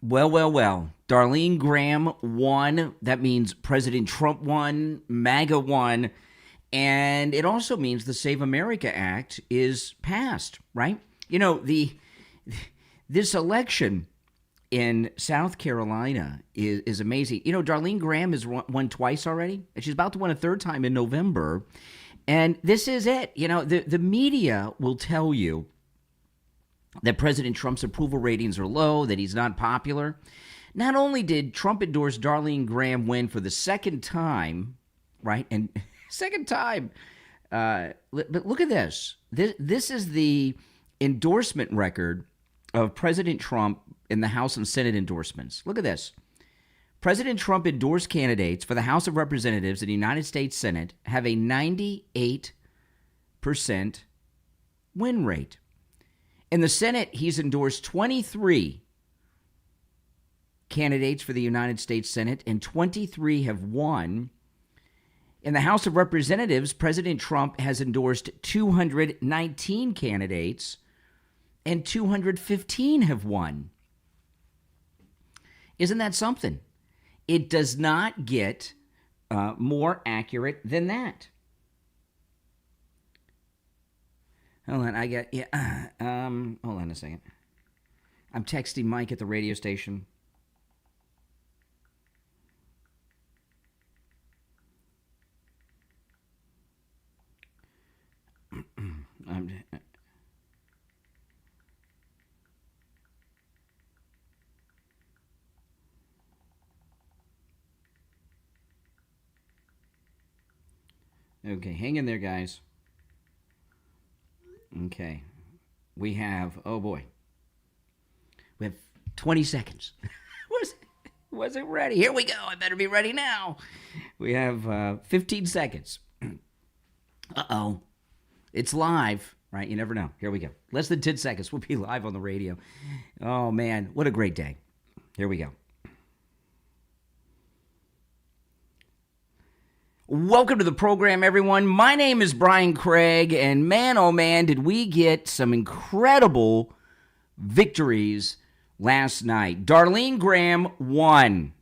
Well. Darline Graham won. That means President Trump won, MAGA won, and it also means the Save America Act is passed, right? You know, this election in South Carolina is amazing. You know, Darline Graham has won twice already, and she's about to win a third time in November. And this is it. You know, the media will tell you that President Trump's approval ratings are low, that he's not popular. Not only did Trump endorse Darline Graham win for the second time, right? And second time, but look at this. This is the endorsement record of President Trump in the House and Senate endorsements. Look at this. President Trump endorsed candidates for the House of Representatives and the United States Senate have a 98% win rate. In the Senate, he's endorsed 23 candidates for the United States Senate, and 23 have won. In the House of Representatives, President Trump has endorsed 219 candidates, and 215 have won. Isn't that something? It does not get more accurate than that. Hold on, hold on a second. I'm texting Mike at the radio station. Okay, hang in there, guys. Okay. We have, oh boy. We have 20 seconds. Wasn't ready. Here we go. I better be ready now. We have 15 seconds. Uh-oh. It's live, right? You never know. Here we go. Less than 10 seconds. We'll be live on the radio. Oh, man. What a great day. Here we go. Welcome to the program, everyone. My name is Brian Craig, and man, oh man, did we get some incredible victories last night. Darline Graham won.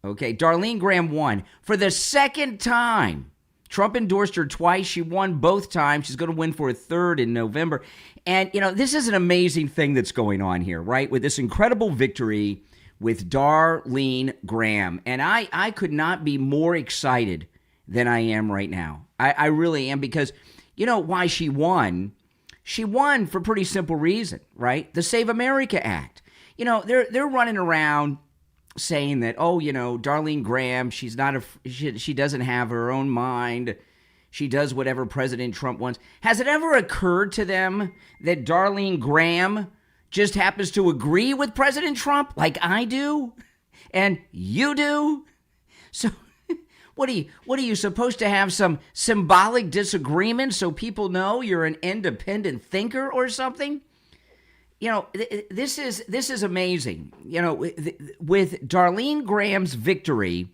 Okay, Darline Graham won. For the second time, Trump endorsed her twice. She won both times. She's going to win for a third in November. And, you know, this is an amazing thing that's going on here, right? With this incredible victory with Darline Graham. And I could not be more excited than I am right now. I really am, because you know why she won? She won for a pretty simple reason, right? The Save America Act. You know, they're running around saying that, oh, you know, Darline Graham, she doesn't have her own mind. She does whatever President Trump wants. Has it ever occurred to them that Darline Graham just happens to agree with President Trump like I do and you do? So what are you supposed to have some symbolic disagreement so people know you're an independent thinker or something? You know, this is amazing. You know, with Darline Graham's victory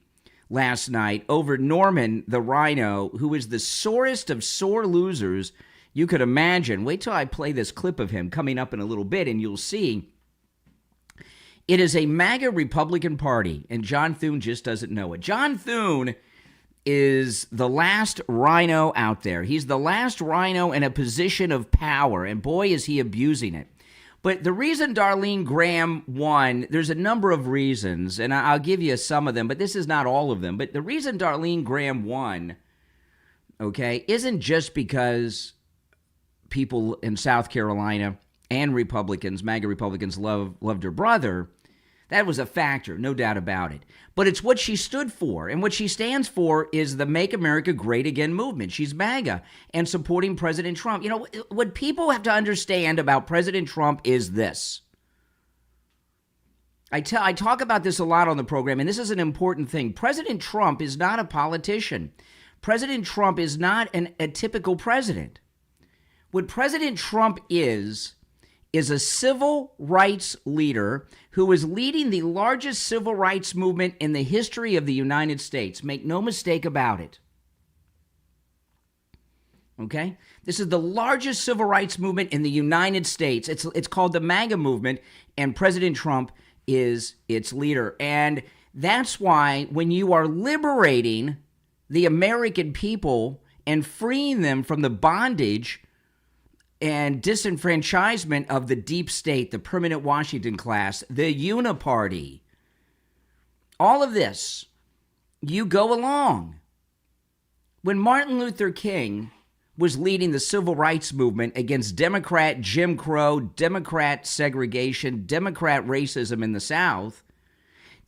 last night over Norman the Rhino, who is the sorest of sore losers you could imagine. Wait till I play this clip of him coming up in a little bit, and you'll see. It is a MAGA Republican Party, and John Thune just doesn't know it. John Thune is the last rhino out there. He's the last rhino in a position of power, and boy, is he abusing it. But the reason Darline Graham won, there's a number of reasons, and I'll give you some of them, but this is not all of them. But the reason Darline Graham won, okay, isn't just because people in South Carolina and Republicans, MAGA Republicans, loved her brother. That was a factor, no doubt about it. But it's what she stood for, and what she stands for is the Make America Great Again movement. She's MAGA and supporting President Trump. You know, what people have to understand about President Trump is this. I talk about this a lot on the program, and this is an important thing. President Trump is not a politician. President Trump is not a typical president. What President Trump is a civil rights leader who is leading the largest civil rights movement in the history of the United States. Make no mistake about it. Okay? This is the largest civil rights movement in the United States. It's called the MAGA movement, and President Trump is its leader. And that's why when you are liberating the American people and freeing them from the bondage and disenfranchisement of the deep state, the permanent Washington class, the uniparty, all of this, you go along. When Martin Luther King was leading the civil rights movement against Democrat Jim Crow, Democrat segregation, Democrat racism in the South,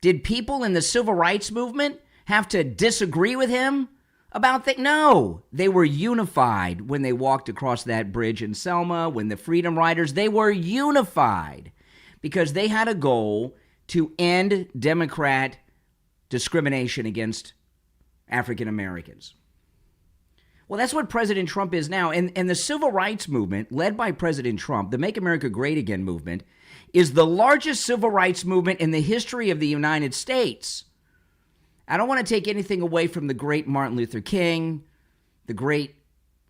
did people in the civil rights movement have to disagree with him about that? No, they were unified when they walked across that bridge in Selma, when the Freedom Riders, they were unified because they had a goal to end Democrat discrimination against African Americans. Well, that's what President Trump is now. And the civil rights movement, led by President Trump, the Make America Great Again movement, is the largest civil rights movement in the history of the United States. I don't want to take anything away from the great Martin Luther King, the great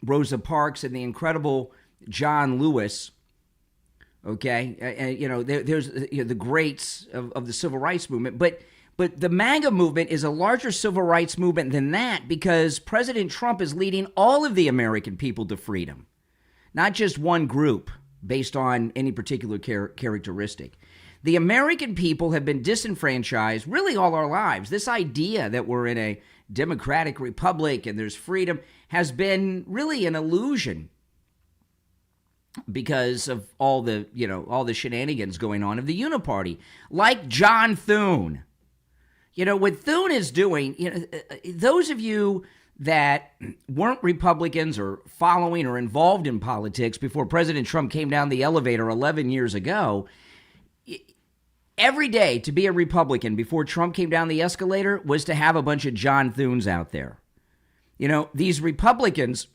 Rosa Parks, and the incredible John Lewis. Okay, there's the greats of the civil rights movement, but the MAGA movement is a larger civil rights movement than that because President Trump is leading all of the American people to freedom, not just one group based on any particular characteristic. The American people have been disenfranchised really all our lives. This idea that we're in a democratic republic and there's freedom has been really an illusion because of all the shenanigans going on of the uniparty, like John Thune. What Thune is doing, those of you that weren't Republicans or following or involved in politics before President Trump came down the elevator 11 years ago, every day to be a Republican before Trump came down the escalator was to have a bunch of John Thunes out there. These Republicans,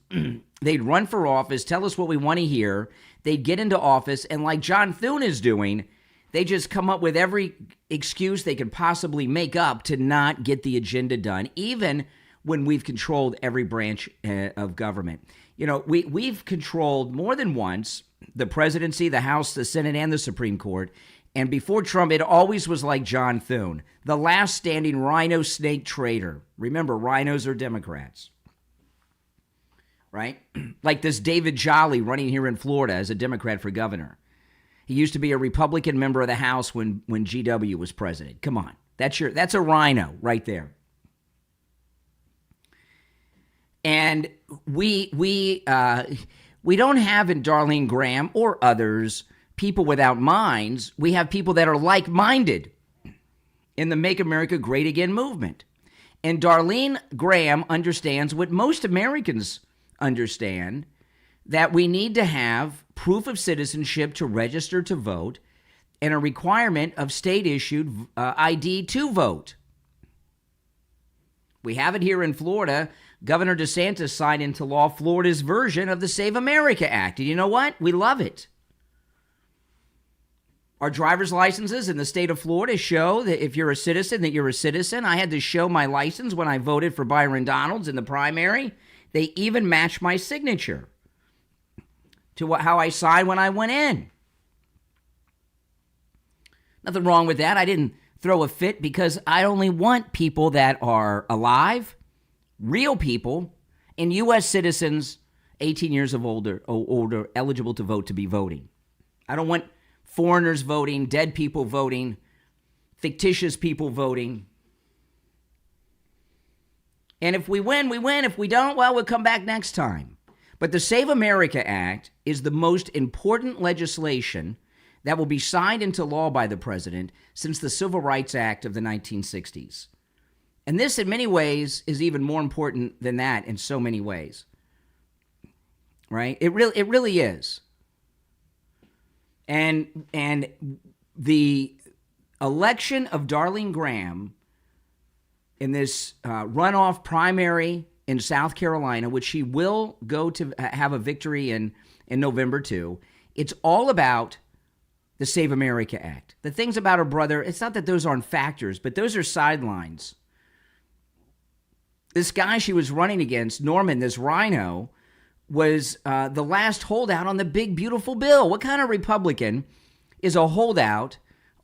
they'd run for office, tell us what we want to hear. They'd get into office, and like John Thune is doing, they just come up with every excuse they could possibly make up to not get the agenda done, even when we've controlled every branch of government. We've controlled more than once the presidency, the House, the Senate, and the Supreme Court. And before Trump, it always was like John Thune, the last standing rhino snake trader. Remember, rhinos are Democrats, right? Like this David Jolly running here in Florida as a Democrat for governor. He used to be a Republican member of the House when GW was president. Come on, that's a rhino right there. And we don't have in Darline Graham or others people without minds. We have people that are like-minded in the Make America Great Again movement. And Darline Graham understands what most Americans understand, that we need to have proof of citizenship to register to vote and a requirement of state-issued ID to vote. We have it here in Florida. Governor DeSantis signed into law Florida's version of the Save America Act. And you know what? We love it. Our driver's licenses in the state of Florida show that if you're a citizen, that you're a citizen. I had to show my license when I voted for Byron Donalds in the primary. They even matched my signature to how I signed when I went in. Nothing wrong with that. I didn't throw a fit because I only want people that are alive, real people, and U.S. citizens 18 years of older, eligible to vote, to be voting. I don't want foreigners voting, dead people voting, fictitious people voting. And if we win, we win. If we don't, well, we'll come back next time. But the Save America Act is the most important legislation that will be signed into law by the president since the Civil Rights Act of the 1960s. And this, in many ways, is even more important than that in so many ways. Right? It really is. And the election of Darline Graham in this runoff primary in South Carolina, which she will go to have a victory in November too, it's all about the Save America Act. The things about her brother, it's not that those aren't factors, but those are sidelines. This guy she was running against, Norman, this rhino, was the last holdout on the big, beautiful bill. What kind of Republican is a holdout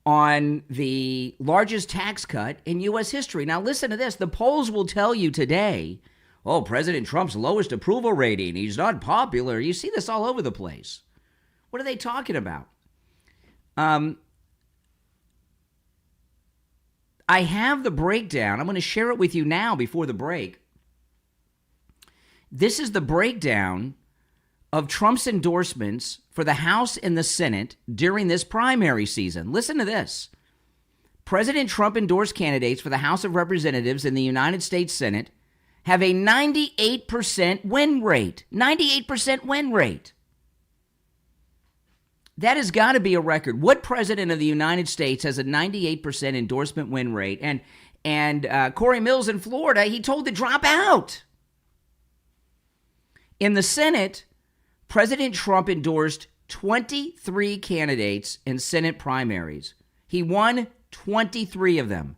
on the largest tax cut in U.S. history. Now, listen to this. The polls will tell you today, oh, President Trump's lowest approval rating. He's not popular. You see this all over the place. What are they talking about? I have the breakdown. I'm going to share it with you now before the break. This is the breakdown of Trump's endorsements for the House and the Senate during this primary season. Listen to this. President Trump endorsed candidates for the House of Representatives and the United States Senate have a 98% win rate. 98% win rate. That has got to be a record. What president of the United States has a 98% endorsement win rate? And Corey Mills in Florida, he told to drop out. In the Senate, President Trump endorsed 23 candidates in Senate primaries. He won 23 of them.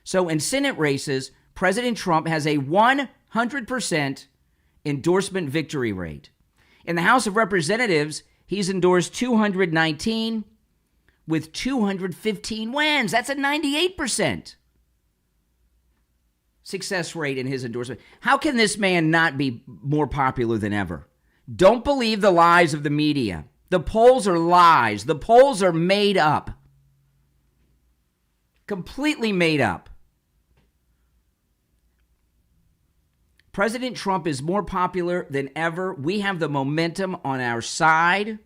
So in Senate races, President Trump has a 100% endorsement victory rate. In the House of Representatives, he's endorsed 219 with 215 wins. That's a 98% success rate in his endorsement. How can this man not be more popular than ever? Don't believe the lies of the media. The polls are lies. The polls are made up. Completely made up. President Trump is more popular than ever. We have the momentum on our side.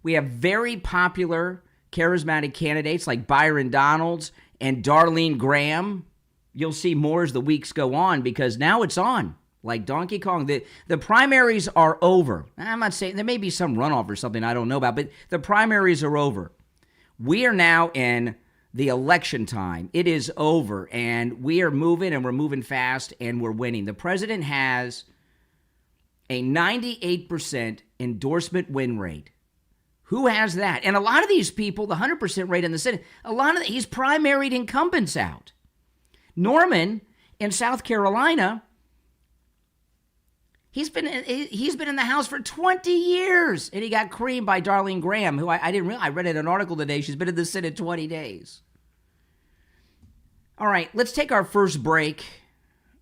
We have very popular, charismatic candidates like Byron Donalds and Darline Graham. You'll see more as the weeks go on because now it's on. Like Donkey Kong. The primaries are over. I'm not saying there may be some runoff or something I don't know about, but the primaries are over. We are now in the election time. It is over, and we are moving, and we're moving fast, and we're winning. The president has a 98% endorsement win rate. Who has that? And a lot of these people, the 100% rate in the Senate, he's primaried incumbents out. Norman in South Carolina, he's been in the House for 20 years, and he got creamed by Darline Graham, who I didn't realize. I read in an article today. She's been in the Senate 20 days. All right, let's take our first break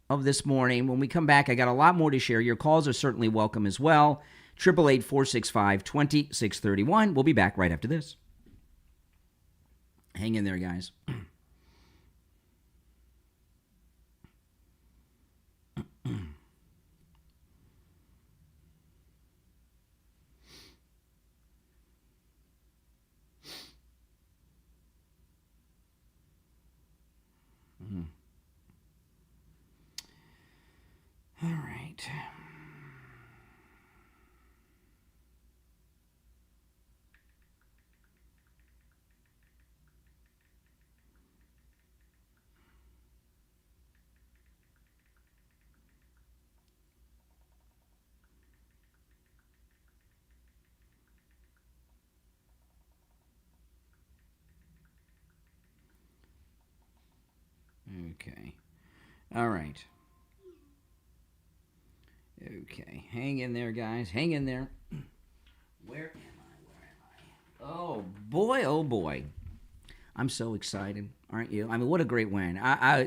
of this morning. When we come back, I got a lot more to share. Your calls are certainly welcome as well. 888-465-2631. We'll be back right after this. Hang in there, guys. All right. Okay. All right. Okay. Hang in there, guys. Hang in there. Where am I? Oh, boy. Oh, boy. I'm so excited. Aren't you? I mean, what a great win.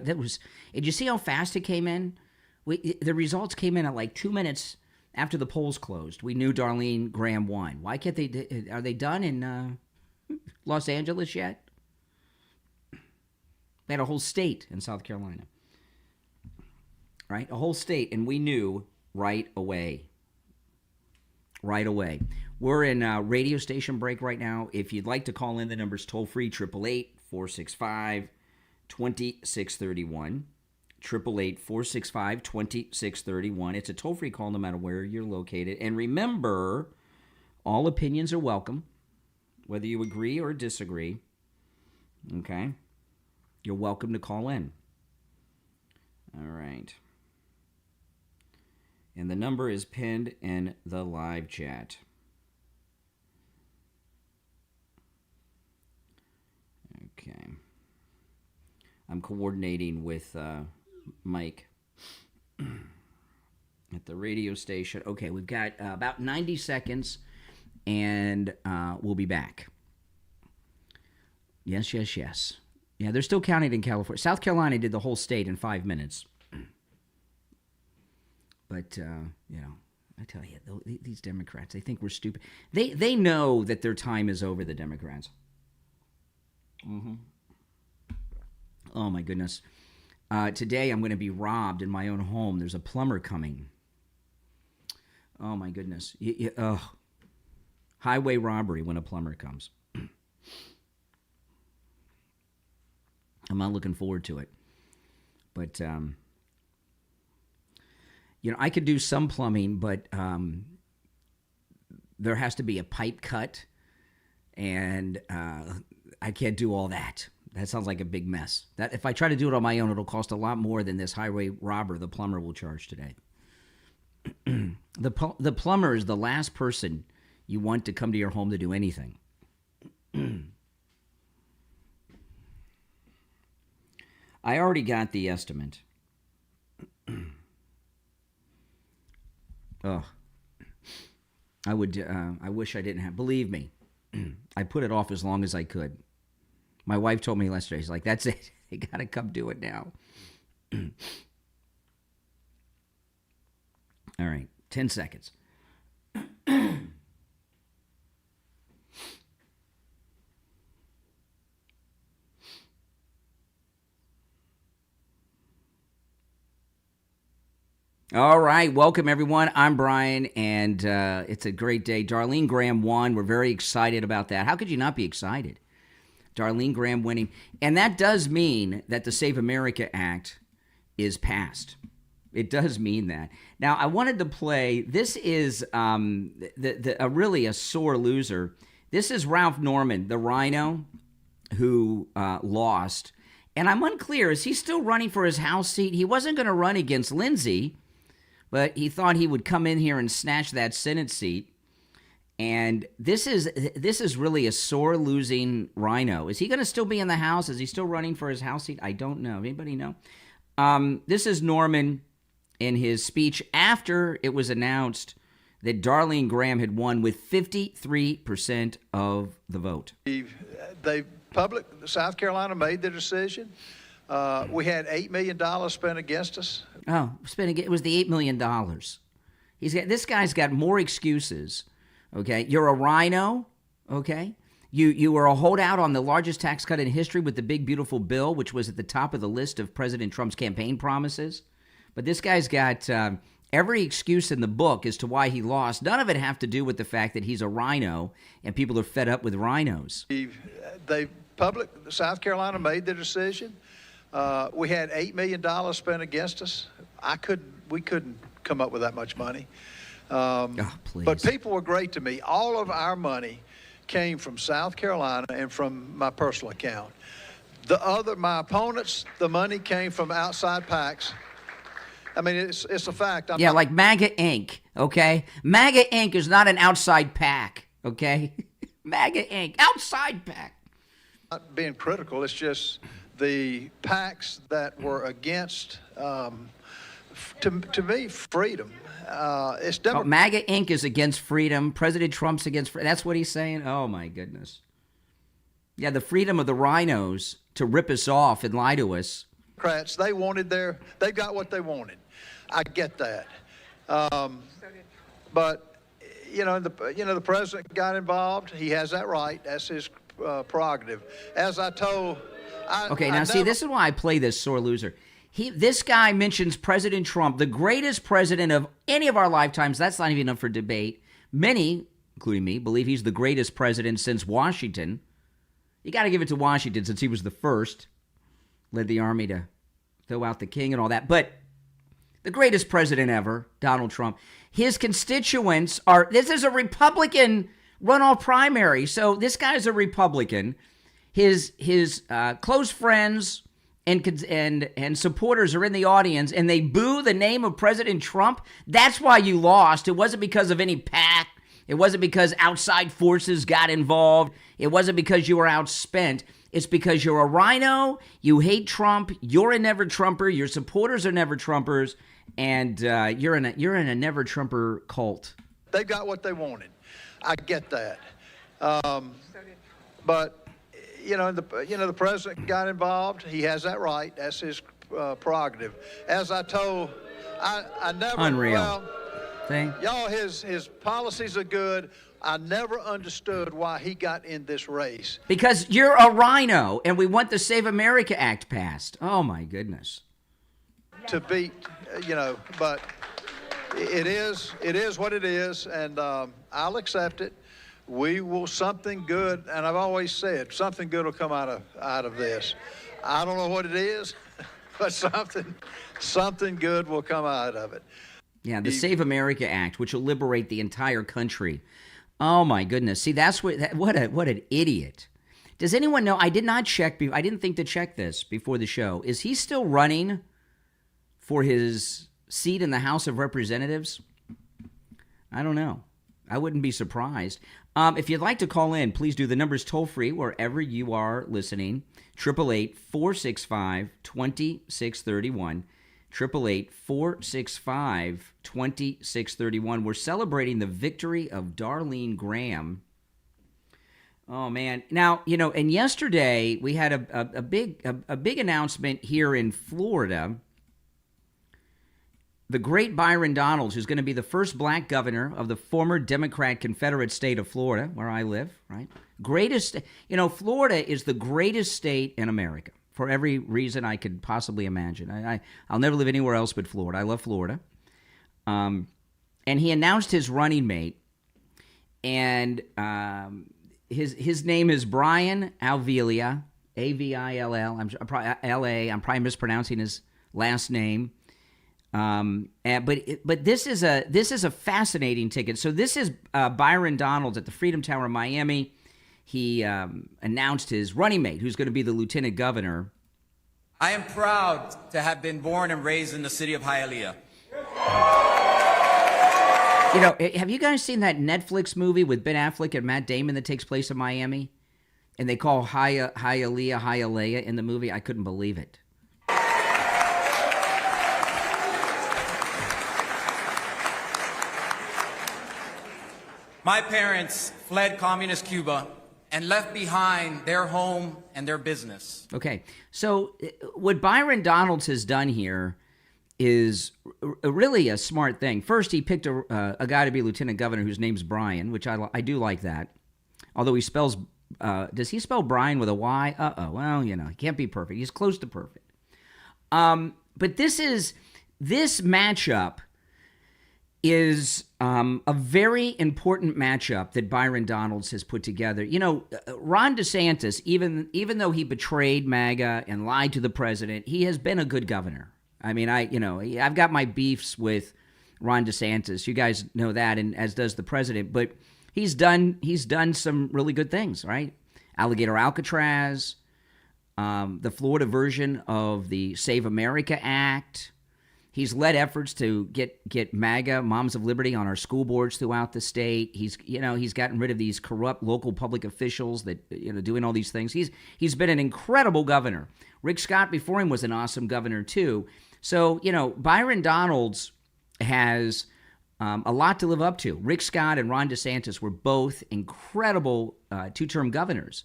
Did you see how fast it came in? The results came in at like 2 minutes after the polls closed. We knew Darline Graham won. Why can't they? Are they done in Los Angeles yet? They had a whole state in South Carolina. Right? A whole state, and we knew right away. Right away. We're in a radio station break right now. If you'd like to call in, the number's toll-free, 888-465-2631. 888-465-2631. It's a toll-free call no matter where you're located. And remember, all opinions are welcome, whether you agree or disagree. Okay? You're welcome to call in. All right. And the number is pinned in the live chat. Okay. I'm coordinating with Mike at the radio station. Okay, we've got about 90 seconds, and we'll be back. Yes, yes, yes. Yeah, they're still counting in California. South Carolina did the whole state in 5 minutes. But, I tell you, these Democrats, they think we're stupid. They know that their time is over, the Democrats. Mm-hmm. Oh, my goodness. Today I'm going to be robbed in my own home. There's a plumber coming. Oh, my goodness. Highway robbery when a plumber comes. I'm not looking forward to it. But, I could do some plumbing, but there has to be a pipe cut, and I can't do all that. That sounds like a big mess. That if I try to do it on my own, it'll cost a lot more than this highway robber, the plumber, will charge today. The plumber is the last person you want to come to your home to do anything. I already got the estimate. I wish I didn't have. Believe me, I put it off as long as I could. My wife told me yesterday, she's like, that's it. You got to come do it now. All right, 10 seconds. All right, welcome everyone. I'm Brian, and it's a great day. Darline Graham won. We're very excited about that. How could you not be excited? Darline Graham winning. And that does mean that the Save America Act is passed. It does mean that. Now, I wanted to play, this is really a sore loser. This is Ralph Norman, the rhino who lost. And I'm unclear, is he still running for his House seat? He wasn't going to run against Lindsey, but he thought he would come in here and snatch that Senate seat. And this is really a sore losing rhino. Is he going to still be in the House? Is he still running for his House seat? I don't know. Anybody know? This is Norman in his speech after it was announced that Darline Graham had won with 53% of the vote. South Carolina made the decision. We had $8 million spent against us. Oh, it was the $8 million. This guy's got more excuses. Okay, you're a rhino. Okay, you were a holdout on the largest tax cut in history with the big beautiful bill, which was at the top of the list of President Trump's campaign promises. But this guy's got every excuse in the book as to why he lost. None of it have to do with the fact that he's a rhino and people are fed up with rhinos. South Carolina made the decision. We had $8 million spent against us. We couldn't come up with that much money. Please. But people were great to me. All of our money came from South Carolina and from my personal account. My opponents, the money came from outside PACs. I mean, it's a fact. Like MAGA Inc., okay? MAGA Inc. is not an outside PAC, okay? MAGA Inc., outside PAC. Not being critical, it's just the PACs that were against, to me, freedom. MAGA Inc. is against freedom. President Trump's against freedom. That's what he's saying? Oh, my goodness. Yeah, the freedom of the rhinos to rip us off and lie to us. Democrats, they got what they wanted. I get that. But, the president got involved. He has that right. That's his prerogative. As I told... This is why I play this sore loser. This guy mentions President Trump, the greatest president of any of our lifetimes. That's not even up for debate. Many, including me, believe he's the greatest president since Washington. You got to give it to Washington since he was the first, led the army to throw out the king and all that. But the greatest president ever, Donald Trump. His constituents this is a Republican runoff primary. So this guy's a Republican. His close friends and supporters are in the audience, and they boo the name of President Trump. That's why you lost. It wasn't because of any PAC. It wasn't because outside forces got involved. It wasn't because you were outspent. It's because you're a rhino, you hate Trump, you're a never-Trumper, your supporters are never-Trumpers, and you're in a never-Trumper cult. They got what they wanted. I get that. But... the president got involved. He has that right. That's his prerogative. As I told, I never. Unreal. Well, thing. y'all, his policies are good. I never understood why he got in this race. Because you're a rhino, and we want the Save America Act passed. Oh, my goodness. To beat, but it is what it is, and I'll accept it. We will something good, and I've always said something good will come out of this. I don't know what it is, but something good will come out of it. Yeah, the Save America Act, which will liberate the entire country. Oh my goodness! See, that's what an idiot. Does anyone know? I did not check. I didn't think to check this before the show. Is he still running for his seat in the House of Representatives? I don't know. I wouldn't be surprised. If you'd like to call in, please do. The number's toll free wherever you are listening. 888-465-2631. 888-465-2631. We're celebrating the victory of Darline Graham. Oh, man. Now, and yesterday we had a big announcement here in Florida. The great Byron Donalds, who's going to be the first black governor of the former Democrat Confederate state of Florida, where I live, right? Greatest, Florida is the greatest state in America for every reason I could possibly imagine. I'll never live anywhere else but Florida. I love Florida. And he announced his running mate, and his name is Brian Alvilia, Avill. I'm probably mispronouncing his last name. But this is a fascinating ticket. So this is Byron Donalds at the Freedom Tower in Miami. He announced his running mate, who's going to be the lieutenant governor. I am proud to have been born and raised in the city of Hialeah. Have you guys seen that Netflix movie with Ben Affleck and Matt Damon that takes place in Miami? And they call Hialeah in the movie? I couldn't believe it. My parents fled communist Cuba and left behind their home and their business. Okay, so what Byron Donalds has done here is really a smart thing. First, he picked a guy to be lieutenant governor whose name's Brian, which I do like that. Although he spells, does he spell Brian with a Y? Well, he can't be perfect. He's close to perfect. But this matchup is a very important matchup that Byron Donalds has put together. Ron DeSantis, even though he betrayed MAGA and lied to the president, he has been a good governor. I mean, I've got my beefs with Ron DeSantis. You guys know that, and as does the president. But he's done some really good things, right? Alligator Alcatraz, the Florida version of the Save America Act. He's led efforts to get MAGA, Moms of Liberty, on our school boards throughout the state. He's gotten rid of these corrupt local public officials that doing all these things. He's been an incredible governor. Rick Scott before him was an awesome governor too. So Byron Donalds has a lot to live up to. Rick Scott and Ron DeSantis were both incredible two-term governors.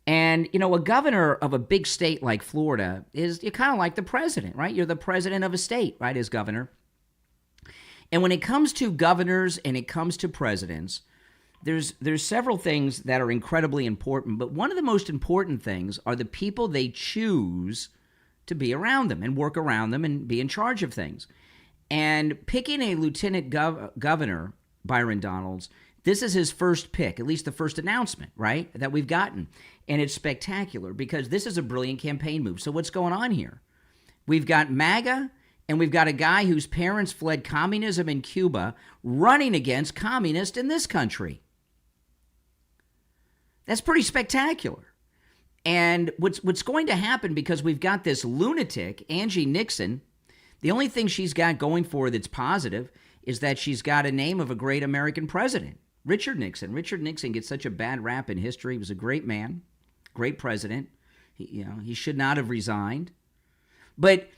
And, a governor of a big state like Florida you're kind of like the president, right? You're the president of a state, right, as governor. And when it comes to governors and it comes to presidents, there's several things that are incredibly important. But one of the most important things are the people they choose to be around them and work around them and be in charge of things. And picking a lieutenant governor, Byron Donalds, this is his first pick, at least the first announcement, right, that we've gotten. And it's spectacular because this is a brilliant campaign move. So what's going on here? We've got MAGA, and we've got a guy whose parents fled communism in Cuba running against communists in this country. That's pretty spectacular. And what's going to happen, because we've got this lunatic, Angie Nixon, the only thing she's got going for her that's positive is that she's got a name of a great American president. Richard Nixon. Richard Nixon gets such a bad rap in history. He was a great man, great president. He should not have resigned. But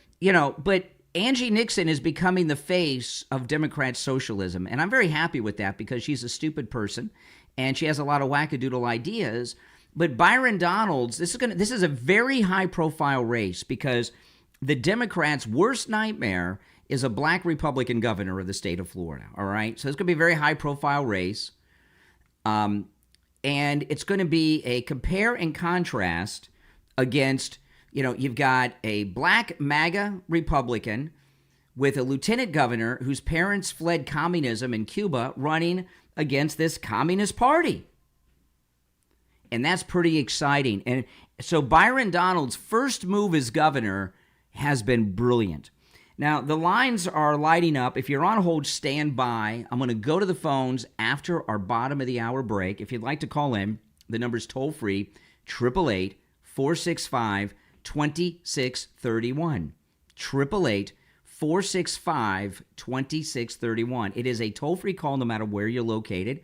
Angie Nixon is becoming the face of Democrat socialism. And I'm very happy with that because she's a stupid person and she has a lot of wackadoodle ideas. But Byron Donalds, this is a very high-profile race because the Democrats' worst nightmare is a black Republican governor of the state of Florida, all right? So it's going to be a very high-profile race. And it's going to be a compare and contrast against, you've got a black MAGA Republican with a lieutenant governor whose parents fled communism in Cuba running against this communist party. And that's pretty exciting. And so Byron Donalds' first move as governor has been brilliant. Now, the lines are lighting up. If you're on hold, stand by. I'm going to go to the phones after our bottom of the hour break. If you'd like to call in, the number's toll free, 888-465-2631. 888-465-2631. It is a toll-free call no matter where you're located.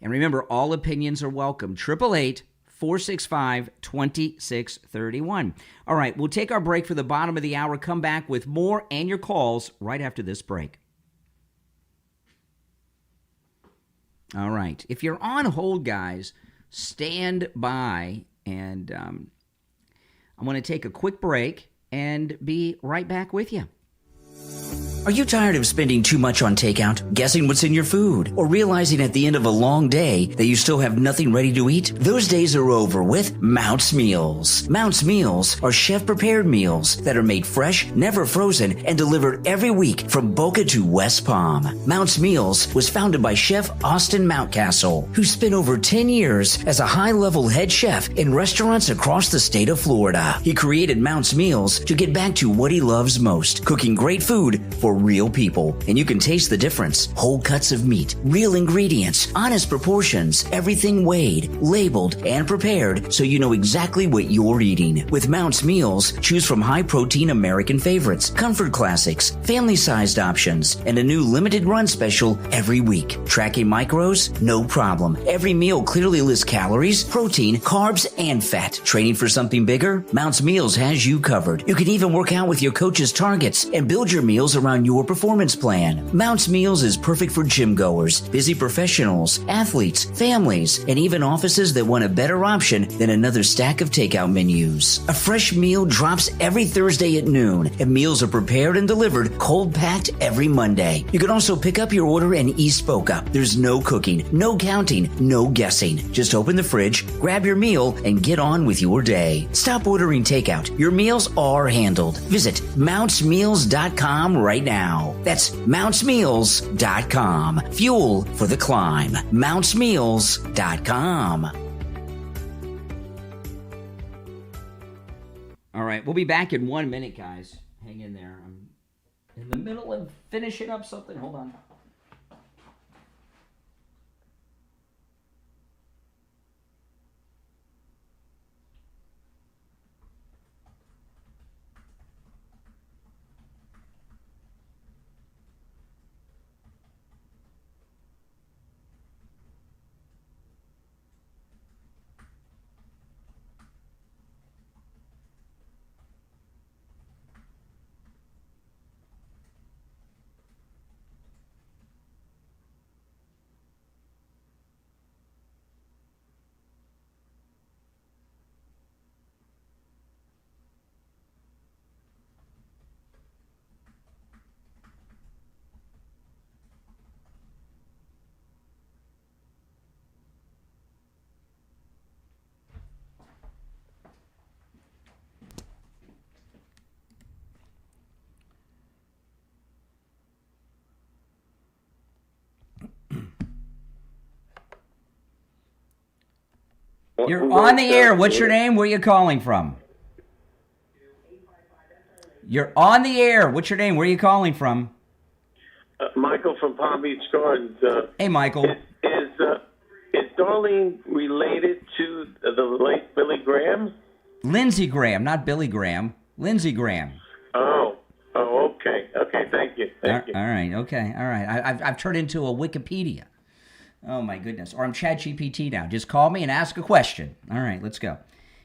And remember, all opinions are welcome. 888-465-2631. All right, we'll take our break for the bottom of the hour, come back with more and your calls right after this break. All right, if you're on hold, guys, stand by, and I'm going to take a quick break and be right back with you. Are you tired of spending too much on takeout, guessing what's in your food, or realizing at the end of a long day that you still have nothing ready to eat? Those days are over with Mounts Meals. Mounts Meals are chef-prepared meals that are made fresh, never frozen, and delivered every week from Boca to West Palm. Mounts Meals was founded by Chef Austin Mountcastle, who spent over 10 years as a high-level head chef in restaurants across the state of Florida. He created Mounts Meals to get back to what he loves most, cooking great food for real people. And you can taste the difference. Whole cuts of meat, real ingredients, honest proportions, everything weighed, labeled, and prepared so you know exactly what you're eating. With Mounts Meals, choose from high-protein American favorites, comfort classics, family-sized options, and a new limited run special every week. Tracking macros? No problem. Every meal clearly lists calories, protein, carbs, and fat. Training for something bigger? Mounts Meals has you covered. You can even work out with your coach's targets and build your meals around your performance plan. Mounts Meals is perfect for gym goers, busy professionals, athletes, families, and even offices that want a better option than another stack of takeout menus. A fresh meal drops every Thursday at noon, and meals are prepared and delivered cold-packed every Monday. You can also pick up your order in East Boca. There's no cooking, no counting, no guessing. Just open the fridge, grab your meal, and get on with your day. Stop ordering takeout. Your meals are handled. Visit mountsmeals.com right now. That's mountsmeals.com. Fuel for the climb. mountsmeals.com. All right, we'll be back in 1 minute, guys. Hang in there. I'm in the middle of finishing up something. Hold on. You're on the air. What's your name? Where are you calling from? You're on the air. What's your name? Where are you calling from? Michael from Palm Beach Gardens. Hey, Michael. Is Darlene related to the late Billy Graham? Lindsey Graham, not Billy Graham. Lindsey Graham. Oh, okay. Okay, thank you. Thank you. All right, okay, all right. I've turned into a Wikipedia. Oh, my goodness. Or I'm ChatGPT now. Just call me and ask a question. All right, let's go.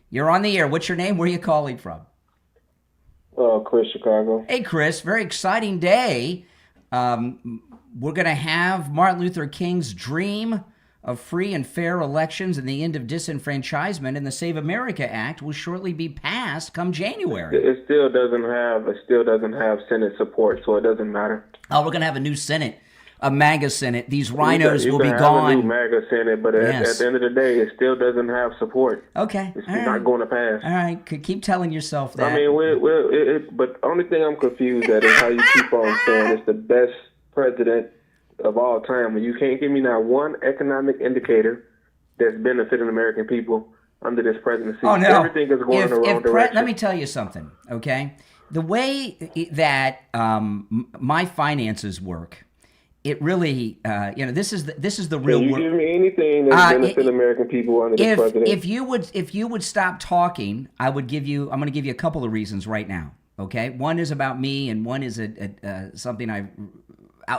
You're on the air. What's your name? Where are you calling from? Chris, Chicago. Hey, Chris. Very exciting day. We're going to have Martin Luther King's dream of free and fair elections and the end of disenfranchisement, and the Save America Act will shortly be passed come January. It still doesn't have Senate support, so it doesn't matter. Oh, we're going to have a new Senate, a MAGA Senate. These rhinos will be have gone. A new MAGA Senate, but at the end of the day, it still doesn't have support. Okay. It's not going to pass. All right. Keep telling yourself that. I mean, but the only thing I'm confused at is how you keep on saying it's the best president of all time when you can't give me not one economic indicator that's benefiting American people under this presidency. Oh, no. Everything is going in the wrong direction. Let me tell you something, okay? The way that my finances work, it really, this is the real work. Can you give me anything that's benefiting American people under this president? If you would stop talking, I'm going to give you a couple of reasons right now, okay? One is about me, and one is something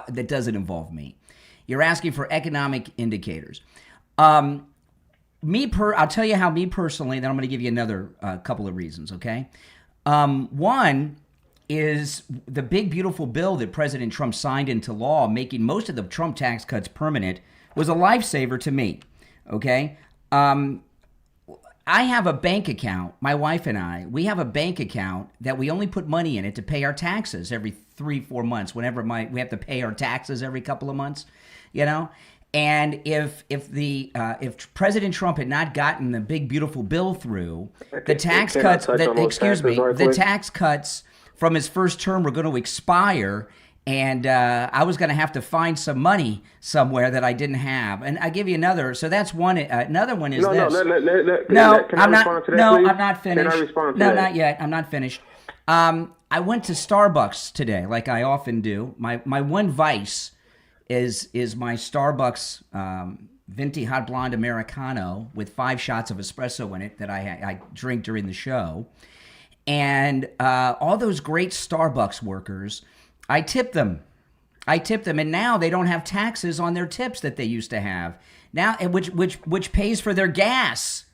that doesn't involve me. You're asking for economic indicators. I'll tell you how me personally, then I'm going to give you another couple of reasons, okay? One is the big, beautiful bill that President Trump signed into law, making most of the Trump tax cuts permanent, was a lifesaver to me, okay? I have a bank account, my wife and I, we have a bank account that we only put money in it to pay our taxes every 3-4 months, whenever we have to pay our taxes every couple of months, And if President Trump had not gotten the big, beautiful bill through, the tax cuts from his first term were going to expire, and I was going to have to find some money somewhere that I didn't have. And I give you another. So that's one. Another one is this. I'm not finished. Can I respond to that? No, that? not yet. I'm not finished. I went to Starbucks today, like I often do. My one vice is my Starbucks venti hot blonde Americano with 5 shots of espresso in it that I drink during the show. And all those great Starbucks workers, I tip them, and now they don't have taxes on their tips that they used to have now, which pays for their gas,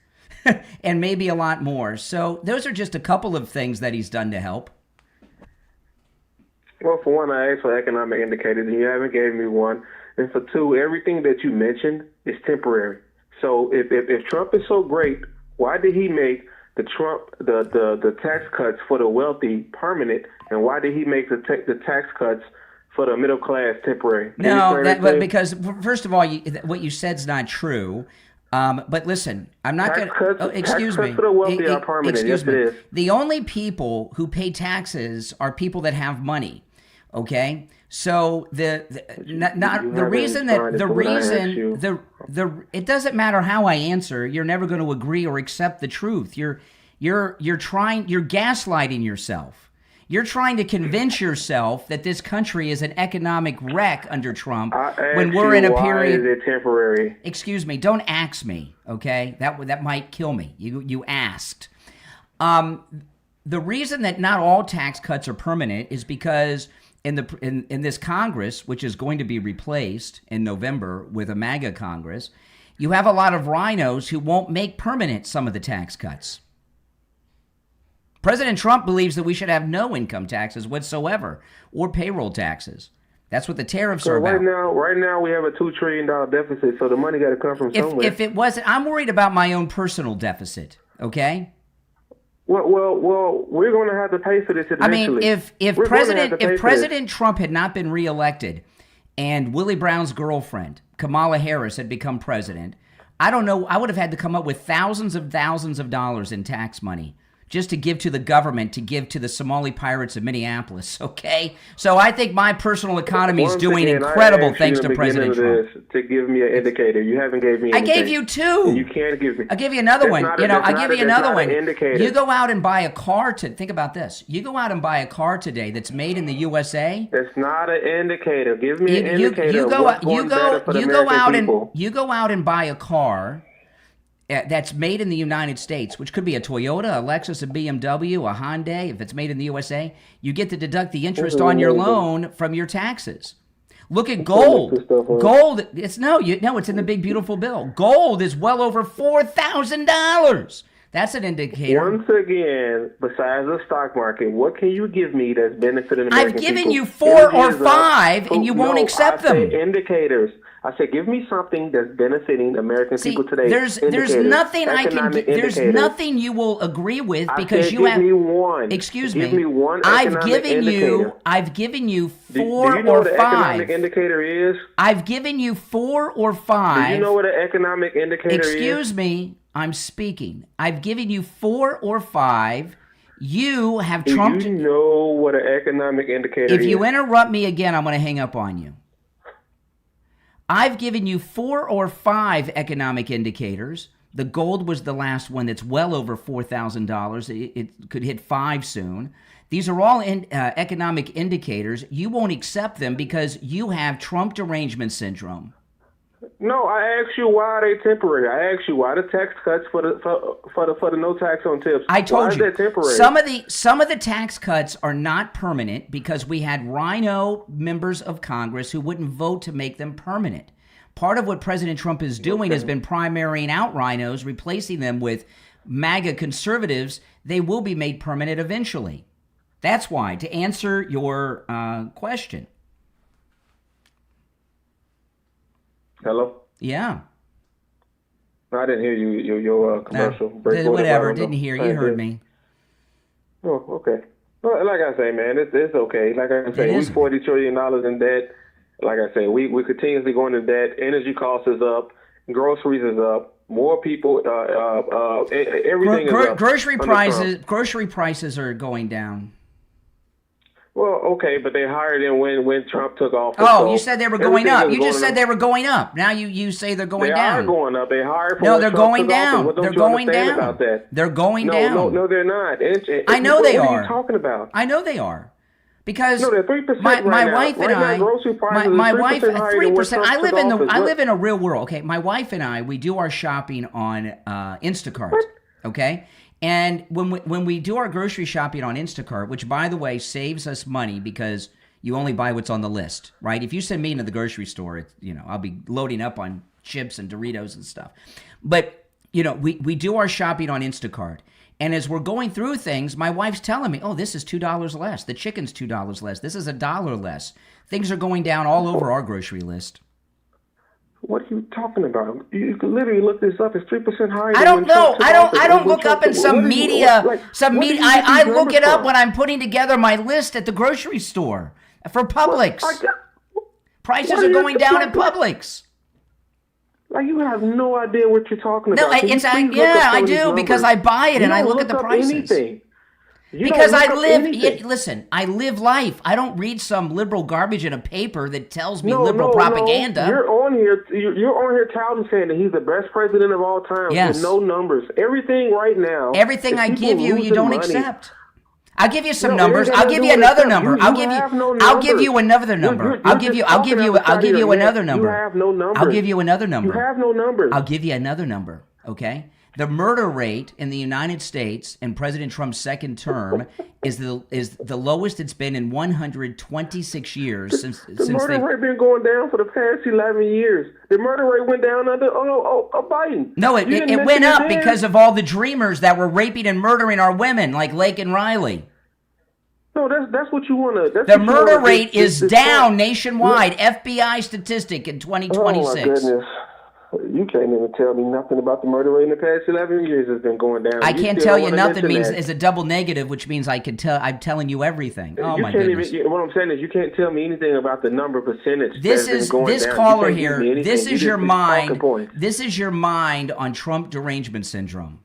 and maybe a lot more. So those are just a couple of things that he's done to help. Well, for one, I asked for economic indicators, and you haven't gave me one. And for two, everything that you mentioned is temporary. So if Trump is so great, why did he make the tax cuts for the wealthy permanent, and why did he make the tax cuts for the middle class temporary? Because first of all, what you said's not true. But listen, I'm not going to. Excuse me. Tax cuts for the wealthy are permanent. Excuse me. Yes, it is. The only people who pay taxes are people that have money. Okay, so it doesn't matter how I answer. You're never going to agree or accept the truth. You're gaslighting yourself. You're trying to convince yourself that this country is an economic wreck under Trump when we're in a period. Why is it temporary? Excuse me. Don't ask me. Okay, that might kill me. You asked. The reason that not all tax cuts are permanent is because in this Congress, which is going to be replaced in November with a MAGA Congress, you have a lot of rhinos who won't make permanent some of the tax cuts. President Trump believes that we should have no income taxes whatsoever or payroll taxes. That's what the tariffs are about. Right now we have a $2 trillion deficit, so the money got to come from somewhere. If it wasn't, I'm worried about my own personal deficit, okay? Well, we're going to have to pay for this eventually. I mean, if President Trump had not been reelected and Willie Brown's girlfriend, Kamala Harris, had become president, I don't know, I would have had to come up with thousands of dollars in tax money just to give to the government, to give to the Somali pirates of Minneapolis, okay? So I think my personal economy is doing incredible thanks to President Trump. To give me an indicator. You haven't gave me anything. I gave you 2. You can't give me. I'll give you another one. I'll give you another one. Indicator. You go out and buy a car think about this. You go out and buy a car today that's made in the USA. That's not an indicator. Give me an indicator. You go out and buy a car that's made in the United States, which could be a Toyota, a Lexus, a BMW, a Hyundai. If it's made in the USA, you get to deduct the interest on your loan from your taxes. Look at gold. Gold, it's in the big beautiful bill. Gold is well over $4,000. That's an indicator. Once again, besides the stock market, what can you give me that's benefiting American people? I've given you 4 or 5, and you won't accept them. Indicators. I said, give me something that's benefiting American people today. There's nothing I can. There's nothing you will agree with because you have. Give me one. Excuse me. Give me one. I've given you 4 do you know or what an 5. economic indicator is? I've given you 4 or 5. Do you know what an economic indicator is? Excuse me. I'm speaking. I've given you 4 or 5. You have trumped. Do you know what an economic indicator is? If you interrupt me again, I'm going to hang up on you. I've given you 4 or 5 economic indicators. The gold was the last one that's well over $4,000. It could hit 5 soon. These are all economic indicators. You won't accept them because you have Trump derangement syndrome. No, I asked you why are they temporary. I asked you why the tax cuts for the no tax on tips. I told you why is that temporary? Some of the tax cuts are not permanent because we had rhino members of Congress who wouldn't vote to make them permanent. Part of what President Trump is doing has been primarying out rhinos, replacing them with MAGA conservatives. They will be made permanent eventually. That's why, to answer your question. Hello? Yeah. I didn't hear you. Your commercial. Whatever. Didn't hear. You heard me. Oh, okay. Well, like I say, man, it's okay. Like I say, we $40 trillion in debt. Like I say, we continuously going into debt. Energy costs is up. Groceries is up. More people. Everything is up. Grocery prices are going down. Well, okay, but they higher than when Trump took office. Oh, you said they were going up. You just said they were going up. Now you say they're going down. They are going up. They higher. No, they're going down. They're going down. About that? They're going down. No, they're not. I know they are. What are you talking about? I know they are. Because they're 3% my wife and I, my wife, 3%. I live in a real world. Okay, my wife and I, we do our shopping on Instacart. What? Okay. And when we do our grocery shopping on Instacart, which, by the way, saves us money because you only buy what's on the list, right? If you send me into the grocery store, I'll be loading up on chips and Doritos and stuff. But, we do our shopping on Instacart. And as we're going through things, my wife's telling me, oh, this is $2 less. The chicken's $2 less. This is $1 less. Things are going down all over our grocery list. What are you talking about? You can literally look this up. It's 3% higher. I don't know. I don't look up in some media. I look it up when I'm putting together my list at the grocery store for Publix. Prices are going down at Publix. Like, you have no idea what you're talking about. No, I do because I buy it and I look at the prices. Because I live life. I don't read some liberal garbage in a paper that tells me liberal propaganda. You're on here touting saying that he's the best president of all time with no numbers. Everything right now. Everything I give you, you don't accept. I'll give you some numbers. I'll give you another number. I'll give you another number. I'll give you another number. You have no numbers. I'll give you another number. You have no numbers. I'll give you another number. Okay. The murder rate in the United States in President Trump's second term is the lowest it's been in 126 years since the murder rate been going down for the past 11 years. The murder rate went down under Biden. No, it went up because of all the dreamers that were raping and murdering our women, like Lake and Riley. No, that's what you want to. The murder rate is down nationwide. FBI statistic in 2026. Oh my goodness. You can't even tell me nothing about the murder rate in the past 11 years. It's been going down. I can't tell you nothing means is a double negative, which means I can tell. I'm telling you everything. Oh my goodness! What I'm saying is, you can't tell me anything about the number percentage. This caller here. This is your mind. This is your mind on Trump derangement syndrome.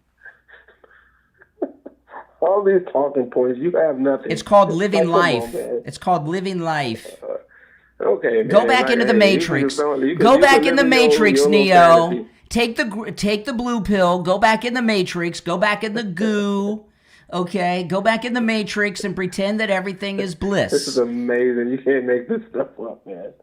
All these talking points, you have nothing. It's called living life. It's called living life. Okay, man. Go back into the Matrix. Go back in the Matrix, Neo. Take the blue pill. Go back in the Matrix. Go back in the goo. Okay? Go back in the Matrix and pretend that everything is bliss. This is amazing. You can't make this stuff up, man.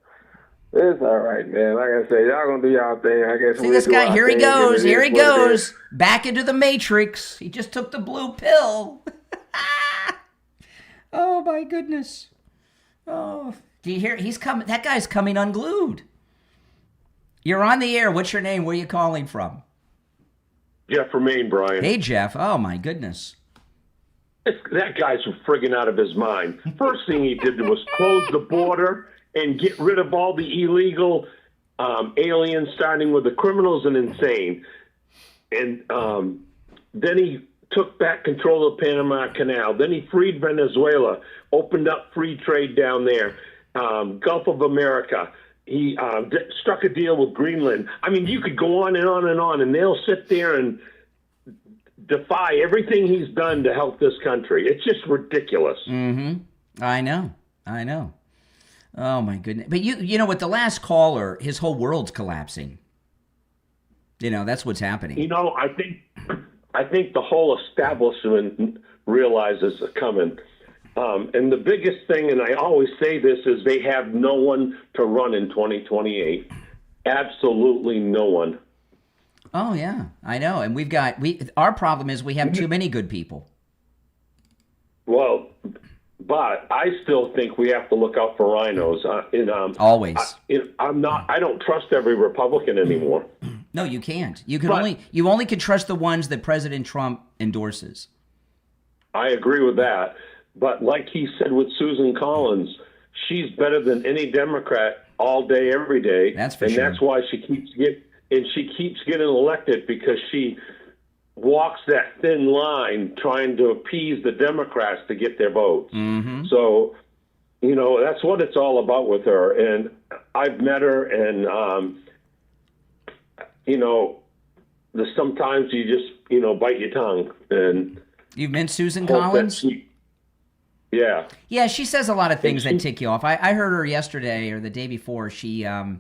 It's all right, man. Like I say, y'all gonna do y'all thing. I guess. See this guy? Here he goes. Here he goes. Back into the Matrix. He just took the blue pill. Oh my goodness. Oh. Do you hear? He's coming. That guy's coming unglued. You're on the air. What's your name? Where are you calling from? Jeff Remain, Brian. Hey, Jeff. Oh, my goodness. That guy's friggin' out of his mind. First thing he did was close the border and get rid of all the illegal aliens, starting with the criminals and insane. And then he took back control of the Panama Canal. Then he freed Venezuela, opened up free trade down there, Gulf of America. He struck a deal with Greenland. I mean, you could go on and on and on, and they'll sit there and defy everything he's done to help this country. It's just ridiculous. Mm-hmm. I know. Oh, my goodness. But you know, with the last caller, his whole world's collapsing. You know, that's what's happening. You know, I think the whole establishment realizes it's coming. And the biggest thing, and I always say this, is they have no one to run in 2028. Absolutely no one. Oh, yeah, I know. And our problem is we have too many good people. Well, but I still think we have to look out for rhinos. Always. I don't trust every Republican anymore. No, you can't. You only can trust the ones that President Trump endorses. I agree with that. But like he said with Susan Collins, she's better than any Democrat all day, every day. That's for sure. And that's why she keeps getting elected, because she walks that thin line trying to appease the Democrats to get their votes. Mm-hmm. So, you know, that's what it's all about with her. And I've met her, and, you know, sometimes you just, you know, bite your tongue. And you've met Susan Collins? Yeah. Yeah, she says a lot of things that tick you off. I heard her yesterday or the day before. She, I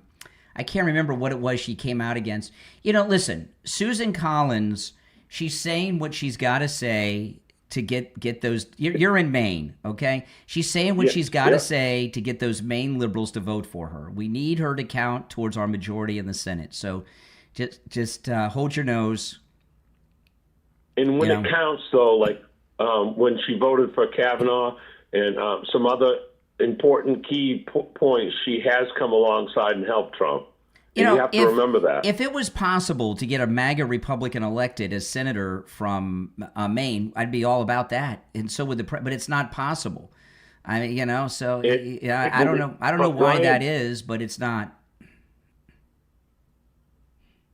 can't remember what it was she came out against. You know, listen, Susan Collins, she's saying what she's got to say to get those. You're in Maine, okay? She's saying what she's got to say to get those Maine liberals to vote for her. We need her to count towards our majority in the Senate. So just hold your nose. And when it counts, though, like when she voted for Kavanaugh and some other important key points, she has come alongside and helped Trump. You have to remember that. If it was possible to get a MAGA Republican elected as senator from Maine, I'd be all about that. And so would but it's not possible. I mean, you know, so I don't know. I don't know why that is, but it's not.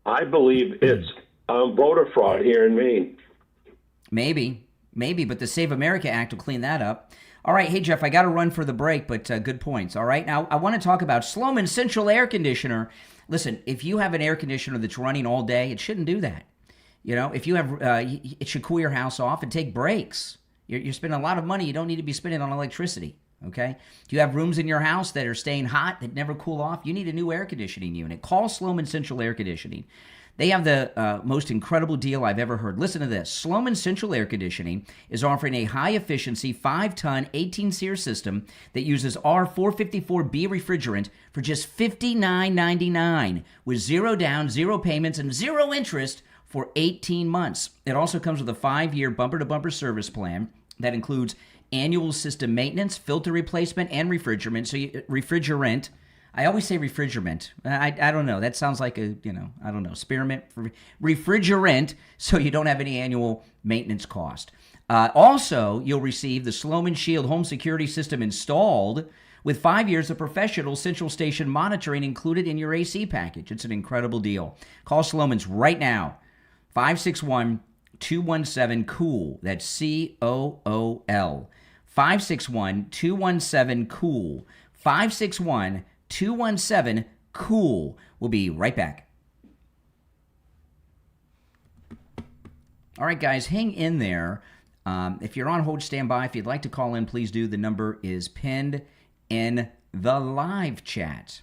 I believe it's voter fraud here in Maine. Maybe, but the Save America Act will clean that up. All right, hey, Jeff, I got to run for the break, but good points. All right, now I want to talk about Sloman Central Air Conditioner. Listen, if you have an air conditioner that's running all day, it shouldn't do that. You know, if you have, it should cool your house off and take breaks. You're spending a lot of money you don't need to be spending on electricity, okay? If you have rooms in your house that are staying hot, that never cool off, you need a new air conditioning unit. Call Sloman Central Air Conditioning. They have the most incredible deal I've ever heard. Listen to this. Sloman Central Air Conditioning is offering a high-efficiency 5-ton 18-SEER system that uses R454B refrigerant for just $59.99 with zero down, zero payments, and zero interest for 18 months. It also comes with a 5-year bumper-to-bumper service plan that includes annual system maintenance, filter replacement, and refrigerant. I always say refrigerant. I don't know. That sounds like spearmint. Refrigerant, so you don't have any annual maintenance cost. Also, you'll receive the Sloman Shield home security system installed with 5 years of professional central station monitoring included in your AC package. It's an incredible deal. Call Sloman's right now. 561-217-COOL. That's COOL. 561-217-COOL. 561-217-COOL. We'll be right back. All right, guys, hang in there. If you're on hold, stand by. If you'd like to call in, please do. The number is pinned in the live chat.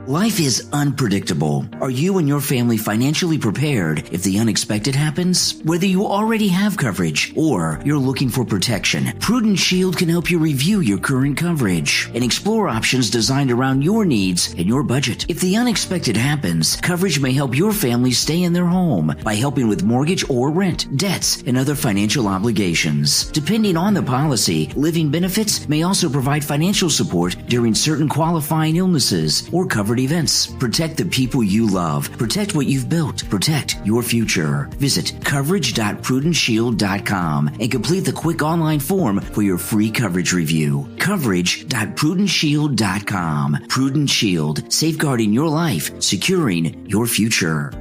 Life is unpredictable. Are you and your family financially prepared if the unexpected happens? Whether you already have coverage or you're looking for protection, Prudent Shield can help you review your current coverage and explore options designed around your needs and your budget. If the unexpected happens, coverage may help your family stay in their home by helping with mortgage or rent, debts, and other financial obligations. Depending on the policy, living benefits may also provide financial support during certain qualifying illnesses or covered uncovered events. Protect the people you love. Protect what you've built. Protect your future. Visit coverage.prudenshield.com and complete the quick online form for your free coverage review. Coverage.prudenshield.com. Prudent Shield, safeguarding your life, securing your future.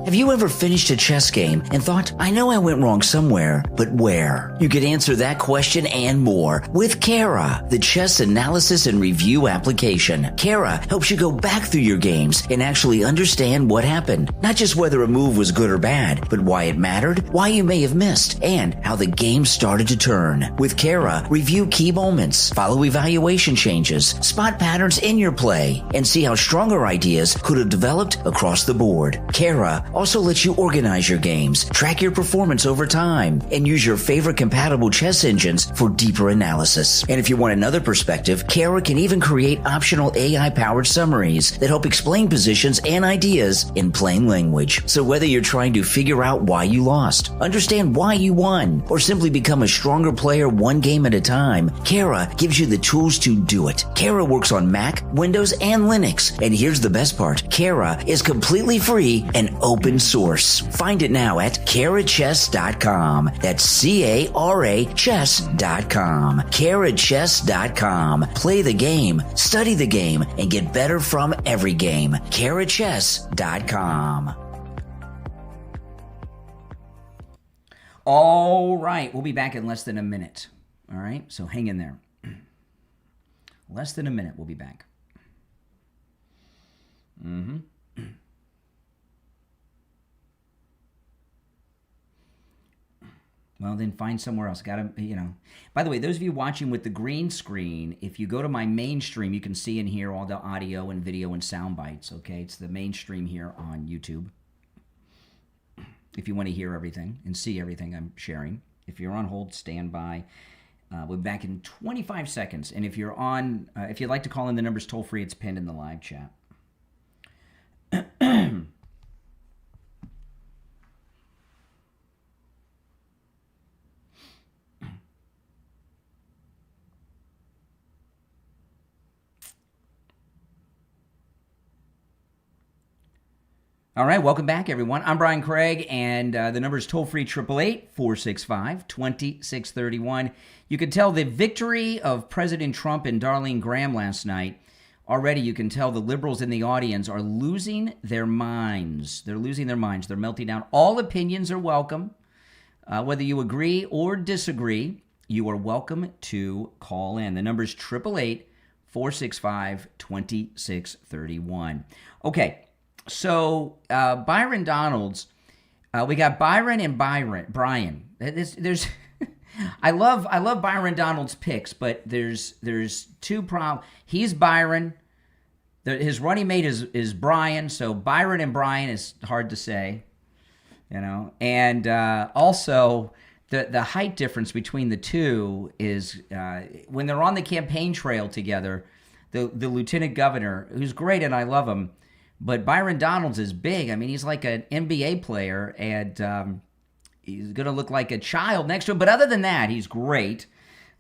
Have you ever finished a chess game and thought, I know I went wrong somewhere, but where? You could answer that question and more with Kara, the chess analysis and review application. Kara helps you go back through your games and actually understand what happened. Not just whether a move was good or bad, but why it mattered, why you may have missed, and how the game started to turn. With Kara, review key moments, follow evaluation changes, spot patterns in your play, and see how stronger ideas could have developed across the board. Kara also lets you organize your games, track your performance over time, and use your favorite compatible chess engines for deeper analysis. And if you want another perspective, Kara can even create optional AI-powered summaries that help explain positions and ideas in plain language. So whether you're trying to figure out why you lost, understand why you won, or simply become a stronger player one game at a time, Kara gives you the tools to do it. Kara works on Mac, Windows, and Linux. And here's the best part. Kara is completely free and open source. Find it now at carachess.com. That's CARA chess.com. carachess.com. Play the game, study the game, and get better from every game. carachess.com. All right, we'll be back in less than a minute. All right, so hang in there. Less than a minute, we'll be back. Well, then find somewhere else. By the way, those of you watching with the green screen, if you go to my main stream, you can see and hear all the audio and video and sound bites, okay? It's the main stream here on YouTube. If you want to hear everything and see everything I'm sharing. If you're on hold, stand by. We'll be back in 25 seconds. And if you're on, if you'd like to call in, the number's toll free. It's pinned in the live chat. All right, welcome back, everyone. I'm Brian Craig, and the number is toll-free 888-465-2631. You could tell the victory of President Trump and Darline Graham last night. Already, you can tell the liberals in the audience are losing their minds. They're losing their minds. They're melting down. All opinions are welcome. Whether you agree or disagree, you are welcome to call in. The number is 888-465-2631. Okay. So Byron Donalds, we got Byron and Brian. There's I love Byron Donalds' picks, but there's two problems. He's Byron. His running mate is Brian. So Byron and Brian is hard to say, And also the height difference between the two is when they're on the campaign trail together. The lieutenant governor, who's great and I love him. But Byron Donalds is big. I mean, he's like an NBA player, and he's going to look like a child next to him. But other than that, he's great.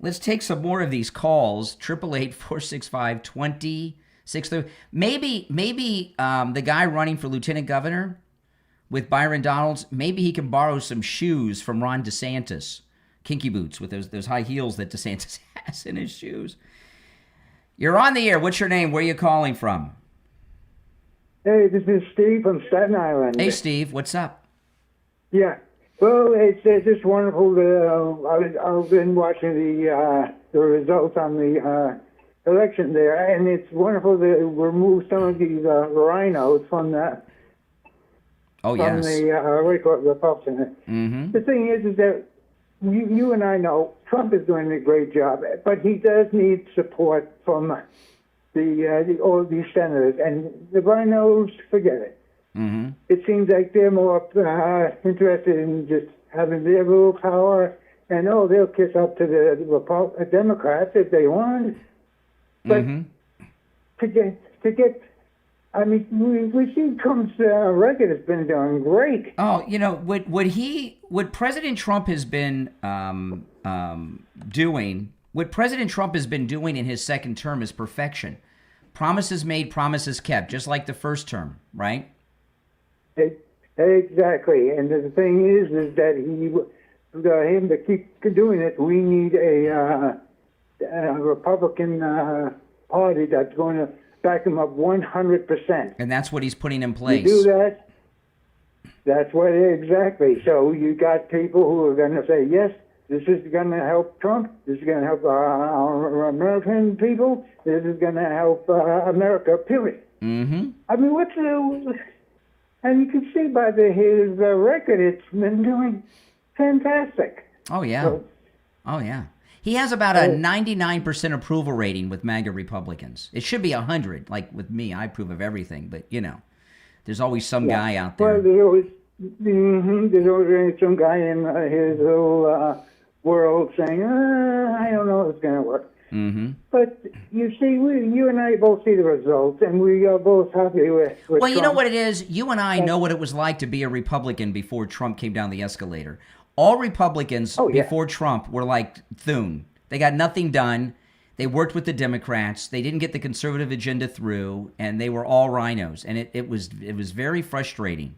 Let's take some more of these calls. 888-465-2630. Maybe the guy running for lieutenant governor with Byron Donalds, maybe he can borrow some shoes from Ron DeSantis. Kinky boots with those high heels that DeSantis has in his shoes. You're on the air. What's your name? Where are you calling from? Hey, this is Steve from Staten Island. Hey, Steve, what's up? Yeah, well, it's just wonderful that I've been watching the results on the election there, and it's wonderful to remove some of these rhinos from the what do you call it, Republican. Mm-hmm. The thing is that you and I know Trump is doing a great job, but he does need support from all these senators, and the rhinos, forget it. Mm-hmm. It seems like they're more interested in just having their little power, and they'll kiss up to the Democrats if they want. But to get, I mean, we see Trump's record has been doing great. Oh, what President Trump has been doing. What President Trump has been doing in his second term is perfection. Promises made, promises kept, just like the first term, right? Exactly. And the thing is that him to keep doing it, we need a Republican party that's going to back him up 100%. And that's what he's putting in place. You do that, that's what exactly. So you got people who are going to say, yes, this is going to help Trump. This is going to help our American people. This is going to help America, period. Mm-hmm. I mean, and you can see by his record, it's been doing fantastic. Oh, yeah. So, oh, yeah. He has about a 99% approval rating with MAGA Republicans. It should be 100. Like with me, I approve of everything. But, there's always some guy out there. Well, there's always some guy in his little world saying, I don't know if it's going to work. Mm-hmm. But you see, you and I both see the results, and we are both happy with Well, you know Trump. what it is? You and I know what it was like to be a Republican before Trump came down the escalator. All Republicans before Trump were like Thune. They got nothing done. They worked with the Democrats. They didn't get the conservative agenda through, and they were all rhinos. And it was very frustrating.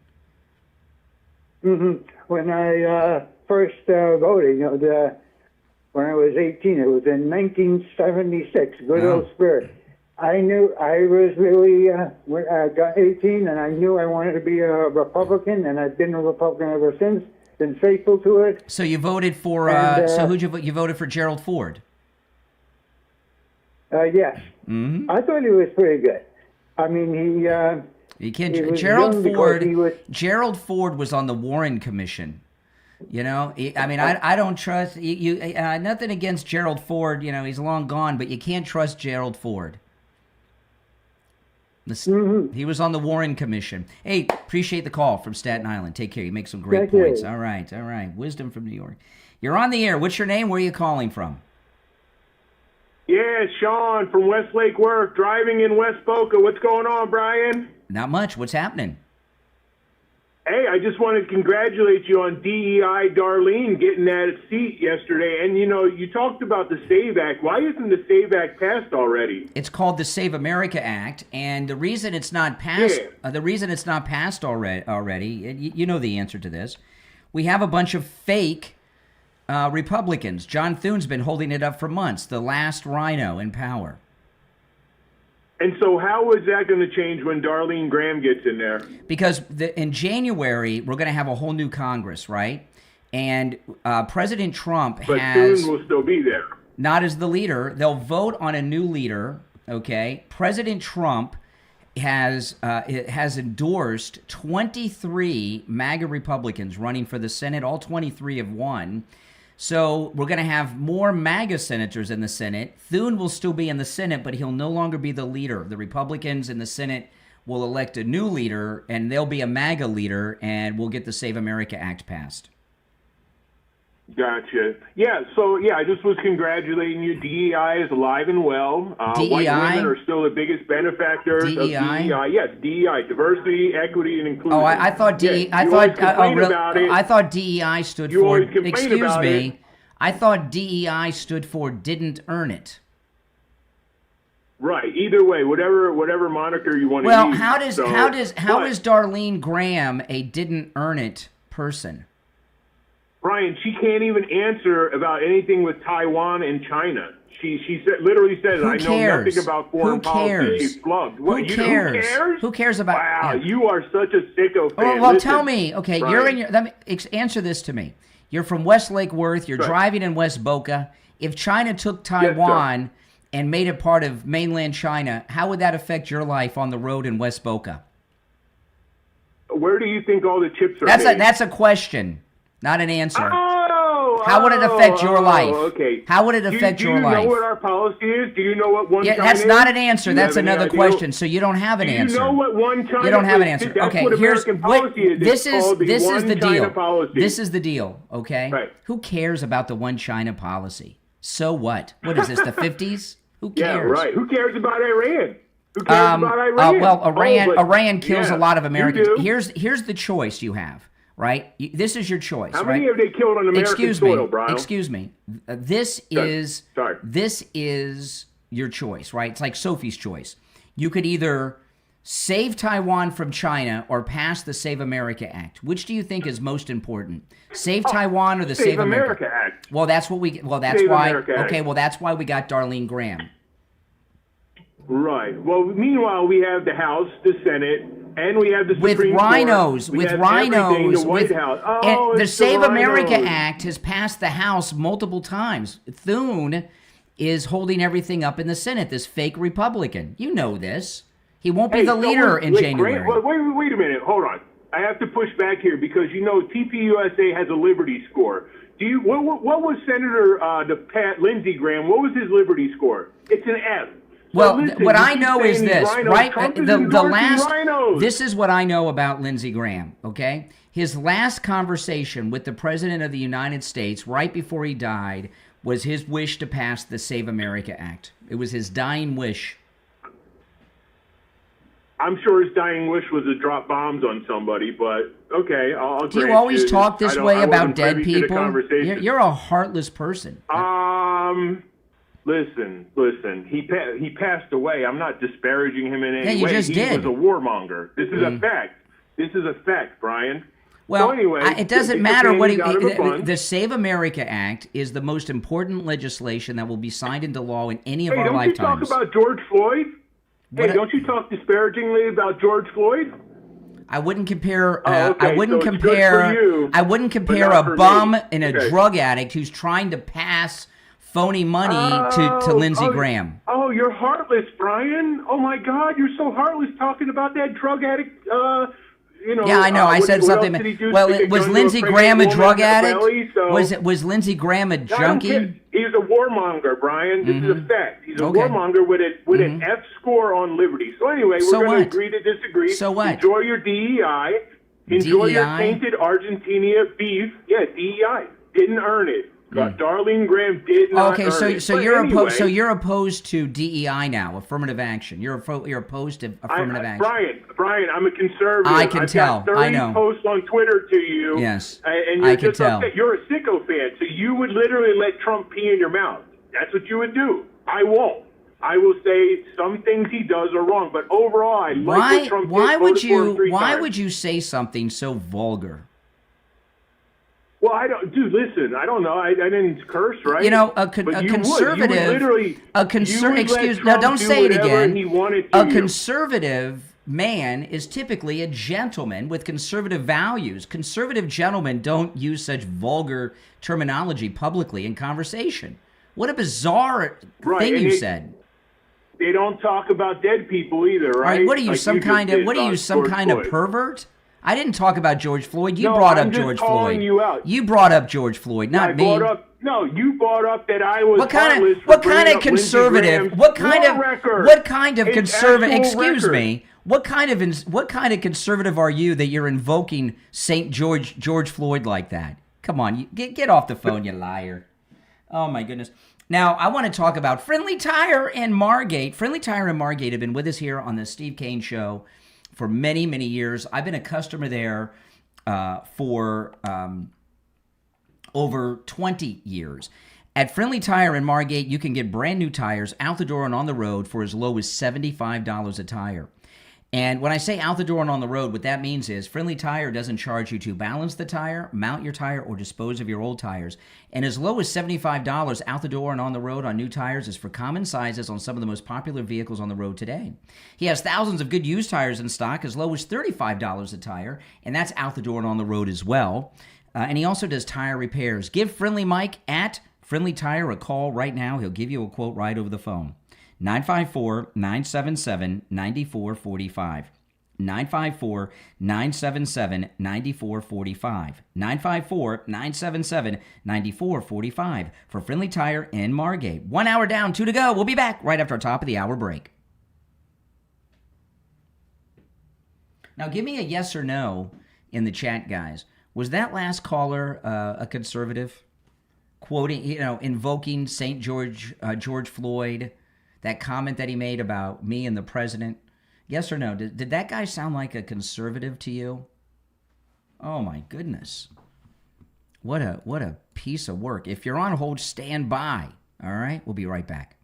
Mm-hmm. When I first voted, when I was 18, it was in 1976. Good old spirit. I knew I was really when I got 18, and I knew I wanted to be a Republican, and I've been a Republican ever since. Been faithful to it. So you voted for so who'd you voted for Gerald Ford? Yes. Mm-hmm. I thought he was pretty good. I mean, You can't. he was Gerald young because Ford. he was- Gerald Ford was on the Warren Commission. I don't trust you. Nothing against Gerald Ford. He's long gone, but you can't trust Gerald Ford. He was on the Warren Commission. Hey, appreciate the call from Staten Island. Take care. You make some great points. All right. Wisdom from New York. You're on the air. What's your name? Where are you calling from? Yeah, Sean from Westlake Work, driving in West Boca. What's going on, Brian? Not much. What's happening? Hey, I just want to congratulate you on DEI Darlene getting that seat yesterday. And, you talked about the SAVE Act. Why isn't the SAVE Act passed already? It's called the Save America Act, and the reason it's not passed, already, you know the answer to this. We have a bunch of fake Republicans. John Thune's been holding it up for months, the last rhino in power. And so how is that going to change when Darline Graham gets in there? Because in January, we're going to have a whole new Congress, right? And President Trump But Thune will still be there. Not as the leader. They'll vote on a new leader, okay? President Trump has endorsed 23 MAGA Republicans running for the Senate. All 23 have won. So we're going to have more MAGA senators in the Senate. Thune will still be in the Senate, but he'll no longer be the leader. The Republicans in the Senate will elect a new leader, and they'll be a MAGA leader, and we'll get the Save America Act passed. Gotcha. Yeah, so, I just was congratulating you. DEI is alive and well. DEI? White women are still the biggest benefactors of DEI. Yes, DEI, diversity, equity, and inclusion. Oh, I thought DEI. I thought DEI stood for. Excuse me. I thought DEI stood for didn't earn it. Right. Either way, whatever moniker you want to use. Well, how is Darline Graham a didn't earn it person? Brian, she can't even answer about anything with Taiwan and China. She literally says, I know nothing about foreign policy. She's flubbed. Who cares? Who cares? Who cares about... Wow, you are such a sicko fan. Well, tell me. Okay, Brian, you're in your... Let me answer this to me. You're from West Lake Worth. You're driving in West Boca. If China took Taiwan and made it part of mainland China, how would that affect your life on the road in West Boca? Where do you think all the chips are made? That's a question. Not an answer. How would it affect your life? Okay. How would it affect your life? Do you know what our policy is? Do you know what one China is? That's not an answer. That's another question. So you don't have an answer. Do you know what one China is? You don't have an answer. That's okay, what American policy is. This is the deal. Policy. This is the deal, okay? Right. Who cares about the one China policy? So what? What is this, the 50s? Who cares? Yeah, right. Who cares about Iran? Who cares about Iran? Well, Iran kills a lot of Americans. Here's the choice you have. Right? This is your choice. How many have they killed on American soil, Brian? Excuse me. This is your choice, right? It's like Sophie's choice. You could either save Taiwan from China or pass the Save America Act. Which do you think is most important? Save Taiwan or the Save America Act? Well, that's what we. Well, that's Save why. America Act. Okay, well, that's why we got Darline Graham. Right. Well, meanwhile, we have the House, the Senate, and we have the With Supreme rhinos, Court. We with have rhinos, everything, the White with House. and Oh, the it's Save America rhinos. Act has passed the House multiple times. Thune is holding everything up in the Senate. This fake Republican. You know this. He won't be the leader in January. Wait a minute. Hold on. I have to push back here because TPUSA has a Liberty score. What was Senator Lindsey Graham? What was his Liberty score? It's an F. Well, listen, what you I keep know saying is these this, rhinos. right? Trump is The endorsing last. rhinos. This is what I know about Lindsey Graham. Okay, his last conversation with the President of the United States, right before he died, was his wish to pass the Save America Act. It was his dying wish. I'm sure his dying wish was to drop bombs on somebody, but okay, I'll Do you grant always talk this way about dead privy to the people? conversation. You're a heartless person. Listen. He passed away. I'm not disparaging him in any way. Yeah, you just did. He was a warmonger. This is a fact. This is a fact, Brian. Well, so anyway, it doesn't matter what the Save America Act is the most important legislation that will be signed into law in any of our lifetimes. Don't you talk about George Floyd? Don't you talk disparagingly about George Floyd? I wouldn't compare. Okay, I wouldn't so it's compare. good for you, I wouldn't but compare not a for bum me. and a Okay. drug addict who's trying to pass phony money to Lindsey Graham. Oh, you're heartless, Brian. Oh my God, you're so heartless talking about that drug addict. Yeah, I know. I said something. Well, was Lindsey Graham a drug addict? Was Lindsey Graham a junkie? He's a warmonger, Brian. This is a fact. He's a warmonger with an F score on liberty. So anyway, we're going to agree to disagree. So what? Enjoy your DEI. Enjoy your tainted Argentina beef. Yeah, DEI. Didn't earn it. Darline Graham did not earn it. So you're opposed to DEI now, affirmative action. You're opposed to affirmative action. Brian, I'm a conservative. I can tell. I've got 30 I know. posts on Twitter to you. Yes, and you're I can just tell. upset. You're a sicko fan, so you would literally let Trump pee in your mouth. That's what you would do. I won't. I will say some things he does are wrong, but overall, I like what Trump did. Why would you say something so vulgar? Well, I don't, dude. Listen, I don't know. I didn't curse, right? You know, a conservative, excuse. Now, don't say it again. A conservative man is typically a gentleman with conservative values. Conservative gentlemen don't use such vulgar terminology publicly in conversation. What a bizarre thing you said. They don't talk about dead people either, right? What are you, some kind of pervert? I didn't talk about George Floyd. You brought up George Floyd. You brought up George Floyd, not me. You brought up that I was what kind of conservative? What kind of conservative? Excuse me. What kind of conservative are you that you're invoking St. George Floyd like that? Come on, get off the phone, you liar. Oh my goodness. Now, I want to talk about Friendly Tire and Margate. Friendly Tire and Margate have been with us here on the Steve Kane Show for many, many years. I've been a customer there for over 20 years. At Friendly Tire in Margate, you can get brand new tires out the door and on the road for as low as $75 a tire. And when I say out the door and on the road, what that means is Friendly Tire doesn't charge you to balance the tire, mount your tire, or dispose of your old tires. And as low as $75 out the door and on the road on new tires is for common sizes on some of the most popular vehicles on the road today. He has thousands of good used tires in stock as low as $35 a tire, and that's out the door and on the road as well. And he also does tire repairs. Give Friendly Mike at Friendly Tire a call right now. He'll give you a quote right over the phone. 954-977-9445. 954-977-9445. 954-977-9445 for Friendly Tire in Margate. 1 hour down, 2 to go. We'll be back right after our top of the hour break. Now, give me a yes or no in the chat, guys. Was that last caller a conservative? Quoting, invoking St. George Floyd, that comment that he made about me and the president? Yes or no? Did that guy sound like a conservative to you? Oh my goodness. What a piece of work. If you're on hold, stand by. All right? We'll be right back.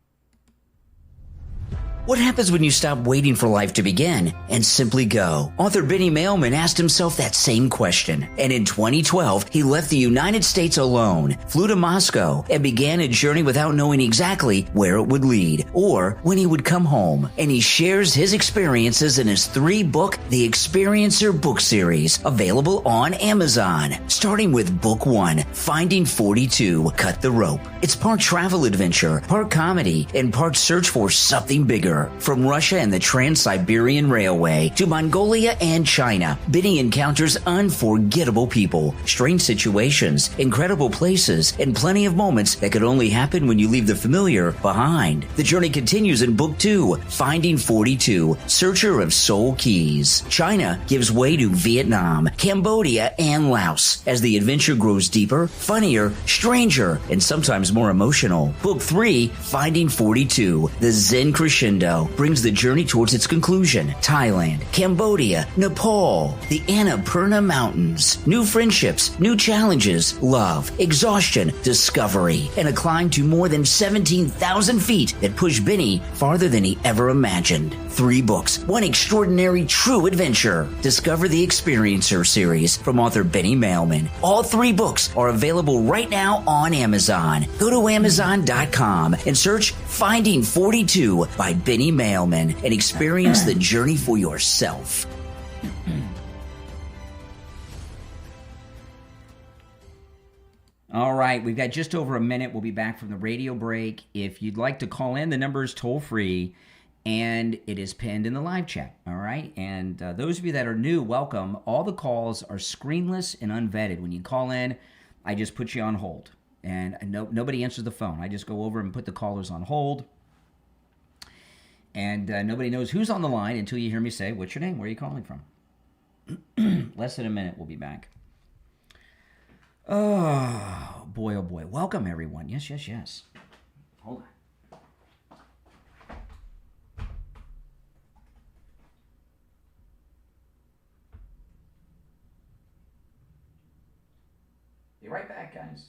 What happens when you stop waiting for life to begin and simply go? Author Benny Mailman asked himself that same question. And in 2012, he left the United States alone, flew to Moscow, and began a journey without knowing exactly where it would lead or when he would come home. And he shares his experiences in his 3-book The Experiencer book series, available on Amazon. Starting with Book 1, Finding 42, Cut the Rope. It's part travel adventure, part comedy, and part search for something bigger. From Russia and the Trans-Siberian Railway to Mongolia and China, Benny encounters unforgettable people, strange situations, incredible places, and plenty of moments that could only happen when you leave the familiar behind. The journey continues in Book 2, Finding 42, Searcher of Soul Keys. China gives way to Vietnam, Cambodia, and Laos as the adventure grows deeper, funnier, stranger, and sometimes more emotional. Book 3, Finding 42, The Zen Crescendo, brings the journey towards its conclusion. Thailand, Cambodia, Nepal, the Annapurna Mountains. New friendships, new challenges, love, exhaustion, discovery, and a climb to more than 17,000 feet that push Benny farther than he ever imagined. 3 books, one extraordinary true adventure. Discover the Experiencer series from author Benny Mailman. All 3 books are available right now on Amazon. Go to Amazon.com and search Finding 42 by Benny Mailman and experience the journey for yourself. All right, we've got just over a minute. We'll be back from the radio break. If you'd like to call in, the number is toll free, and it is pinned in the live chat. All right, and those of you that are new, welcome. All the calls are screenless and unvetted. When you call in, I just put you on hold, and nobody answers the phone. I just go over and put the callers on hold, and nobody knows who's on the line until you hear me say, "What's your name? Where are you calling from?" Less than a minute, we'll be back. Oh boy! Welcome everyone. Yes. Hold on. Be right back, guys.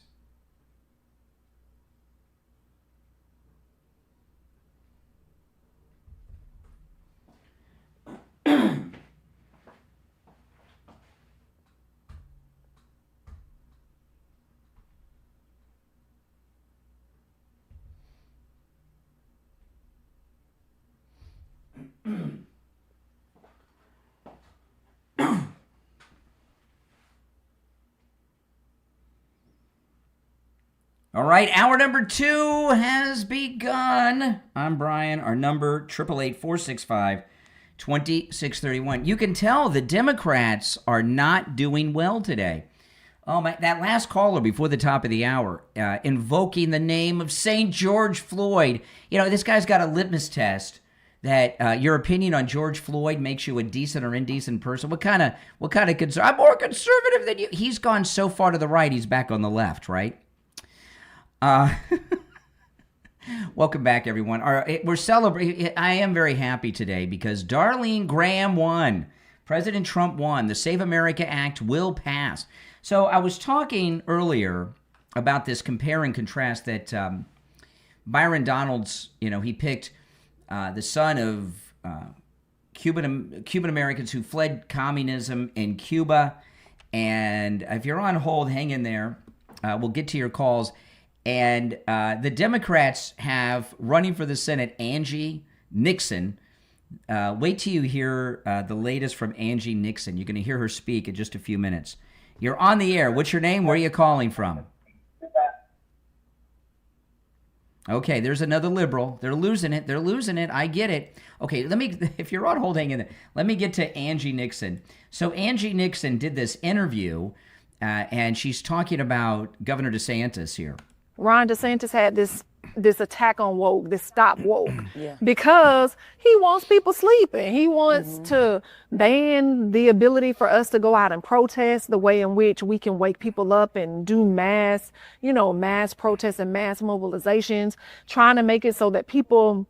All right, hour number 2 has begun. I'm Brian. Our number, 888-465-2631. You can tell the Democrats are not doing well today. Oh, my, that last caller before the top of the hour, invoking the name of St. George Floyd. You know, this guy's got a litmus test that your opinion on George Floyd makes you a decent or indecent person. What kind of I'm more conservative than you. He's gone so far to the right, he's back on the left, right? Welcome back, everyone. We're celebrating. I am very happy today because Darline Graham won. President Trump won. The Save America Act will pass. So I was talking earlier about this compare and contrast that Byron Donalds, he picked the son of Cuban Americans who fled communism in Cuba. And if you're on hold, hang in there. We'll get to your calls. And the Democrats have running for the Senate Angie Nixon. Wait till you hear the latest from Angie Nixon. You're going to hear her speak in just a few minutes. You're on the air. What's your name? Where are you calling from? Okay, there's another liberal. They're losing it. I get it. Okay, if you're on hold, hang in there. Let me get to Angie Nixon. So Angie Nixon did this interview, and she's talking about Governor DeSantis here. Ron DeSantis had this attack on woke, this stop woke, because he wants people sleeping. He wants to ban the ability for us to go out and protest the way in which we can wake people up and do mass protests and mass mobilizations, trying to make it so that people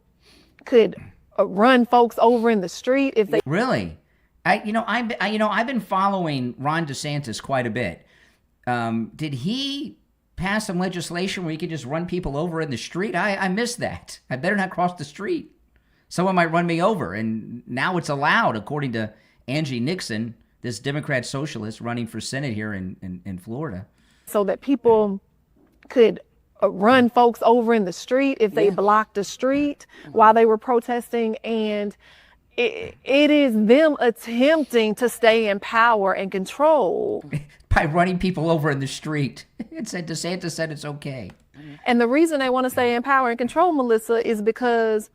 could run folks over in the street if they really. I've been following Ron DeSantis quite a bit. Did he pass some legislation where you could just run people over in the street? I missed that. I better not cross the street. Someone might run me over. And now it's allowed, according to Angie Nixon, this Democrat socialist running for Senate here in Florida. So that people could run folks over in the street if they blocked the street while they were protesting. And it is them attempting to stay in power and control. By running people over in the street. It said DeSantis said it's okay. And the reason they want to stay in power and control, Melissa, is because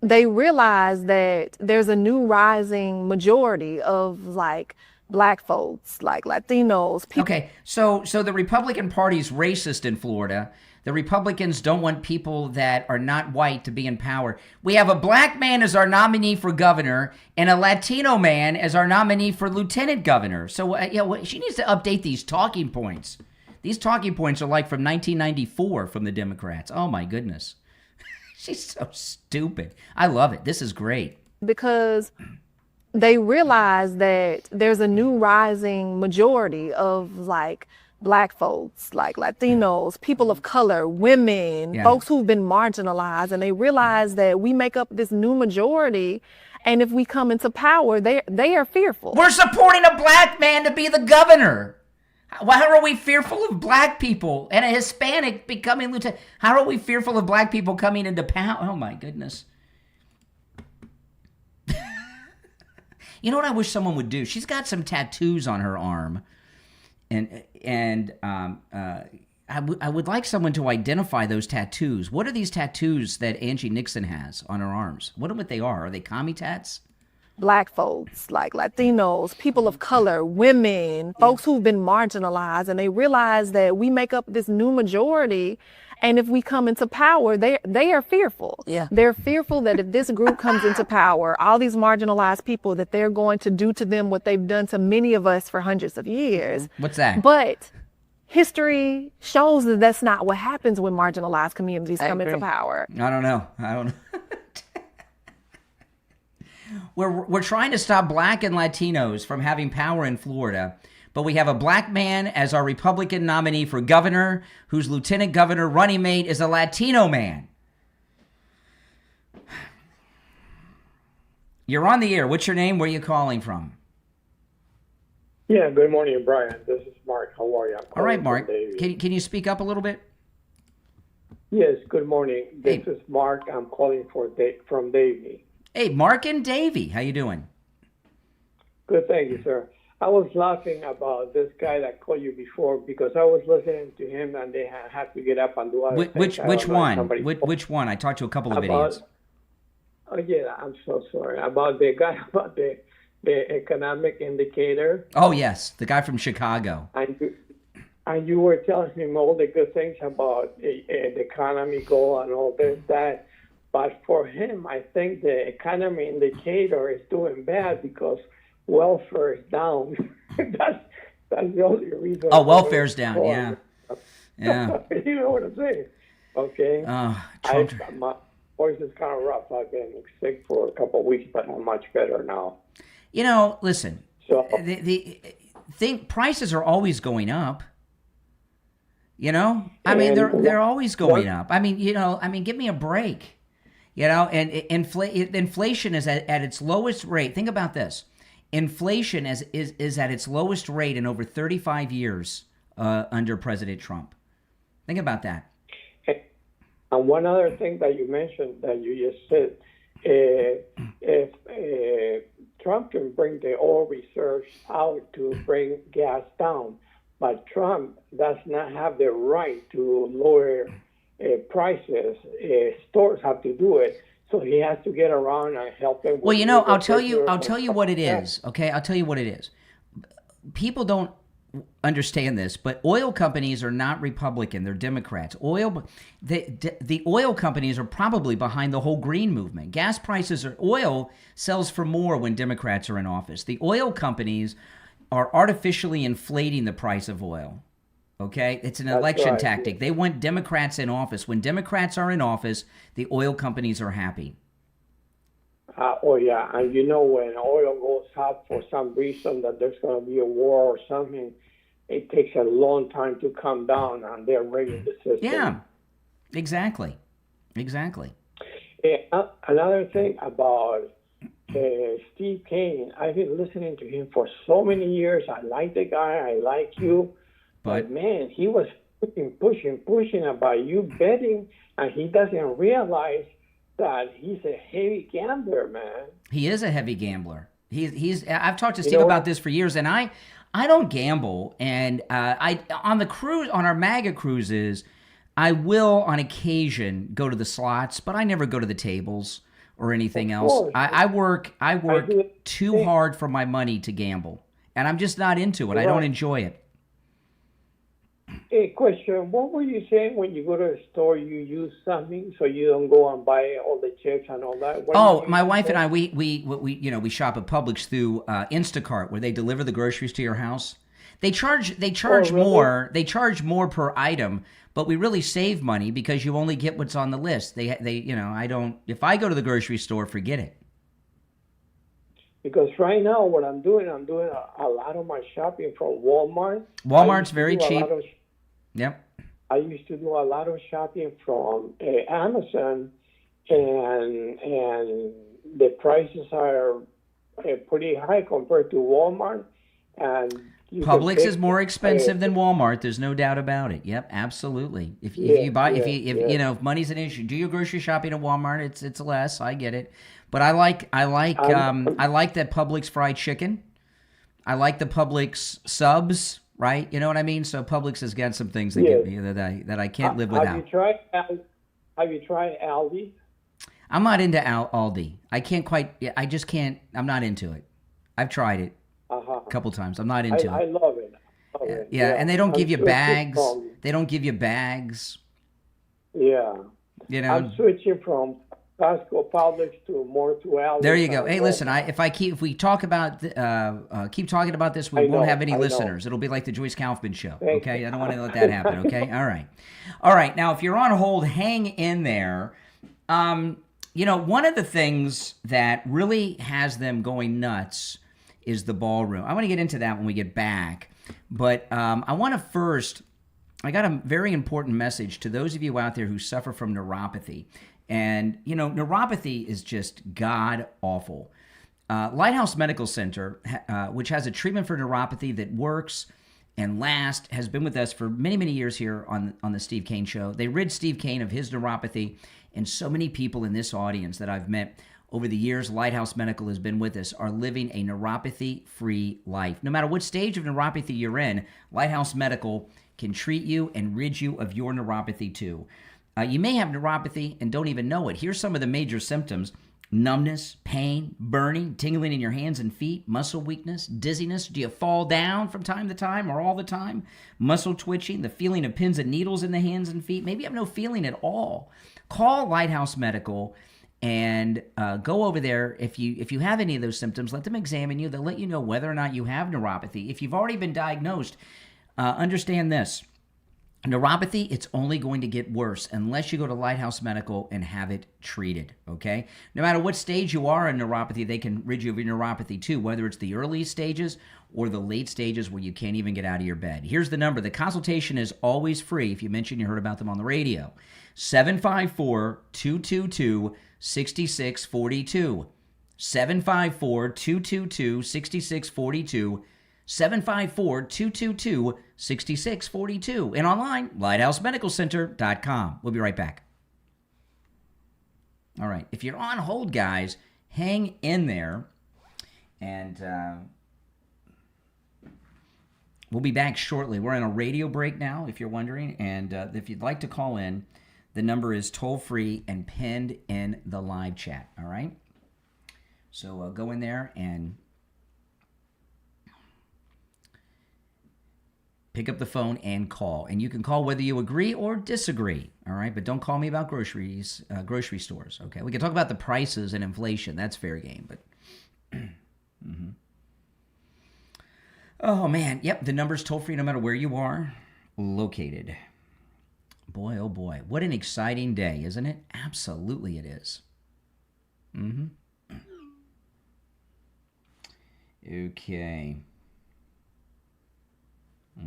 they realize that there's a new rising majority of like Black folks, like Latinos. Okay, so the Republican Party's racist in Florida. The Republicans don't want people that are not white to be in power. We have a black man as our nominee for governor and a Latino man as our nominee for lieutenant governor. So she needs to update these talking points. These talking points are like from 1994 from the Democrats. Oh, my goodness. She's so stupid. I love it. This is great. Because they realize that there's a new rising majority of like Black folks, like Latinos, people of color, women, folks who've been marginalized, and they realize that we make up this new majority, and if we come into power, they are fearful. We're supporting a black man to be the governor. How are we fearful of black people and a Hispanic becoming lieutenant? How are we fearful of black people coming into power? Oh, my goodness. You know what I wish someone would do? She's got some tattoos on her arm. And I would like someone to identify those tattoos. What are these tattoos that Angie Nixon has on her arms? What they are? Are they commie tats? Black folks, like Latinos, people of color, women, folks who've been marginalized, and they realize that we make up this new majority. And if we come into power, they are fearful. Yeah. They're fearful that if this group comes into power, all these marginalized people, that they're going to do to them what they've done to many of us for hundreds of years. What's that? But history shows that that's not what happens when marginalized communities come into power. I don't know. We're trying to stop black and Latinos from having power in Florida. But we have a black man as our Republican nominee for governor, whose lieutenant governor running mate is a Latino man. You're on the air. What's your name? Where are you calling from? Yeah, good morning, Brian. This is Mark. How are you? All right, Mark. Can you speak up a little bit? Yes, good morning. This is Mark. I'm calling from Davie. Hey, Mark and Davie. How you doing? Good, thank you, sir. I was laughing about this guy that called you before because I was listening to him and they have to get up and do other things. Which one? Which one? I talked to a couple of idiots. Oh, yeah, I'm so sorry. About the guy about the economic indicator. Oh, yes, the guy from Chicago. And you were telling him all the good things about the economy goal and all this, that. But for him, I think the economy indicator is doing bad because welfare is down. that's the only reason. Oh, welfare's down. Yeah. You know what I'm saying? Okay. My voice is kind of rough. I've been sick for a couple of weeks, but I'm much better now. You know, listen. So prices are always going up. You know, I mean, they're always going up. I mean, give me a break. You know, and inflation is at its lowest rate. Think about this. Inflation is at its lowest rate in over 35 years under President Trump. Think about that. And one other thing that you mentioned that you just said, if Trump can bring the oil reserves out to bring gas down, but Trump does not have the right to lower prices. Stores have to do it. So he has to get around and help them. Well, you know, I'll tell you what it is. Okay, I'll tell you what it is. People don't understand this, but oil companies are not Republican; they're Democrats. The oil companies are probably behind the whole green movement. Oil sells for more when Democrats are in office. The oil companies are artificially inflating the price of oil. Okay, it's an election tactic. They want Democrats in office. When Democrats are in office, the oil companies are happy. Oh, yeah. And you know, when oil goes up for some reason that there's going to be a war or something, it takes a long time to come down, and they're rigging the system. Yeah, exactly. Another thing about Steve Kane, I've been listening to him for so many years. I like the guy. I like you. But man, he was pushing about you betting, and he doesn't realize that he's a heavy gambler, man. He is a heavy gambler. He's. I've talked to Steve about this for years, and I don't gamble. And I on the cruise, on our MAGA cruises, I will on occasion go to the slots, but I never go to the tables or anything else. I work too hard for my money to gamble, and I'm just not into it. I don't enjoy it. Hey, question. What were you saying when you go to a store, you use something so you don't go and buy all the chips and all that? My wife and I, we shop at Publix through Instacart, where they deliver the groceries to your house. They charge more. They charge more per item, but we really save money because you only get what's on the list. I don't. If I go to the grocery store, forget it. Because right now, what I'm doing a lot of my shopping from Walmart. Walmart's very cheap. Yep. I used to do a lot of shopping from Amazon, and the prices are pretty high compared to Walmart. And Publix is more expensive than Walmart. There's no doubt about it. Yep, absolutely. If money's an issue, do your grocery shopping at Walmart. It's less. I get it, but I like that Publix fried chicken. I like the Publix subs. Right, you know what I mean. So Publix has got some things that get me that I can't live without. Have you tried Aldi? I'm not into Aldi. I can't quite. I just can't. I'm not into it. I've tried it a couple times. I'm not into it. I love it. Yeah, and they don't give you bags. They don't give you bags. Yeah. You know. I'm switching from Costco, Publix to Aldi. There you go. Hey, listen. If we talk about keep talking about this, we won't have any listeners. It'll be like the Joyce Kaufman show. Okay, I don't want to let that happen. Okay, all right. Now, if you're on hold, hang in there. One of the things that really has them going nuts is the ballroom. I want to get into that when we get back, but I want to first. I got a very important message to those of you out there who suffer from neuropathy. And, neuropathy is just god-awful. Lighthouse Medical Center, which has a treatment for neuropathy that works and lasts, has been with us for many, many years here on the Steve Kane Show. They rid Steve Kane of his neuropathy, and so many people in this audience that I've met over the years, Lighthouse Medical has been with us, are living a neuropathy-free life. No matter what stage of neuropathy you're in, Lighthouse Medical can treat you and rid you of your neuropathy too. You may have neuropathy and don't even know it. Here's some of the major symptoms: numbness, pain, burning, tingling in your hands and feet, muscle weakness, dizziness. Do you fall down from time to time or all the time? Muscle twitching, the feeling of pins and needles in the hands and feet. Maybe you have no feeling at all. Call Lighthouse Medical and go over there. If you have any of those symptoms, let them examine you. They'll let you know whether or not you have neuropathy. If you've already been diagnosed, understand this. Neuropathy, it's only going to get worse unless you go to Lighthouse Medical and have it treated, okay? No matter what stage you are in neuropathy, they can rid you of your neuropathy too, whether it's the early stages or the late stages where you can't even get out of your bed. Here's the number. The consultation is always free if you mention you heard about them on the radio. 754-222-6642. 754-222-6642. 754-222-6642. And online, lighthousemedicalcenter.com. We'll be right back. All right. If you're on hold, guys, hang in there. And we'll be back shortly. We're on a radio break now, if you're wondering. And if you'd like to call in, the number is toll-free and pinned in the live chat. All right? So go in there and pick up the phone and call. And you can call whether you agree or disagree, all right? But don't call me about grocery stores, okay? We can talk about the prices and inflation. That's fair game, but... mm-hmm. Oh, man. Yep, the number's toll-free no matter where you are located. Boy, oh boy. What an exciting day, isn't it? Absolutely it is. Mm-hmm. Okay.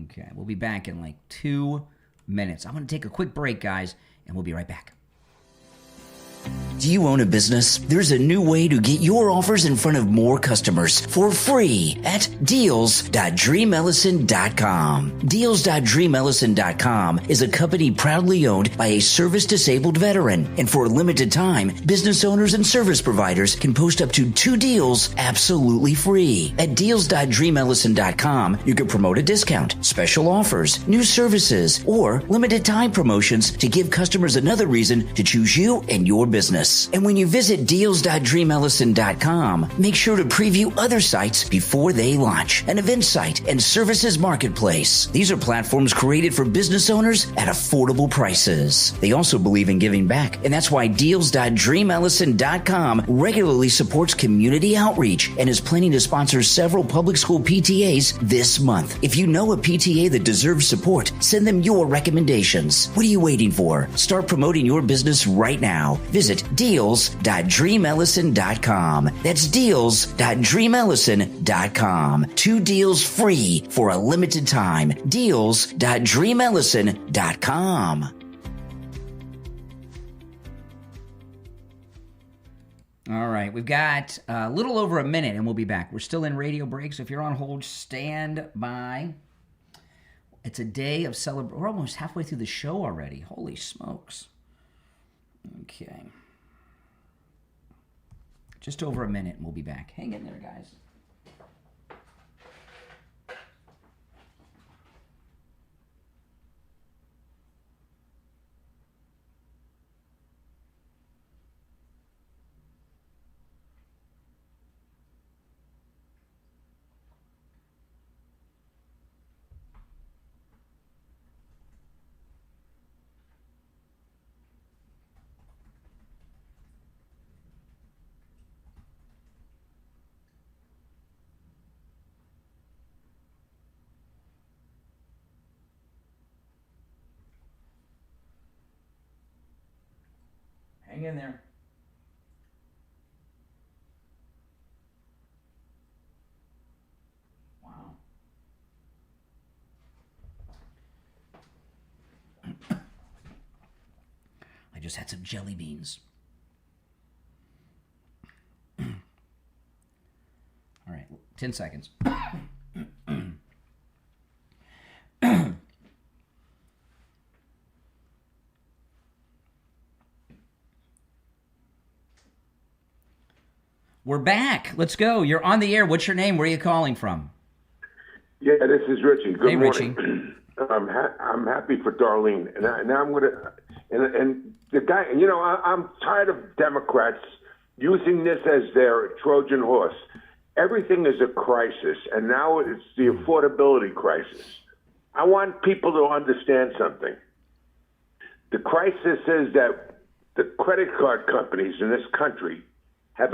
Okay, we'll be back in like 2 minutes. I'm going to take a quick break, guys, and we'll be right back. Do you own a business? There's a new way to get your offers in front of more customers for free at deals.dreamellison.com. Deals.dreamellison.com is a company proudly owned by a service-disabled veteran. And for a limited time, business owners and service providers can post up to 2 deals absolutely free. At deals.dreamellison.com, you can promote a discount, special offers, new services, or limited time promotions to give customers another reason to choose you and your business. And when you visit deals.dreamellison.com, make sure to preview other sites before they launch. An event site and services marketplace. These are platforms created for business owners at affordable prices. They also believe in giving back, and that's why deals.dreamellison.com regularly supports community outreach and is planning to sponsor several public school PTAs this month. If you know a PTA that deserves support, send them your recommendations. What are you waiting for? Start promoting your business right now. Visit deals.dreamellison.com. That's deals.dreamellison.com. 2 deals free for a limited time. Deals.dreamellison.com. All right, we've got a little over a minute and we'll be back. We're still in radio break, so if you're on hold, stand by. It's a day of celebration. We're almost halfway through the show already. Holy smokes. Okay. Just over a minute and we'll be back. Hang in there, guys. Hang in there. Wow. I just had some jelly beans. All right, 10 seconds. We're back. Let's go. You're on the air. What's your name? Where are you calling from? Yeah, this is Richie. Good Hey, morning. Richie. I'm happy for Darlene, and now I'm gonna and the guy. You know, I'm tired of Democrats using this as their Trojan horse. Everything is a crisis, and now it's the affordability crisis. I want people to understand something. The crisis is that the credit card companies in this country have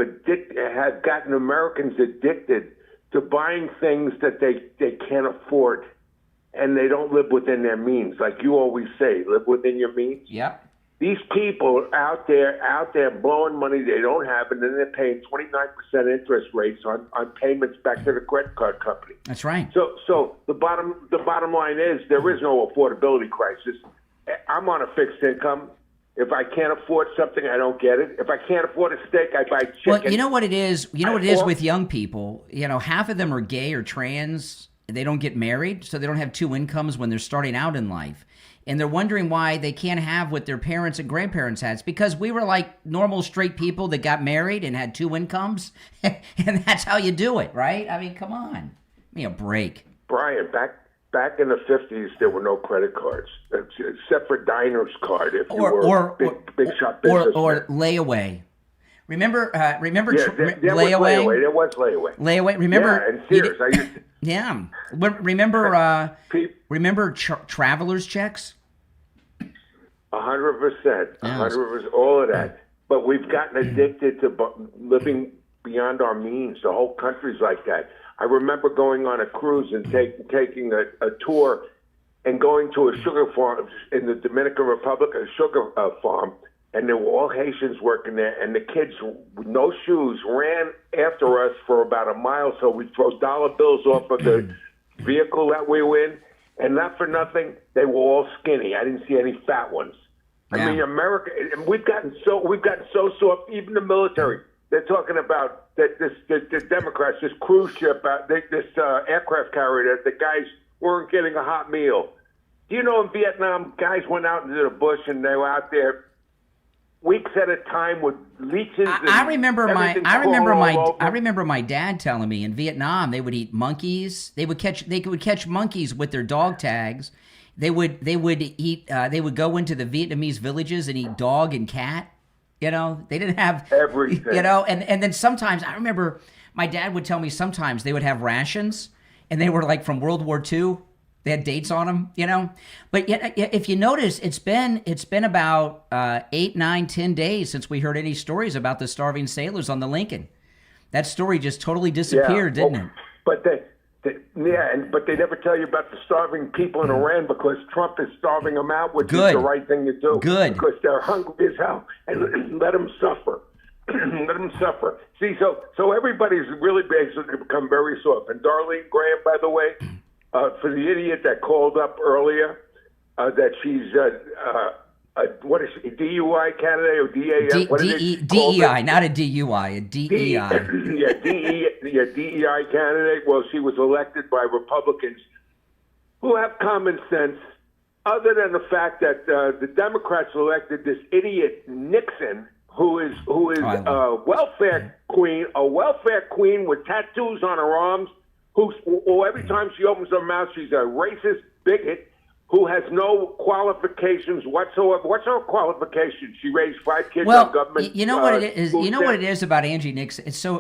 gotten Americans addicted to buying things that they can't afford, and they don't live within their means. Like you always say, live within your means. Yep. These people are out there blowing money they don't have, and then they're paying 29% interest rates on payments back to the credit card company. That's right. So the bottom line is there is no affordability crisis. I'm on a fixed income. If I can't afford something, I don't get it. If I can't afford a steak, I buy chicken. Well, you know what it is? You know what it is with young people? You know, half of them are gay or trans. They don't get married, so they don't have 2 incomes when they're starting out in life. And they're wondering why they can't have what their parents and grandparents had. It's because we were like normal straight people that got married and had 2 incomes. And that's how you do it, right? I mean, come on. Give me a break. Brian, back in the 50s, there were no credit cards, except for Diner's card if you were big shot businessman. Or layaway. Remember There was layaway? There was layaway. Layaway. Remember? Yeah, and Sears. I used to, yeah. Remember traveler's checks? 100%. 100%. All of that. But we've gotten addicted to living beyond our means. The whole country's like that. I remember going on a cruise and taking a tour and going to a sugar farm in the Dominican Republic, a sugar farm, and there were all Haitians working there, and the kids with no shoes ran after us for about a mile, so we'd throw dollar bills off of the vehicle that we were in, and not for nothing, they were all skinny. I didn't see any fat ones. I mean, America, we've gotten so soft. Even the military, they're talking about that the Democrats, this cruise ship, this aircraft carrier, that the guys weren't getting a hot meal. Do you know in Vietnam, guys went out into the bush and they were out there weeks at a time with leeches. I remember my dad telling me in Vietnam they would eat monkeys. They would catch monkeys with their dog tags. They would eat. They would go into the Vietnamese villages and eat dog and cat. You know, they didn't have everything. You know, and then sometimes I remember my dad would tell me sometimes they would have rations, and they were like from World War II. They had dates on them, you know. But yet, if you notice, it's been about 8, 9, 10 days since we heard any stories about the starving sailors on the Lincoln. That story just totally disappeared, didn't it? But but they never tell you about the starving people in Iran because Trump is starving them out, which is the right thing to do. Good. Because they're hungry as hell, and let them suffer. Let them suffer. See, so everybody's really basically become very soft. And Darline Graham, by the way. For the idiot that called up earlier, that she's what is she, a DUI candidate or DAF? DEI, not a DUI, a DEI. DEI candidate. Well, she was elected by Republicans who have common sense, other than the fact that the Democrats elected this idiot Nixon, who is a welfare queen with tattoos on her arms. Who every time she opens her mouth, she's a racist bigot who has no qualifications whatsoever. What's her qualification? She raised 5 kids on government. You know what it is. You know what it is about Angie Nixon. It's so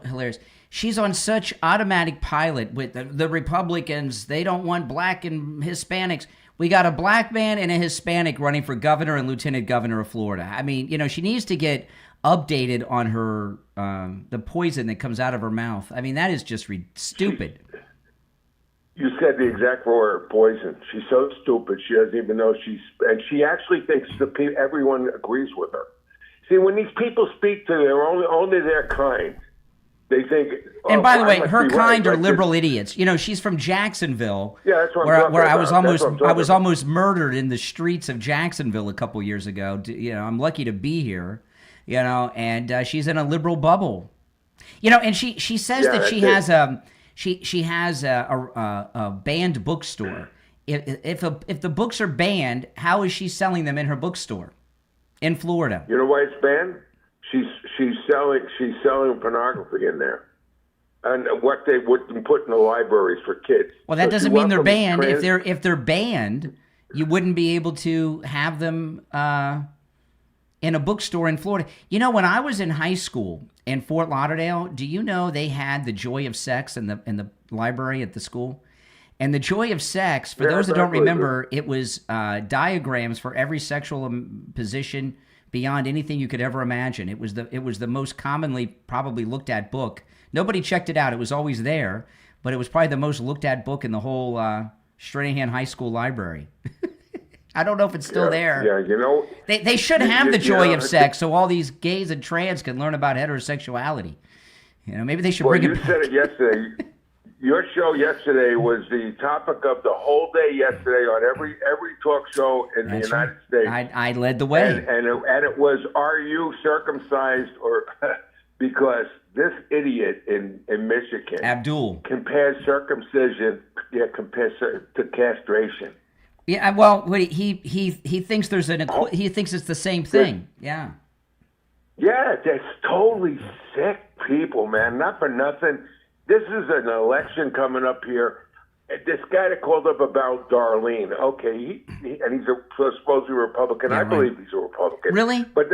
hilarious. She's on such automatic pilot with the Republicans. They don't want black and Hispanics. We got a black man and a Hispanic running for governor and lieutenant governor of Florida. I mean, you know, she needs to get updated on her the poison that comes out of her mouth. I mean, that is just stupid. You said the exact word, poison. She's so stupid. She doesn't even know and she actually thinks everyone agrees with her. See, when these people speak to only their kind, they think. And by the way, her kind are liberal idiots. You know, she's from Jacksonville. Yeah, that's what where I was almost murdered in the streets of Jacksonville a couple years ago. You know, I'm lucky to be here. You know, and she's in a liberal bubble. You know, and she says that she has a banned bookstore. If the books are banned, how is she selling them in her bookstore in Florida? You know why it's banned? She's selling pornography in there, and what they wouldn't put in the libraries for kids. Well, that doesn't mean they're banned. If they're banned, you wouldn't be able to have them in a bookstore in Florida. You know, when I was in high school in Fort Lauderdale, do you know they had The Joy of Sex in the library at the school? And The Joy of Sex, for those that don't remember, it was diagrams for every sexual position beyond anything you could ever imagine. It was the most commonly probably looked at book. Nobody checked it out. It was always there, but it was probably the most looked at book in the whole Stranahan High School library. I don't know if it's still there. Yeah, you know. They should have The Joy of Sex so all these gays and trans can learn about heterosexuality. You know, maybe they should bring it back. You said it yesterday. Your show yesterday was the topic of the whole day yesterday on every talk show in the United States. I led the way. And it was, are you circumcised? Or because this idiot in Michigan, Abdul, compares circumcision to castration. Yeah, well, he thinks there's he thinks it's the same thing. Yeah. Yeah, they're totally sick people, man. Not for nothing. This is an election coming up here. This guy that called up about Darline, okay, and he's supposedly Republican. Yeah, I believe he's a Republican. Really? But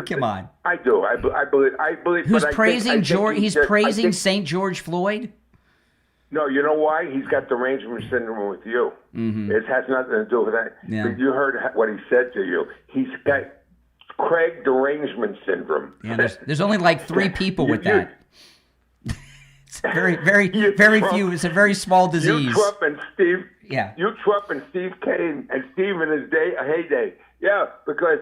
come on. I do. I believe. Who's but praising George? He's praising St. George Floyd. No, you know why? He's got derangement syndrome with you. Mm-hmm. It has nothing to do with that. Yeah. But you heard what he said to you. He's got Craig derangement syndrome. Yeah, there's only like 3 people with that. It's very few. It's a very small disease. You, Trump, and Steve. Yeah. You, Trump, and Steve Kane, and Steve in his heyday. Yeah, because